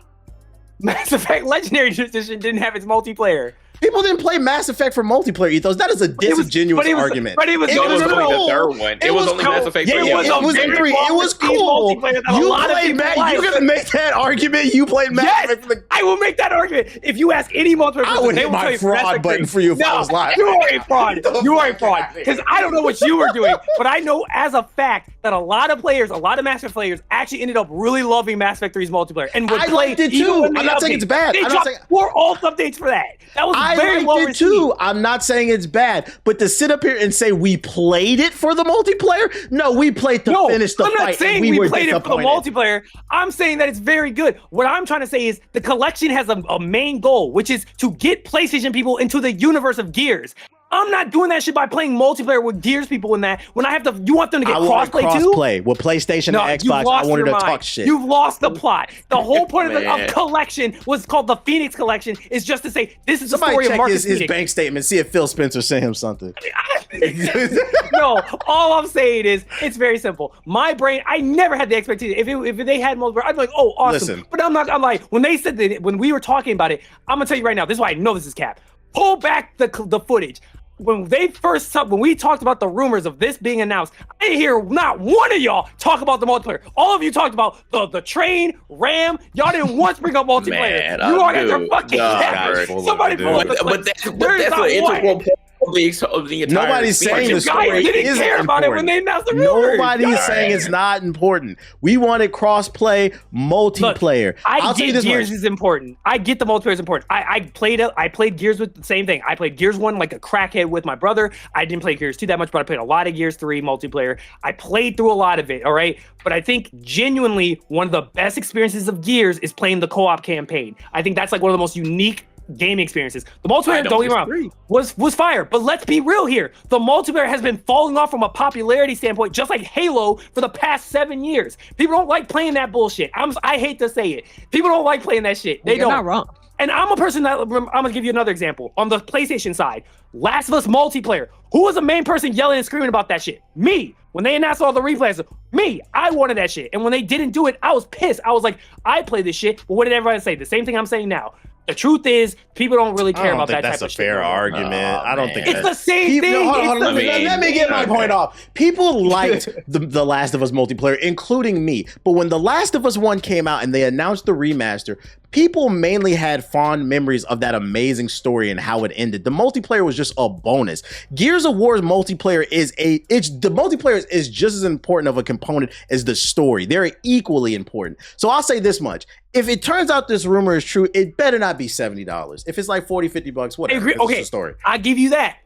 Mass Effect Legendary Edition didn't have its multiplayer. People didn't play Mass Effect for multiplayer ethos. That is a disingenuous argument. It was only the third one. It was only Mass Effect 3. It was three. It was cool. You played Mass. You're gonna make that argument. You played Mass Effect. I will make that argument. If you ask any multiplayer, I would hit my fraud button for you if I was live. You are a fraud. You are a fraud. Because I don't know what you were doing, but I know as a fact that a lot of Mass Effect players actually ended up really loving Mass Effect 3's multiplayer and would play liked it too. I'm not saying it's bad. They dropped 4 alt updates for that. That was very well received. Too. I'm not saying it's bad, but to sit up here and say we played it for the multiplayer, no, we played to finish the fight. I'm not saying we played it for the multiplayer. I'm saying that it's very good. What I'm trying to say is the collection has a main goal, which is to get PlayStation people into the universe of Gears. I'm not doing that shit by playing multiplayer with Gears people in that. When I have to, you want them to get crossplay too? Crossplay with PlayStation and Xbox. I wanted to talk shit. You've lost the plot. The whole point of collection was called the Phoenix Collection. Is just to say this is the story of Marcus Phoenix. His bank statement. See if Phil Spencer sent him something. No, all I'm saying is it's very simple. My brain, I never had the expectation. If they had multiplayer, I'd be like, oh, awesome. Listen. But I'm not. I'm like, when they said that, when we were talking about it, I'm gonna tell you right now. This is why I know this is cap. Pull back the footage. When we talked about the rumors of this being announced, I didn't hear not one of y'all talk about the multiplayer. All of you talked about the train, RAM. Y'all didn't once bring up multiplayer. Man, you all got your fucking somebody pull up the But that's an integral point of the entire. Nobody's saying the story didn't care about it when they announced the rumors. Nobody's saying it's not important. We wanted cross-play multiplayer. Look, I get Gears is important. I get the multiplayer is important. I played Gears with the same thing. I played Gears 1 like a crackhead with my brother. I didn't play Gears 2 that much, but I played a lot of Gears 3 multiplayer. I played through a lot of it, all right? But I think genuinely one of the best experiences of Gears is playing the co-op campaign. I think that's like one of the most unique gaming experiences. The multiplayer, don't get me wrong, was fire. But let's be real here. The multiplayer has been falling off from a popularity standpoint, just like Halo for the past 7 years. People don't like playing that bullshit. I hate to say it. People don't like playing that shit. They don't. You're not wrong. And I'm a person that, I'm gonna give you another example. On the PlayStation side, Last of Us multiplayer. Who was the main person yelling and screaming about that shit? Me. When they announced all the replays, me. I wanted that shit. And when they didn't do it, I was pissed. I was like, I played this shit. But what did everybody say? The same thing I'm saying now. The truth is, people don't really care about that type of shit. That's a fair argument. I don't think it's the same thing. Let me get my point off. People liked the Last of Us multiplayer, including me. But when The Last of Us 1 came out and they announced the remaster, people mainly had fond memories of that amazing story and how it ended. The multiplayer was just a bonus. Gears of War's multiplayer is just as important of a component as the story. They're equally important. So I'll say this much. If it turns out this rumor is true, it better not be $70. If it's like $40-$50, whatever. Okay, it's a story. I give you that.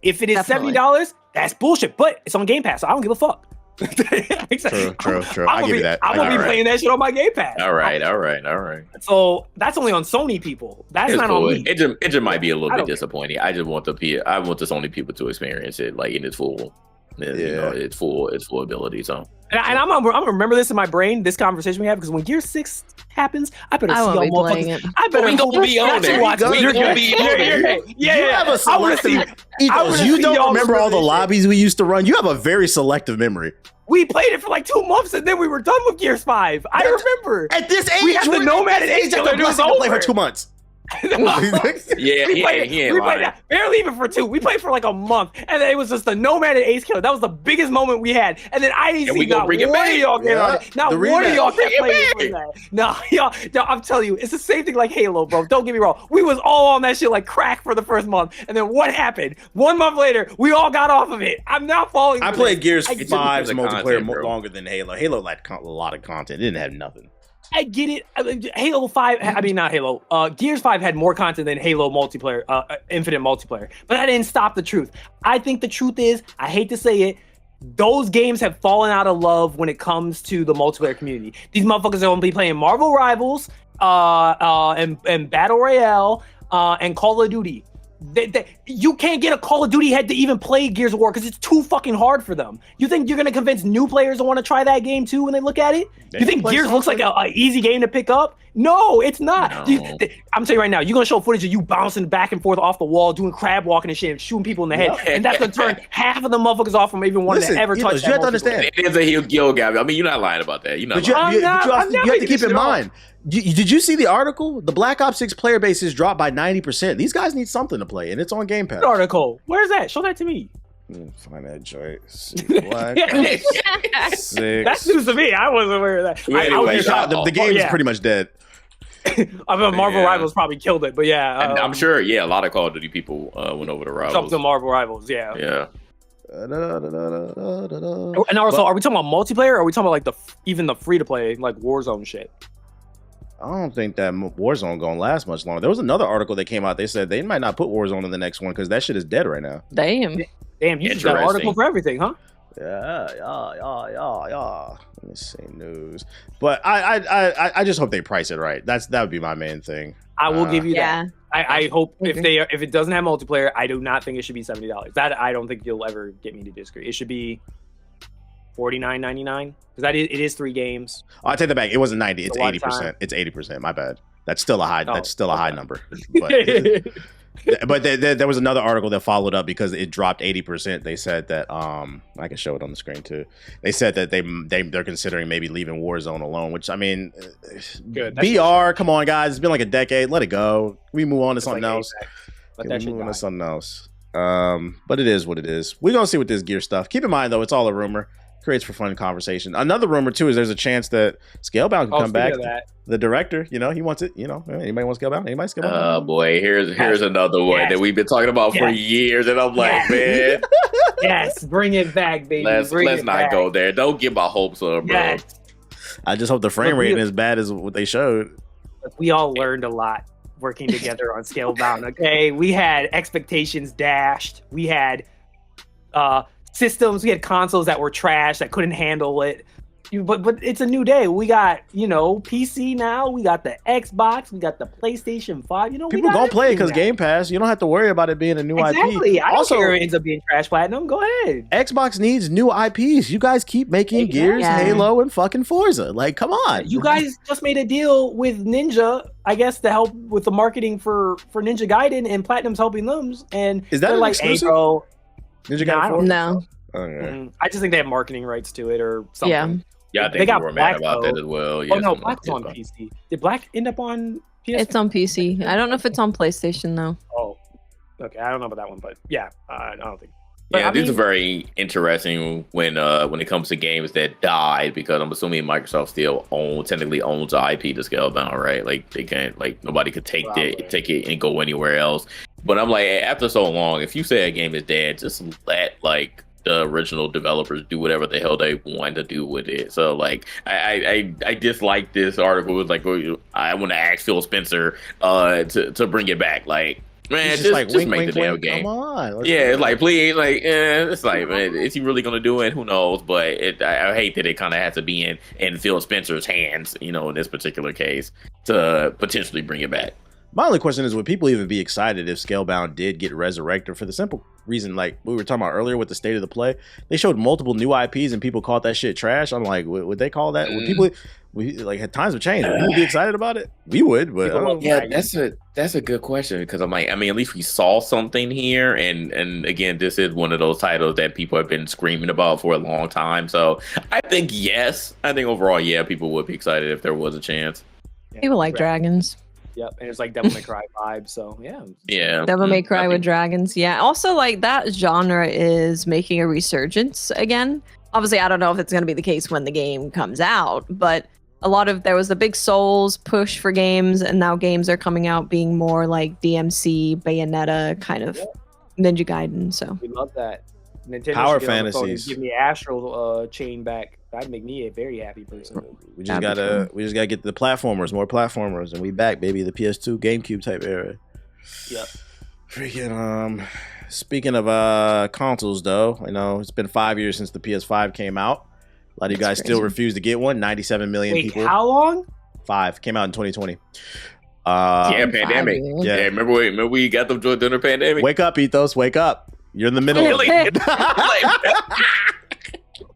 If it is $70, that's bullshit. But it's on Game Pass, so I don't give a fuck. True. I give you that. I'm gonna be playing that shit on my Game Pass. All right. So that's only on Sony people. That's not on me. It just might be a little bit disappointing. I want the Sony people to experience it like in its full, its full ability. So. And I'm gonna remember this in my brain. This conversation we have, because when Gear 6 happens, I better see y'all motherfuckers. I better be on there. You're gonna be on there. You have a selective. You don't remember all the lobbies we used to run. You have a very selective memory. We played it for like 2 months and then we were done with Gears 5. I remember. At this age, we had the Nomad and Ace Killer. It was over. Play for 2 months. We played barely even for 2. We played for like a month, and then it was just the Nomad and Ace Killer. That was the biggest moment we had. And then I didn't see not one of y'all get on it. Not one of y'all kept playing that. No, y'all, I'm telling you, it's the same thing like Halo, bro. Don't get me wrong. We was all on that shit like crack for the first month, and then what happened? 1 month later, we all got off of it. I'm not falling. I played Gears 5's multiplayer longer than Halo. Halo had a lot of content. It didn't have nothing. I get it. Halo 5, I mean, not Halo. Gears 5 had more content than Halo multiplayer, Infinite multiplayer. But that didn't stop the truth. I think the truth is, I hate to say it, those games have fallen out of love when it comes to the multiplayer community. These motherfuckers are going to be playing Marvel Rivals, and Battle Royale, and Call of Duty. You can't get a Call of Duty head to even play Gears of War because it's too fucking hard for them. You think you're gonna convince new players to want to try that game too when they look at it? You think Gears looks like an easy game to pick up? No, it's not. No. I'm telling you right now, you're gonna show footage of you bouncing back and forth off the wall, doing crab walking and shit, and shooting people in the head, and that's gonna turn half of the motherfuckers off from even wanting to ever touch that. You have to understand. It is a heel guild, Gabby. I mean, you're not lying about that. You're not. But you have to keep in mind. Did you see the article? The Black Ops 6 player base has dropped by 90%. These guys need something to play, and it's on Game Pass. Article. Where's that? Show that to me. Find that joint. Black Ops 6. That's news to me. I wasn't aware of that. Anyway, the game is pretty much dead. I mean, Marvel Rivals probably killed it, but yeah. I'm sure, a lot of Call of Duty people went over to Rivals. Jumped to Marvel Rivals, yeah. Yeah. And also, are we talking about multiplayer, or are we talking about like even the free-to-play, like Warzone shit? I don't think that Warzone gonna last much longer. There was another article that came out. They said they might not put Warzone in the next one because that shit is dead right now. Damn, you just got an article for everything, huh? Yeah. Let me see news, but I just hope they price it right. That would be my main thing. I will give you that. I hope if it doesn't have multiplayer, I do not think it should be $70. That I don't think you'll ever get me to disagree. It should be $49.99 because it is 3 games. Oh, I take that back. It wasn't 90. It's 80%. It's 80%. My bad. That's still a high. That's still a high number. But there was another article that followed up because it dropped 80%. They said that I can show it on the screen too. They said that they're considering maybe leaving Warzone alone. Which I mean, good. BR. Come on, guys. It's been like a decade. Let it go. We move on to something else. Let that shit die. Something else. But it is what it is. We're gonna see with this gear stuff. Keep in mind though, it's all a rumor. Creates for fun conversation. Another rumor too is there's a chance that Scalebound can come back. The director, he wants it. Anybody wants Scalebound? Anybody Scalebound? Oh boy, here's another one that we've been talking about for years, and I'm like, man, yes, bring it back, baby. Let's not go there. Don't get my hopes up, bro. Yes. I just hope the frame rate is as bad as what they showed. We all learned a lot working together on Scalebound. Okay, we had expectations dashed. We had systems, we had consoles that were trash that couldn't handle it. But it's a new day. We got PC now. We got the Xbox. We got the PlayStation 5. People gonna play it because Game Pass. You don't have to worry about it being a new IP. Exactly. I don't care if it ends up being trash platinum. Go ahead. Xbox needs new IPs. You guys keep making Gears, Halo, and fucking Forza. Like, come on. You guys just made a deal with Ninja, I guess, to help with the marketing for Ninja Gaiden, and Platinum's helping them. And is that like exclusive? Hey, bro, Ninja Gaiden? No. Okay. I just think they have marketing rights to it or something. Yeah, I think they were mad about that as well. Oh no, Black's on PC. Did Black end up on PS? It's on PC. I don't know if it's on PlayStation though. Oh, okay. I don't know about that one, but yeah, I don't think. But this is very interesting when it comes to games that died, because I'm assuming Microsoft still technically owns the IP to Scalebound, right? Like they can't, nobody could take it and go anywhere else. But I'm like, after so long, if you say a game is dead, just let the original developers do whatever the hell they want to do with it. So I dislike this article. It's like, I want to ask Phil Spencer to bring it back. Like, man, just wink, make wink, the damn wink. game. Come on. It's like, please, it's like, man, is he really gonna do it? Who knows? But I hate that it kind of has to be in Phil Spencer's hands, in this particular case, to potentially bring it back. My only question is, would people even be excited if Scalebound did get resurrected? For the simple reason, like we were talking about earlier with the state of the play, they showed multiple new IPs and people called that shit trash. I'm like, would they call that? Would people, times have changed. Would people be excited about it? We would, but that's a good question, because I'm like, I mean, at least we saw something here, and again, this is one of those titles that people have been screaming about for a long time. So I think overall, people would be excited if there was a chance. People like dragons. Yep, and it's like Devil May Cry vibe, so yeah. Devil May Cry with dragons, yeah. Also, that genre is making a resurgence again. Obviously, I don't know if it's going to be the case when the game comes out, but there was the big Souls push for games, and now games are coming out being more like DMC, Bayonetta, kind of Ninja Gaiden. So we love that. Nintendo Power Fantasies. Give me Astral Chain back. That'd make me a very happy person. We just gotta get the platformers, more platformers, and we back, baby. The PS2, GameCube type era. Yep. Freaking speaking of consoles, though, it's been 5 years since the PS5 came out. A lot of you guys still refuse to get one. 97 million people. How long? 5 came out in 2020. Pandemic. Yeah. Yeah, remember we got them during the pandemic. Wake up, Ethos. Wake up. You're in the middle of it.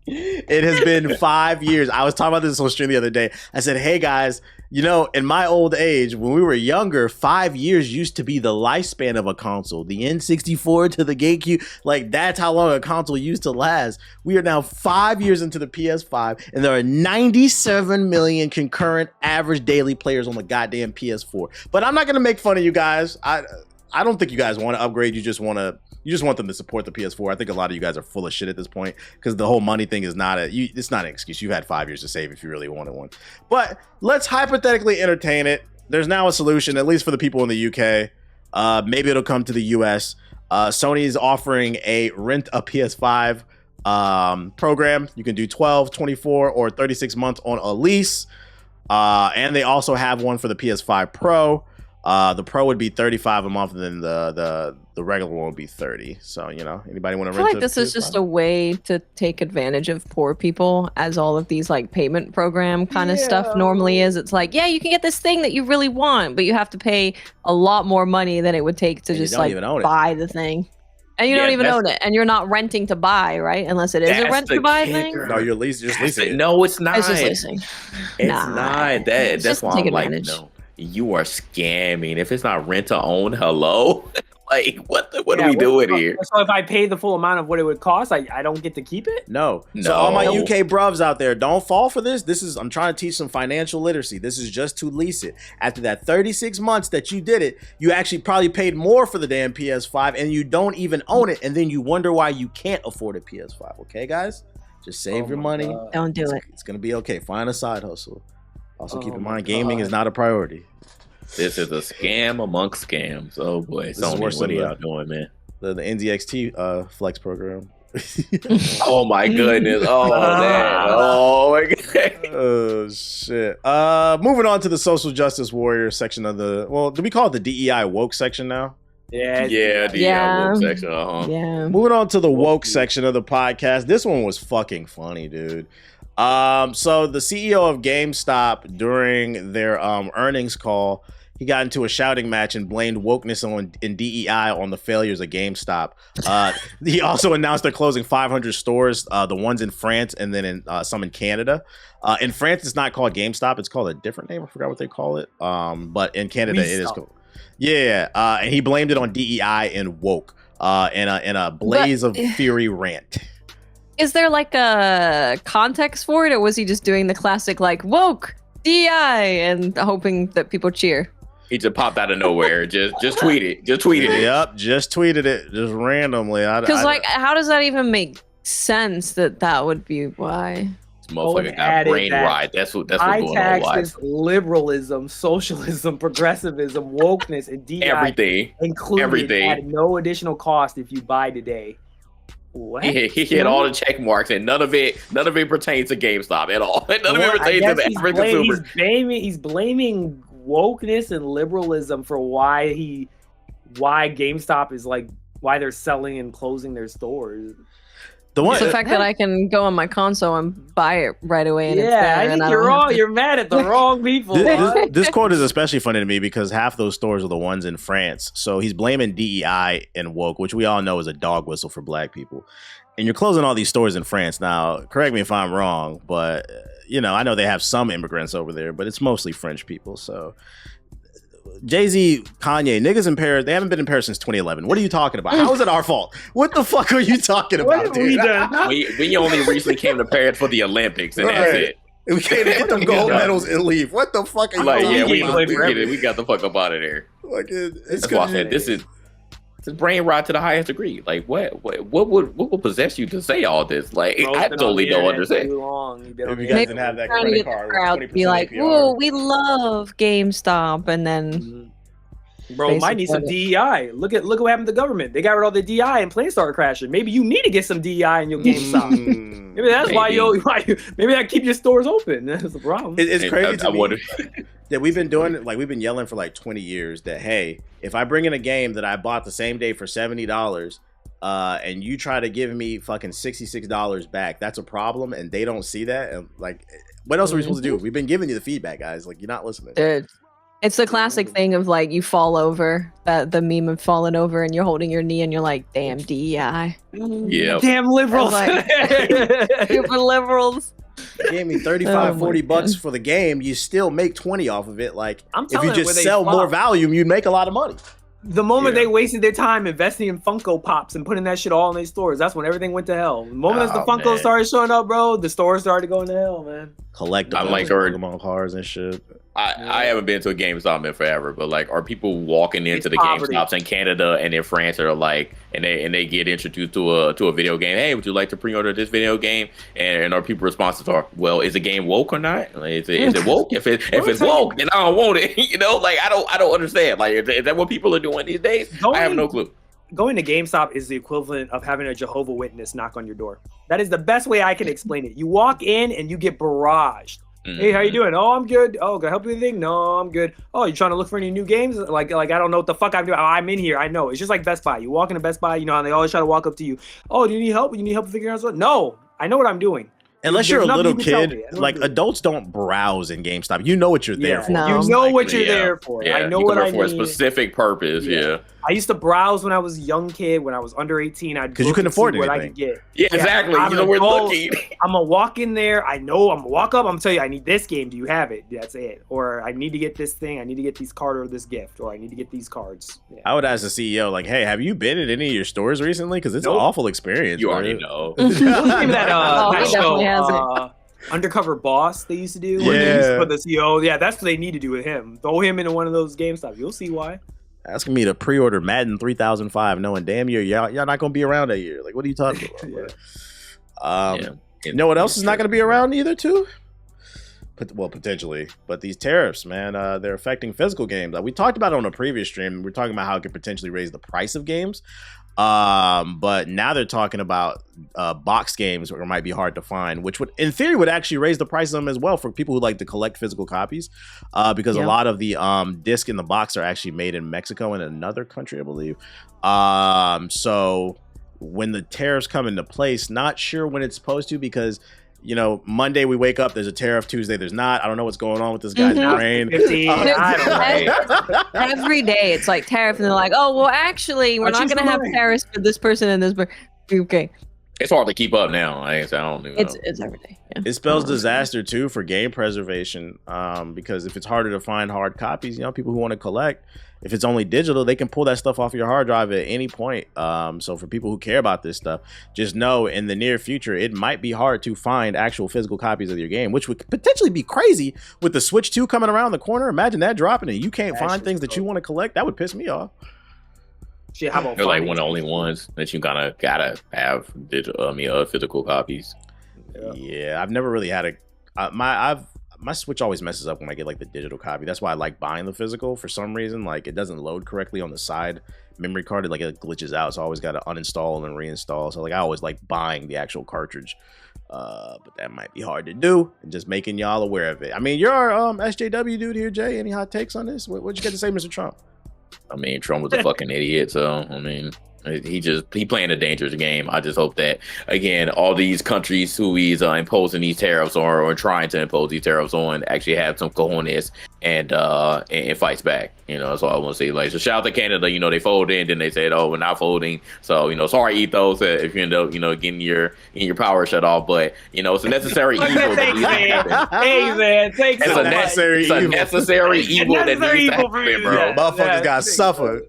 It has been 5 years. I was talking about this on stream the other day. I said, hey guys, you know, in my old age, when we were younger, 5 years used to be the lifespan of a console. The N64 to the GameCube, like that's how long a console used to last. We are now 5 years into the PS5, and there are 97 million concurrent average daily players on the goddamn PS4. But I'm not gonna make fun of you guys. I don't think you guys want to upgrade. You just want them to support the PS4. I think a lot of you guys are full of shit at this point because the whole money thing is it's not an excuse. You've had 5 years to save if you really wanted one. But let's hypothetically entertain it. There's now a solution, at least for the people in the UK. Maybe it'll come to the US. Sony is offering a rent a PS5 program. You can do 12, 24, or 36 months on a lease. And they also have one for the PS5 Pro. The Pro would be $35 a month, and then the regular one would be $30. So, you know, anybody want to rent? I feel like this is just a way to take advantage of poor people, as all of these like payment program kind of stuff normally is. It's like, yeah, you can get this thing that you really want, but you have to pay a lot more money than it would take to just like buy the thing. And you don't even own it, and you're not renting to buy, right? Unless it is a rent to buy thing. No, you're just leasing. No, it's not. It's just leasing. It's not. That's why I'm like, no. You are scamming. If it's not rent to own, hello? Like, what are we doing here? So if I pay the full amount of what it would cost, I don't get to keep it? No. So all my UK bruvs out there, don't fall for this. I'm trying to teach some financial literacy. This is just to lease it. After that 36 months that you did it, you actually probably paid more for the damn PS5 and you don't even own it. And then you wonder why you can't afford a PS5. Okay, guys? Just save your money. God. Don't do it. It's going to be okay. Find a side hustle. Also, keep in mind, gaming is not a priority. This is a scam amongst scams. Oh boy, Sony, what are y'all doing, man? The NZXT flex program. Oh my goodness! Oh man! Oh my god! Oh shit! Moving on to the social justice warrior section of the. Well, do we call it the DEI woke section now? Yeah, DEI woke section. Yeah. Moving on to the woke section of the podcast. This one was fucking funny, dude. So the CEO of GameStop during their earnings call, he got into a shouting match and blamed wokeness and DEI on the failures of GameStop. He also announced they're closing 500 stores, the ones in France and then some in Canada. In France, it's not called GameStop; it's called a different name. I forgot what they call it. But in Canada, it is called. Yeah, and he blamed it on DEI and woke in a blaze of fury rant. Is there like a context for it, or was he just doing the classic like woke DEI and hoping that people cheer? He just popped out of nowhere. Just tweet it. Just tweeted it. Yep, just tweeted it, just randomly. Because like, how does that even make sense that would be why? This motherfucker got brain rot. That's what's going on. Taxes, liberalism, socialism, progressivism, wokeness, and DEI. Everything. Included at no additional cost if you buy today. What? He hit all the check marks, and none of it pertains to GameStop at all. None of it pertains to the average consumer. He's blaming wokeness and liberalism for why GameStop is like why they're selling and closing their stores. It's the fact that I can go on my console and buy it right away. And it's there, I think you're wrong. You're mad at the wrong people. This quote is especially funny to me because half those stores are the ones in France. So he's blaming DEI and woke, which we all know is a dog whistle for black people. And you're closing all these stores in France. Now, correct me if I'm wrong, but you know, I know they have some immigrants over there, but it's mostly French people. So Jay-Z, Kanye, niggas in Paris, they haven't been in Paris since 2011. What are you talking about? How is it our fault? What the fuck are you talking about, dude? We only recently came to Paris for the Olympics, and that's it. We came to get them gold medals and leave. What the fuck are you talking about? We got the fuck up out of there. Like that's why I said this is brain rot to the highest degree. Like what would possess you to say all this? Like I totally don't understand. If you guys didn't have that credit card, be like, "Whoa, we love GameStop," and then. Bro, might need some DEI. Look what happened to the government. They got rid of all the DEI and planes started crashing. Maybe you need to get some DEI in your GameStop. Maybe that's why maybe that keep your stores open. That's the problem. It's crazy to me that we've been doing it. Like we've been yelling for like 20 years that hey, if I bring in a game that I bought the same day for $70, and you try to give me fucking $66 back, that's a problem. And they don't see that. And like, what else are we supposed to do? We've been giving you the feedback, guys. Like you're not listening. Dude. It's the classic thing of like you fall over, the meme of falling over and you're holding your knee and you're like, damn DEI. Yeah. Damn liberals. Like, super liberals. You gave me 35, 40 bucks for the game, you still make 20 off of it. Like, I'm if you telling you, just where they sell more flop. volume, you'd make a lot of money. The moment Yeah. they wasted their time investing in Funko Pops and putting that shit all in their stores, that's when everything went to hell. The moment as the Oh, Funko man. started showing up, bro, the stores started going to hell, man. Collectibles, I'm like, or- Pokemon cards and shit. I haven't been to a GameStop in forever, but like, are people walking into It's the poverty. GameStops in Canada and in France that are like, and they get introduced to a video game? Hey, would you like to pre-order this video game? And are people responses are, well, is the game woke or not? Like, is it woke? If it's woke, then I don't want it. You know, like I don't understand. Like, is that what people are doing these days? I have no clue. Going to GameStop is the equivalent of having a Jehovah's Witness knock on your door. That is the best way I can explain it. You walk in and you get barraged. Hey, how you doing? Oh, I'm good. Oh, can I help you with anything? No, I'm good. Oh, you trying to look for any new games? Like I don't know what the fuck I'm doing. Oh, I'm in here. I know. It's just like Best Buy. You walk into Best Buy, you know, and they always try to walk up to you. Oh, do you need help? You need help figuring out something? No, I know what I'm doing. Unless There's you're a nothing little you can tell kid, me. I know like what I'm doing. adults don't browse in GameStop. You know what you're there Yeah. for. No. You most know what likely, you're yeah. there for. Yeah, I know you what go I there for a need. specific purpose. Yeah. I used to browse when I was a young kid. When I was under 18, I'd 'Cause you look couldn't and see afford what I anything. could get. Yeah, exactly. I'm You know, an we're adult. looking. I'm gonna walk in there. I'm gonna walk up. I'm gonna tell you, I need this game. Do you have it? That's it. Or I need to get this thing. I need to get these card or this gift. Or I need to get these cards. Yeah. I would ask the CEO, like, hey, have you been at any of your stores recently? Because it's Nope. an awful experience. You bro. already know. What's the name of that, Oh, that he definitely has show? Undercover Boss they used to do. Where they used to Yeah. put the CEO. Yeah, that's what they need to do with him. Throw him into one of those GameStop. You'll see why. Asking me to pre-order Madden 3005, knowing damn year y'all not gonna be around that year. Like, what are you talking about? Yeah. bro? You know what else is not gonna be around either, too? Well, potentially, but these tariffs, man, they're affecting physical games. Like we talked about it on a previous stream. We're talking about how it could potentially raise the price of games. But now they're talking about box games, where it might be hard to find, which would, in theory, would actually raise the price of them as well for people who like to collect physical copies. Because a lot of the disc in the box are actually made in Mexico and another country, I believe. So when the tariffs come into place, not sure when it's supposed to, because you know, Monday we wake up, there's a tariff. Tuesday there's not. I don't know what's going on with this guy's brain. 50, I don't know. Every day it's like tariff, and they're like, "Oh, well, actually, we're Aren't not you going to have smart? tariffs for this person and this person." Okay, It's hard to keep up now. I don't even know. it's every day. Yeah. It spells disaster too for game preservation, because if it's harder to find hard copies, you know, people who want to collect, if it's only digital, they can pull that stuff off your hard drive at any point. So for people who care about this stuff, just know in the near future, it might be hard to find actual physical copies of your game, which would potentially be crazy with the Switch 2 coming around the corner. Imagine that dropping and you can't That find shit's things that you dope. want to collect. That would piss me off. Shit, how about They're like finance? one of the only ones that you gotta have digital, physical copies. Yeah, I've never really had my Switch always messes up when I get like the digital copy. That's why I like buying the physical. For some reason, like it doesn't load correctly on the side memory card. It glitches out, so I always got to uninstall and reinstall. So like I always like buying the actual cartridge. But that might be hard to do, and just making y'all aware of it. I mean, you're our SJW dude here, Jay. Any hot takes on this? What'd you get to say, Mr. Trump? I mean, Trump was a fucking idiot. So I mean, he playing a dangerous game. I just hope that again, all these countries who he's imposing these tariffs on or trying to impose these tariffs on actually have some cojones and fights back. You know, that's all I want to say. Like, so shout out to Canada. You know, they folded in, then they said, "Oh, we're not folding." So you know, sorry, Ethos, if you end up getting your power shut off. But you know, it's a necessary evil. Thanks, man. Hey, man. Thanks It's so a much. necessary It's a evil. necessary evil that necessary needs to evil for happen, you to bro. do that. Motherfuckers Yeah, got thanks, suffered.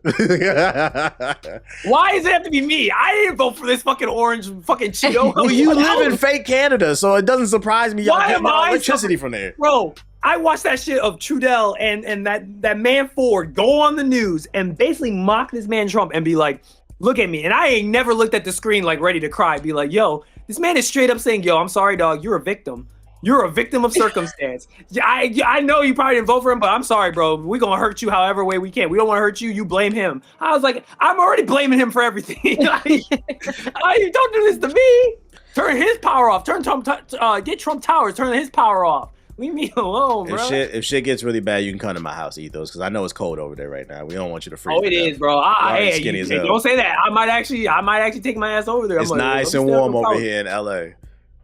Why does it have to be me? I didn't vote for this fucking orange fucking Cheeto. Well, you What live in else? fake Canada, so it doesn't surprise me y'all Why get am no I electricity from there. Bro, I watched that shit of Trudell and that man Ford go on the news and basically mock this man Trump and be like, look at me. And I ain't never looked at the screen like ready to cry. Be like, yo, this man is straight up saying, yo, I'm sorry, dog. You're a victim. You're a victim of circumstance. Yeah, I know you probably didn't vote for him, but I'm sorry, bro. We're going to hurt you however way we can. We don't want to hurt you. You blame him. I was like, I'm already blaming him for everything. Like, you don't do this to me. Turn his power off. Get Trump Towers. Turn his power off. Leave me alone, bro. If shit gets really bad, you can come to my house, Ethos, because I know it's cold over there right now. We don't want you to freeze. Oh, it to death. is, bro. Already skinny as hell. Don't say that. I might actually take my ass over there. It's I'm like, nice I'm and still warm over cold. here in LA.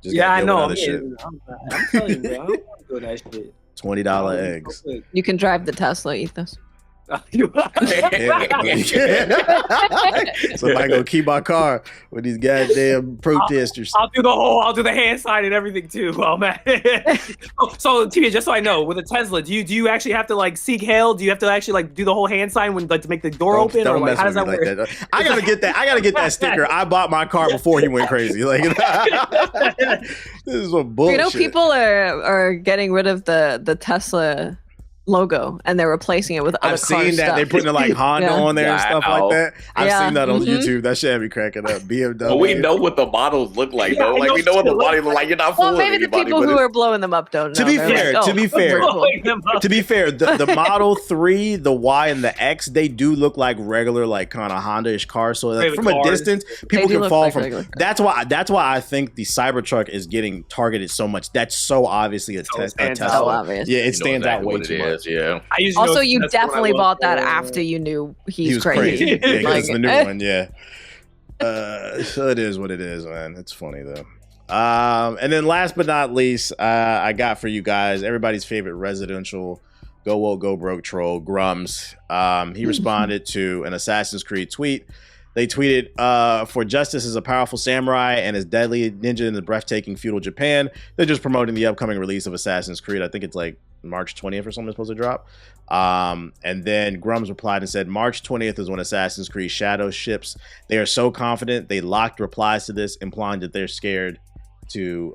Just Yeah, gotta I deal know. with other shit. I'm telling you, bro. I don't want to do that shit. $20 eggs. You can drive the Tesla, Ethos. Somebody gonna keep my car with these goddamn protesters. I'll do the hand sign and everything too. Oh man. So TJ, just so I know, with a Tesla, do you actually have to like seek hail? Do you have to actually like do the whole hand sign when like to make the door open? Or like how does that work? Like I gotta get that sticker. I bought my car before he went crazy. Like this is some bullshit. You know, people are getting rid of the Tesla logo and they're replacing it with other I've seen that stuff. they're putting like Honda on there and stuff like that. I've seen that on Mm-hmm. YouTube. That shit had me cracking up. BMW. But we know what the models look like though. Like we know what the bodies look like. You're not Well, fooling maybe the anybody, people but who are blowing them up don't know. To be They're fair, like, to be fair, cool. to be fair, the Model 3, the Y, and the X, they do look like regular, like kind of Honda-ish cars. So like, from a distance, people do can look fall like from. regular cars. That's why I think the Cybertruck is getting targeted so much. That's so obviously a Tesla. So obvious. Yeah, it you know stands out exactly way what too it much. is, yeah. I usually Also, know you that's what I definitely look bought that for. after you knew He he's was crazy. Yeah, because Like, it's the new one. Yeah. So it is what it is, man. It's funny though. And then last but not least, I got for you guys everybody's favorite residential go woke go broke troll, Grummz. He responded to an Assassin's Creed tweet. They tweeted, "For justice is a powerful samurai and is deadly ninja in the breathtaking feudal Japan." They're just promoting the upcoming release of Assassin's Creed. I think it's like March 20th or something is supposed to drop. And then Grummz replied and said, "March 20th is when Assassin's Creed Shadow ships. They are so confident they locked replies to this, implying that they're scared to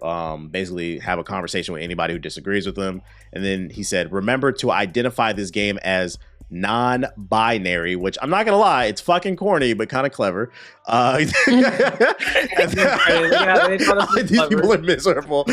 basically have a conversation with anybody who disagrees with them." And then he said, "Remember to identify this game as non-binary," which I'm not gonna lie, it's fucking corny but kind of clever. These people are miserable,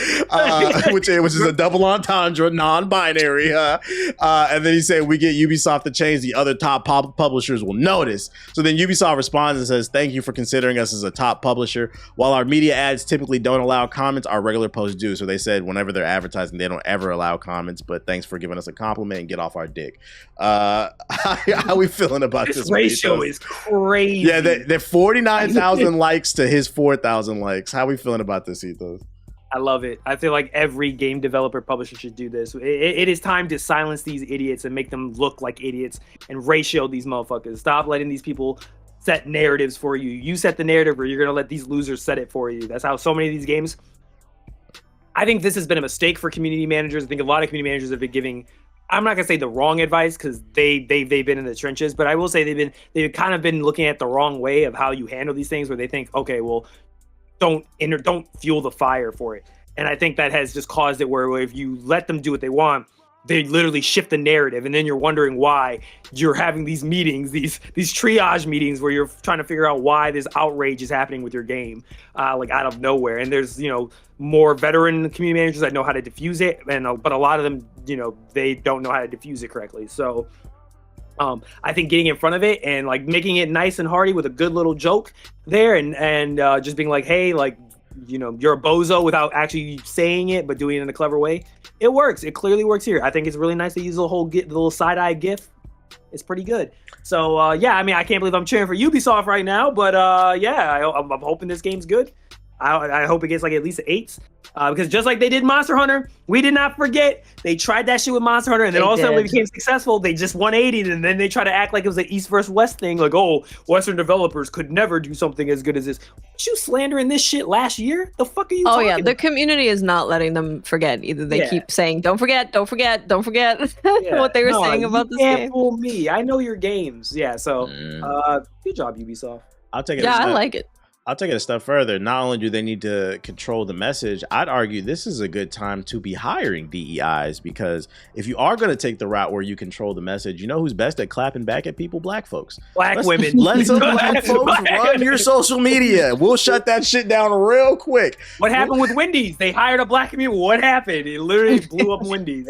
which is a double entendre, non-binary. And then he said, "We get Ubisoft to change, the other top publishers will notice." So then Ubisoft responds and says, "Thank you for considering us as a top publisher. While our media ads typically don't allow comments, our regular posts do." So they said whenever they're advertising, they don't ever allow comments, but thanks for giving us a compliment and get off our dick. How we feeling about this ratio is crazy. Yeah, they're 49,000 likes to his 4,000 likes. How we feeling about this, Ethos? I love it. I feel like every game developer publisher should do this. It is time to silence these idiots and make them look like idiots and ratio these motherfuckers. Stop letting these people set narratives for you. You set the narrative, or you're going to let these losers set it for you. That's how so many of these games... I think this has been a mistake for community managers. I think a lot of community managers have been giving... I'm not gonna say the wrong advice because they've been in the trenches, but I will say they've kind of been looking at the wrong way of how you handle these things, where they think, okay, well, don't fuel the fire for it. And I think that has just caused it where if you let them do what they want, they literally shift the narrative, and then you're wondering why you're having these meetings, these triage meetings where you're trying to figure out why this outrage is happening with your game, like out of nowhere. And there's more veteran community managers that know how to diffuse it, but a lot of them, they don't know how to diffuse it correctly. So I think getting in front of it and like making it nice and hearty with a good little joke there, and just being like, hey, like, you're a bozo without actually saying it, but doing it in a clever way. It works. It clearly works here. I think it's really nice to use the little side-eye gif. It's pretty good. So, yeah, I mean, I can't believe I'm cheering for Ubisoft right now, but yeah, I'm hoping this game's good. I hope it gets like at least 8s. Because just like they did Monster Hunter, we did not forget. They tried that shit with Monster Hunter, and then all of a sudden when it became successful, they just 180'd, and then they try to act like it was an East versus West thing. Like, oh, Western developers could never do something as good as this. Weren't you slandering this shit last year? The fuck are you talking about? The community is not letting them forget either. They keep saying, don't forget what they were saying about this game. Can't fool me. I know your games. Yeah, so good job, Ubisoft. I'll take it. Yeah, I like it. I'll take it a step further. Not only do they need to control the message, I'd argue this is a good time to be hiring DEIs, because if you are going to take the route where you control the message, you know who's best at clapping back at people? Black folks. Women. Let some black folks run your social media. We'll shut that shit down real quick. What happened with Wendy's? They hired a black community. What happened? It literally blew up Wendy's.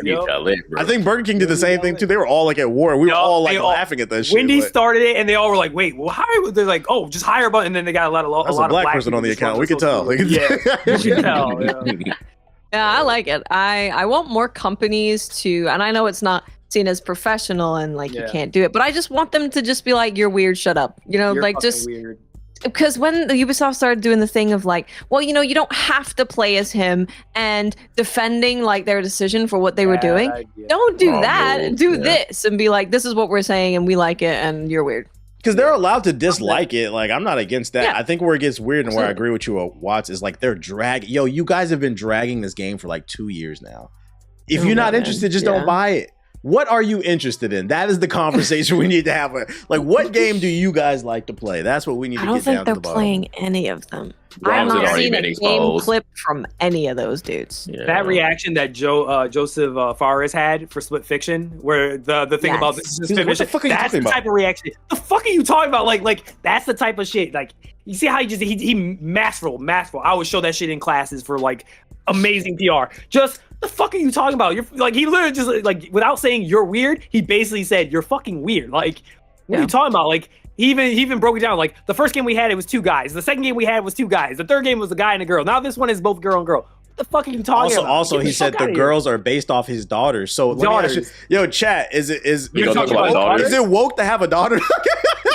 I think Burger King did the same thing too. They were all like at war. We were all like laughing at that shit. Wendy's started it, and they all were like, wait, well, they're like, oh, just hire a bunch. And then they got a lot of black person on the account. We can tell. Yeah, you can tell. Yeah, I like it. I want more companies to, and I know it's not seen as professional and like you can't do it, but I just want them to just be like, you're weird, shut up. You're like just weird. because when the Ubisoft started doing the thing of like, well, you know, you don't have to play as him and defending like their decision for what they were doing. Don't do that. Do this and be like, this is what we're saying and we like it and you're weird. Because they're allowed to dislike it. Like, I'm not against that. Yeah. I think where it gets weird and where I agree with you, Watts, is like they're dragging. Yo, you guys have been dragging this game for like 2 years now. If you're not interested, just don't buy it. What are you interested in? That is the conversation we need to have. Like, what game do you guys like to play? That's what we need to get down to the bottom. I don't think they're playing any of them. Grummz I have not had already seen been a exposed. game clip from any of those dudes. Yeah. That reaction that Joseph Fares had for Split Fiction, where the thing about He's like, what the fuck are you that's talking the about? type of reaction. The fuck are you talking about? Like that's the type of shit. Like you see how he masterful. I would show that shit in classes for like amazing PR. Just the fuck are you talking about? You're like he literally just like without saying you're weird, he basically said you're fucking weird. Like what are you talking about? Like he even broke it down. Like the first game we had, it was 2 guys. The second game we had was 2 guys. The third game was a guy and a girl. Now this one is both girl and girl. What the fuck are you talking about? Also, he said the girls are based off his daughters. So let me ask you, yo, chat, is You're talking about daughters? is it woke to have a daughter?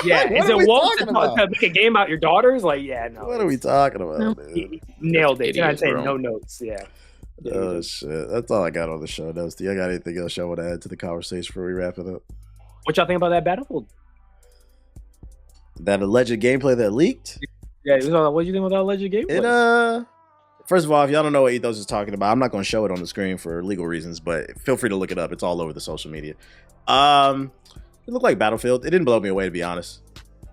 Yeah, What is are it we woke talking to about? make a game out your daughters? Like, yeah, no. What are we talking about, No. dude? He nailed it. Idiots, I'd say bro. no notes. Yeah. Oh shit, that's all I got on the show notes. Do you got anything else y'all want to add to the conversation before we wrap it up? What y'all think about that Battlefield? That alleged gameplay that leaked? Yeah, what do you think about that alleged gameplay? It first of all, if y'all don't know what Ethos is talking about, I'm not going to show it on the screen for legal reasons, but feel free to look it up. It's all over the social media. It looked like Battlefield. It didn't blow me away, to be honest.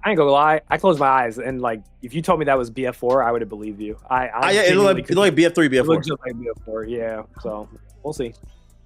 I ain't gonna lie. I closed my eyes and like, if you told me that was BF4, I would have believed you. It looked like BF3, It looked BF4. just like BF4. Yeah. So we'll see.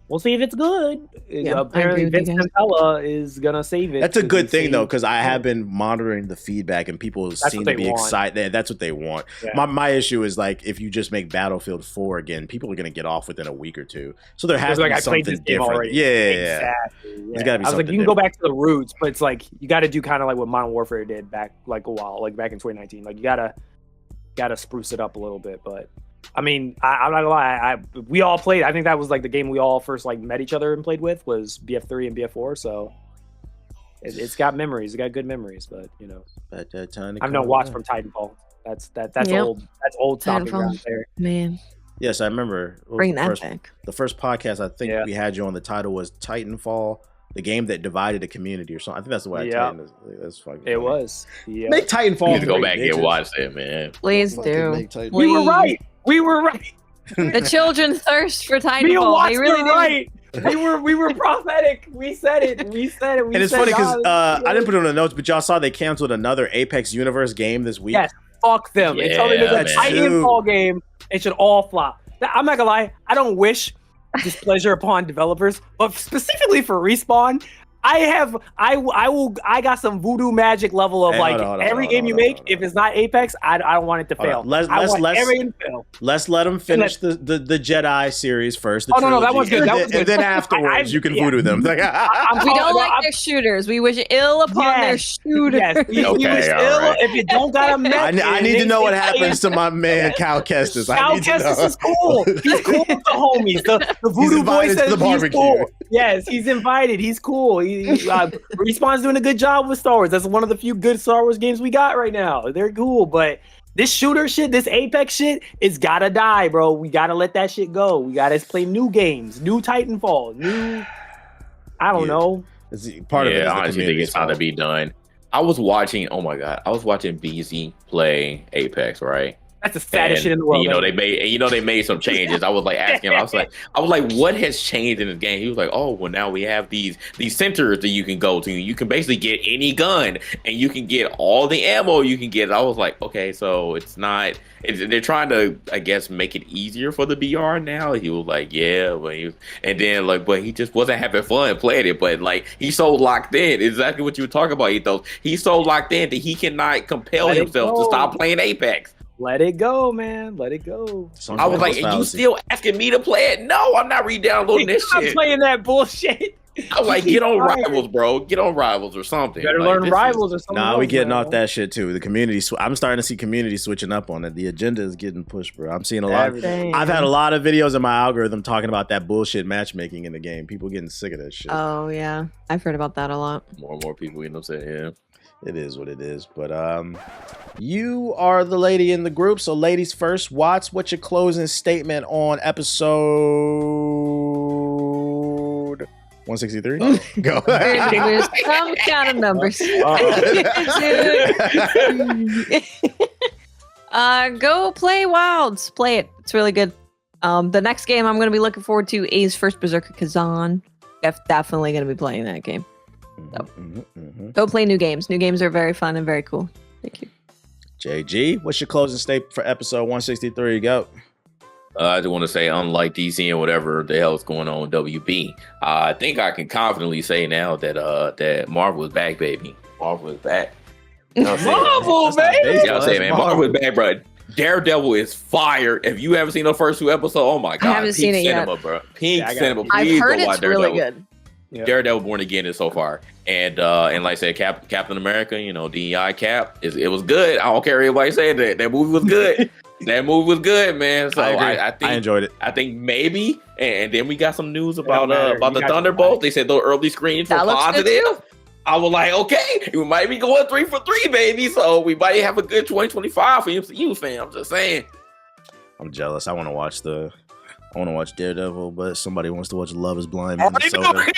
We'll see if it's good. Yeah, Apparently, I agree with you Vince Campella is gonna save it. That's a 'cause good he thing, though, saved- because I have been monitoring the feedback and people seem what to be they want. excited. That's what they want. Yeah. My issue is, like, if you just make Battlefield 4 again, people are going to get off within a week or two. So there has It's to like be I played something this game different. already. Yeah. Exactly. There's Yeah. gotta be I was like, something you can go different. back to the roots, but it's like you got to do kind of like what Modern Warfare did back like a while, like back in 2019. Like you gotta spruce it up a little bit. But I mean, I'm not gonna lie. We all played. I think that was like the game we all first like met each other and played with was BF3 and BF4. So it's got memories. It got good memories. But you know, I've known Watts from Titanfall. That's Yep. old. That's old stomping Titanfall. ground there. Man, Yes, I remember. What was bring the that first, back. The first podcast I think we had you on, the title was Titanfall, the game that divided a community or something. I think that's the way I titled it. That's fucking It funny. was. Yeah. Make Titanfall. You need to go 3, back and bitches. watch that, man. Please Fucking do. make Titanfall. We were Please. right. We were right. The children thirst for Me and Titanfall. Watts They really were do. right. We were prophetic. We said it. And it's funny because I didn't put it on the notes, but y'all saw they canceled another Apex Universe game this week. Yes, fuck them. They told me Yeah, there's a man. Titanfall game. It should all flop. Now, I'm not gonna lie. I don't wish displeasure upon developers, but specifically for Respawn, I got some voodoo magic level of Hey, like hold on, every hold game on, you hold on, make, hold on. if it's not Apex, I don't want it to Hold fail. on. Let's- I want let's- every game to fail. Let's let them finish the Jedi series first. The Oh, no, that trilogy, one's good. And That then, one's good. and then afterwards, you can yeah. voodoo them. We don't like their shooters. We wish ill upon their shooters. Yes, we Okay, wish all ill right. if you don't got a mech. I need to know what happens to my man Cal Kestis. I Cal need to know. Kestis is cool. He's cool with the homies. The voodoo boy invited to says the he's barbecue. cool. Yes, he's invited. He's cool. Respawn's doing a good job with Star Wars. That's one of the few good Star Wars games we got right now. They're cool, but this shooter shit, this Apex shit, it's gotta die, bro. We gotta let that shit go. We gotta play new games, new Titanfall, new. I don't know. Part of it is the I honestly think community's it's time to fault. be done. I was watching. Oh my god, I was watching BZ play Apex, right? That's the saddest shit in the world. You know man. they made some changes. I was like asking him. I was like, what has changed in this game? He was like, oh, well now we have these centers that you can go to. You can basically get any gun and you can get all the ammo you can get. I was like, okay, so it's not. They're trying to, I guess, make it easier for the BR now. He was like, yeah, but he just wasn't having fun playing it. But like he's so locked in. Exactly what you were talking about, Ethos. He's so locked in that he cannot compel Let it himself to go. stop playing Apex. Let it go, man. Let it go. I was like, and you still asking me to play it? No, I'm not re-downloading this I'm shit. playing that bullshit. I was like, get on Rivals, bro. Get on Rivals or something. You better Like, learn this Rivals or something. Nah, else, we getting man. off that shit too. The community, I'm starting to see community switching up on it. The agenda is getting pushed, bro. I'm seeing a lot. Everything. I've had a lot of videos in my algorithm talking about that bullshit matchmaking in the game. People getting sick of that shit. Oh yeah, I've heard about that a lot. More and more people, you know what I'm saying? Yeah. It is what it is. But you are the lady in the group, so ladies first. Watts, what's your closing statement on episode 163? Go. Some kind of numbers. Go play Wilds. Play it. It's really good. The next game I'm going to be looking forward to is First Berserker Kazan. Definitely going to be playing that game. So, go play new games. New games are very fun and very cool. Thank you. JG, what's your closing statement for episode 163? Go. I just want to say, unlike DC and whatever the hell is going on with WB, I think I can confidently say now that Marvel is back, baby. Marvel is back. You know what I'm Marvel, saying? Yeah, I'm saying, man, Marvel is back, bro. Daredevil is fire. If you haven't seen the first 2 episodes, oh my god, I haven't seen it cinema, yet. Bro. Pink cinema. I've heard watch it's Daredevil. really good. Yep. Daredevil Born Again is so far, and like I said, Captain America, you know, DEI Cap, it was good. I don't care everybody saying that movie was good. That movie was good, man. So I think I enjoyed it. I think maybe, and then we got some news about the Thunderbolts. They said those early screens were positive. I was like, okay, we might be going 3 for 3, baby. So we might have a good 2025 for MCU fam. I'm just saying. I'm jealous. I want to watch Daredevil, but somebody wants to watch Love Is Blind. Minnesota.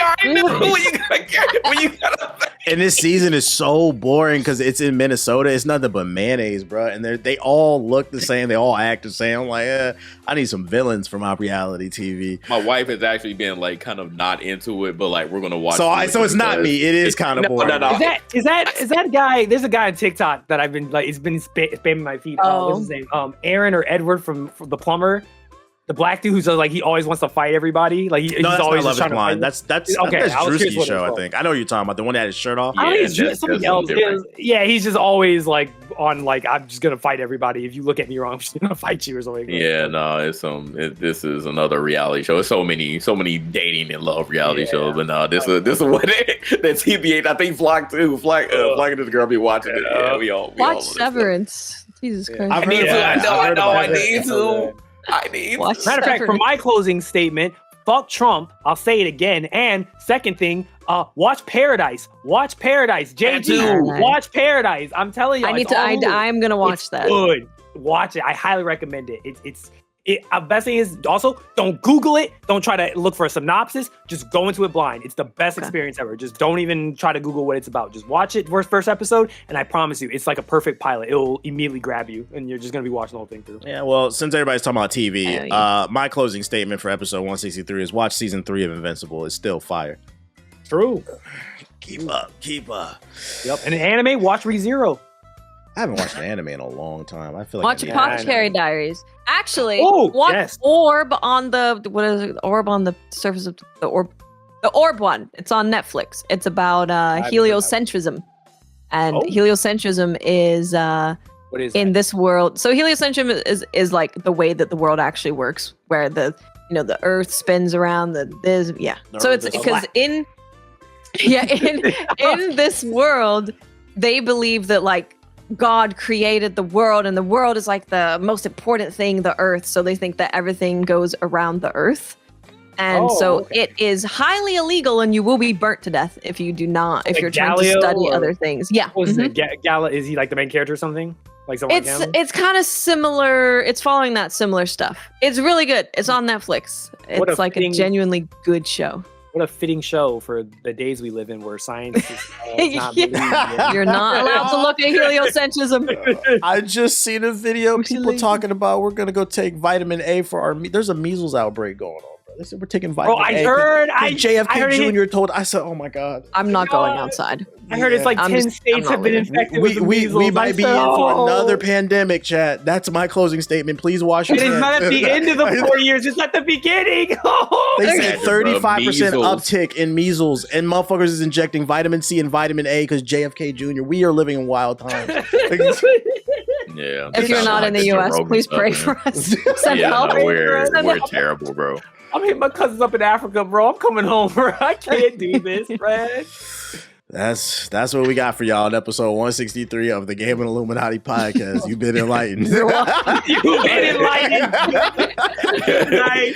And this season is so boring because it's in Minnesota. It's nothing but mayonnaise, bro. And they all look the same. They all act the same. I'm like, I need some villains for my reality TV. My wife has actually been like kind of not into it, but like we're gonna watch. So it's not me. It is kind of boring. No. Is that guy? There's a guy on TikTok that I've been like, it's been spamming my feed. What's his name? Aaron or Edward from the plumber. The black dude who's like, he always wants to fight everybody. Like he's always not trying to fight. That's okay. Drewski's show, I think. I know what you're talking about. The one that had his shirt off. I think it's something else. Yeah, he's just always like on like, I'm just gonna fight everybody. If you look at me wrong, I'm just gonna fight you or something. Yeah, no, this is another reality show. It's so many dating and love reality shows, but no, this is what that TBH. I think Flock too. Flock and this girl be watching it. Yeah, we all watch Severance. Jesus Christ. I need to. I need to. Matter of fact, for my closing statement, fuck Trump. I'll say it again. And second thing, watch Paradise. Watch Paradise. JG, watch Paradise. I'm telling you. I'm gonna watch that. Good. Watch it. I highly recommend it. Best thing is also don't Google it. Don't try to look for a synopsis. Just go into it blind. It's the best experience ever. Just don't even try to Google what it's about. Just watch it first episode, and I promise you, it's like a perfect pilot. It will immediately grab you, and you're just gonna be watching the whole thing through. Yeah, well, since everybody's talking about TV, my closing statement for episode 163 is watch season 3 of Invincible. It's still fire. True. Keep up. Yep. And anime, watch ReZero. I haven't watched an anime in a long time. I feel like watch Apothecary Diaries. Actually, watch Orb on the Orb on the surface of the Orb one. It's on Netflix. It's about heliocentrism, and heliocentrism is what is in this world. So heliocentrism is like the way that the world actually works, where the Earth spins around So it's because in this world, they believe that like God created the world, and the world is like the most important thing, the Earth. So they think that everything goes around the Earth. And it is highly illegal, and you will be burnt to death if you do not, if you're trying to study other things. Yeah. Is he like the main character or something? Like it's kind of similar. It's following that similar stuff. It's really good. It's on Netflix. It's like a genuinely good show. What a fitting show for the days we live in, where science is not You're not allowed to look at heliocentrism. I just seen a video people talking about we're gonna go take vitamin A for our. There's a measles outbreak going on. They said we're taking vitamin A. JFK Jr. told. I said, "Oh my god, I'm not going outside." I heard it's like 10 states have been infected with measles. We might be in for another pandemic, chat. That's my closing statement. Please wash your hands. It's not at the end of the 4 years. It's at the beginning. They said 35% uptick in measles, and motherfuckers is injecting vitamin C and vitamin A because JFK Jr. We are living in wild times. Yeah. If you're not in the U.S., please pray for us. Send help. We're terrible, bro. I'm hitting my cousins up in Africa, bro. I'm coming home, bro. I can't do this, Brad. That's what we got for y'all in episode 163 of the Game and Illuminati podcast. You've been enlightened. You've been enlightened. Good night.